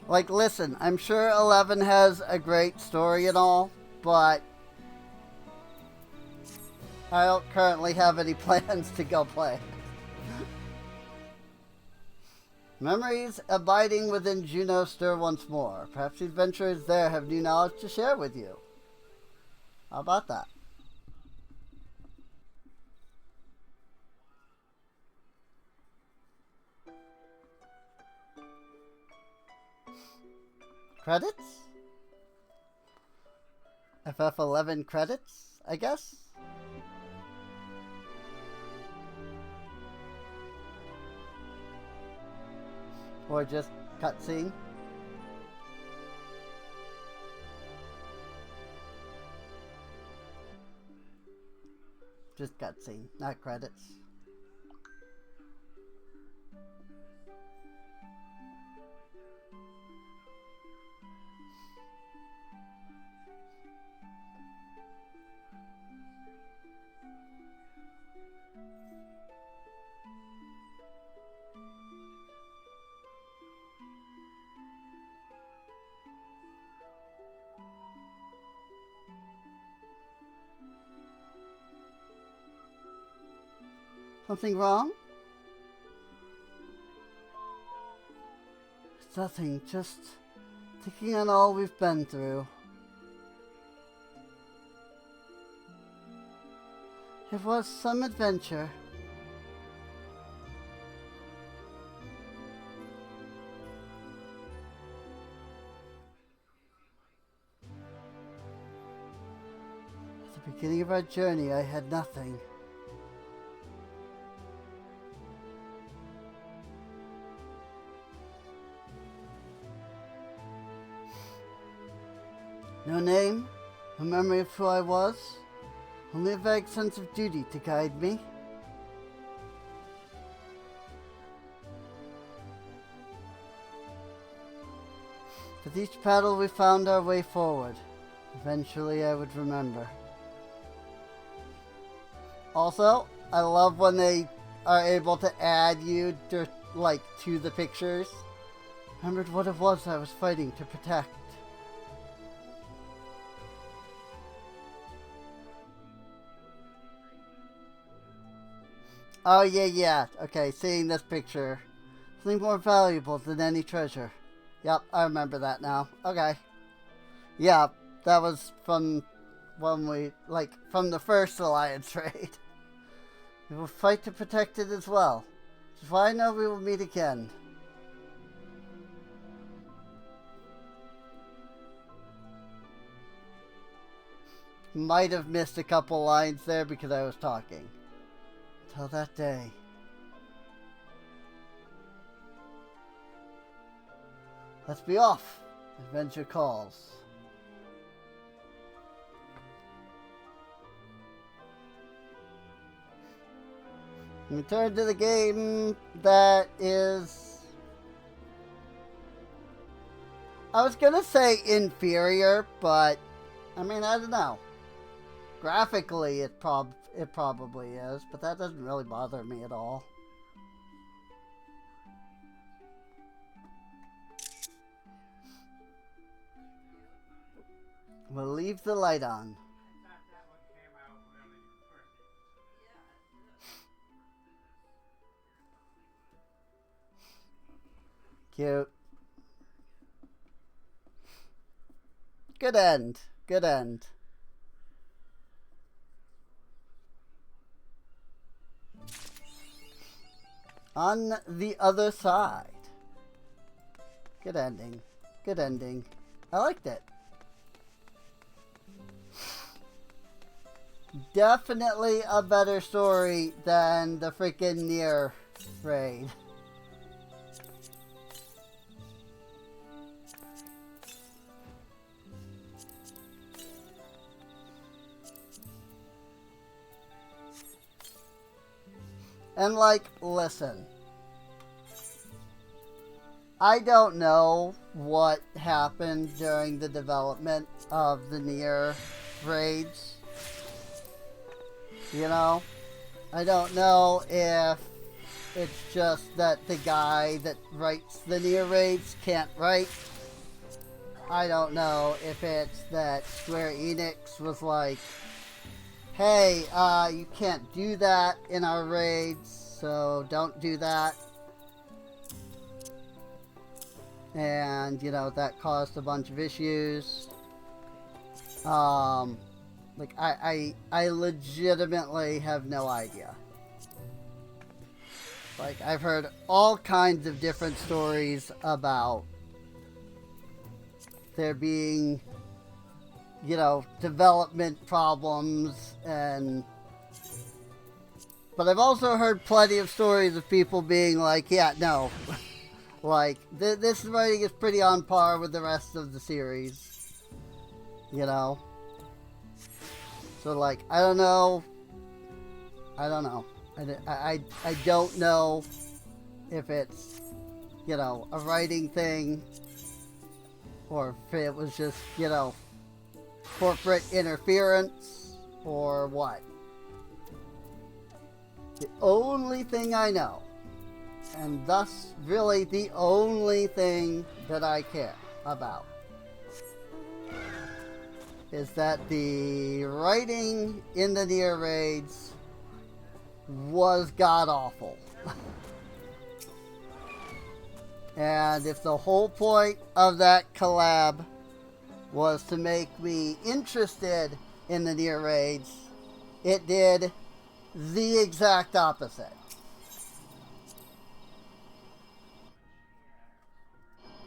Like, listen, I'm sure 11 has a great story and all, but I don't currently have any plans to go play. Memories abiding within Juno stir once more. Perhaps the adventurers there have new knowledge to share with you. How about that? Credits? FF11 credits, I guess? Or just cutscene? Just cutscene, not credits. Something wrong? It's nothing, just thinking on all we've been through. It was some adventure. the beginning of our journey, I had nothing. No name, no memory of who I was, only a vague sense of duty to guide me. With each paddle we found our way forward. Eventually I would remember. Also, I love when they are able to add you to, to the pictures. Remembered what it was I was fighting to protect. Oh yeah. Okay, seeing this picture. Something more valuable than any treasure. Yep, I remember that now. Okay. Yeah, that was from when we, from the first Alliance raid. We will fight to protect it as well. Which is why I know we will meet again. Might have missed a couple lines there because I was talking. Until that day. Let's be off. Adventure calls. Return to the game that is... I was gonna say inferior, but... I mean, I don't know. Graphically, it probably is, but that doesn't really bother me at all. We'll leave the light on. Cute. Good end. Good end. On the other side. Good ending. Good ending. I liked it. Definitely a better story than the freaking Nier raid. And listen. I don't know what happened during the development of the Nier raids. You know? I don't know if it's just that the guy that writes the Nier raids can't write. I don't know if it's that Square Enix was like, hey, you can't do that in our raids, so don't do that. And, you know, that caused a bunch of issues. I legitimately have no idea. I've heard all kinds of different stories about there being, you know, development problems and... But I've also heard plenty of stories of people being like, yeah, no. This writing is pretty on par with the rest of the series. You know? So, I don't know. I don't know. I don't know if it's, you know, a writing thing or if it was just, you know, corporate interference or what. The only thing I know, and thus really the only thing that I care about, is that the writing in the Nier raids was god-awful. And if the whole point of that collab was to make me interested in the Nier raids, it did the exact opposite.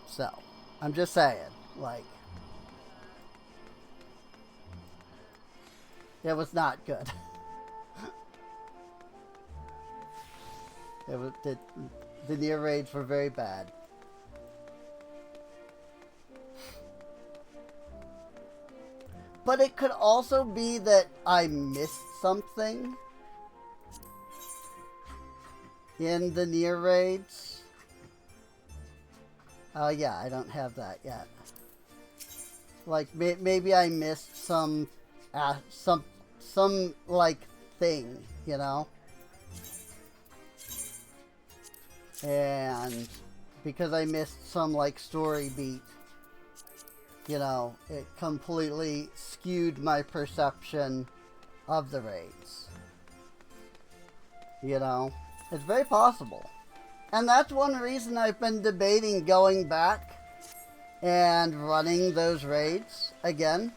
So, I'm just saying, It was not good. The near raids were very bad. But it could also be that I missed something in the near raids. Oh yeah, I don't have that yet. Like maybe I missed some like thing, you know? And because I missed some like story beat, you know, it completely skewed my perception of the raids. You know, it's very possible. And that's one reason I've been debating going back and running those raids again.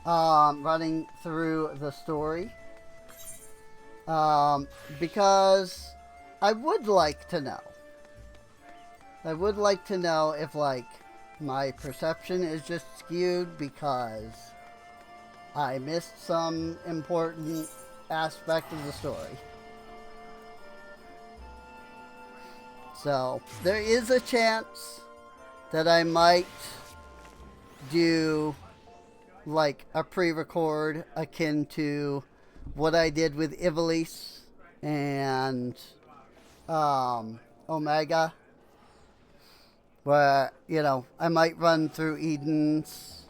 Running through the story. Because I would like to know. I would like to know if, like, my perception is just skewed because I missed some important aspect of the story. So, there is a chance that I might do, like, a pre-record akin to what I did with Ivalice and Omega, where, you know, I might run through Eden's,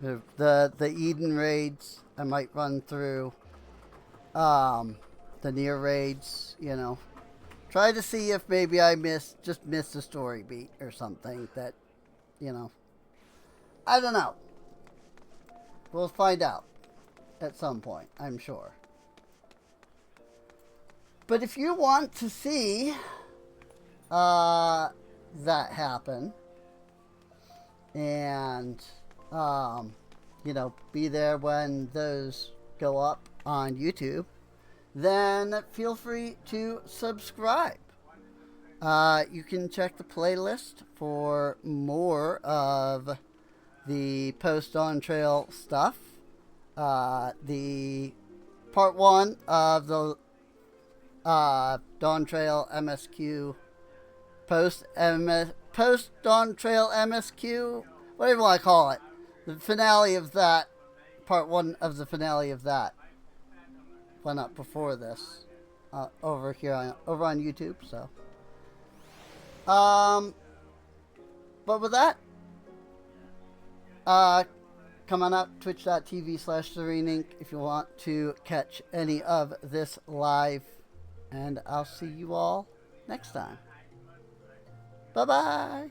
the Eden raids. I might run through the near raids, you know. Try to see if maybe I just missed a story beat or something that, you know. I don't know. We'll find out at some point, I'm sure. But if you want to see that happen and, you know, be there when those go up on YouTube, then feel free to subscribe. You can check the playlist for more of the post on trail stuff. The part 1 of the Dawn Trail MSQ post Dawn Trail MSQ, whatever you want to call it. The finale of that, part 1 of the finale of that went up before this, over on YouTube. So, but with that, come on out, twitch.tv/SereneInc if you want to catch any of this live, and I'll see you all next time. Bye-bye.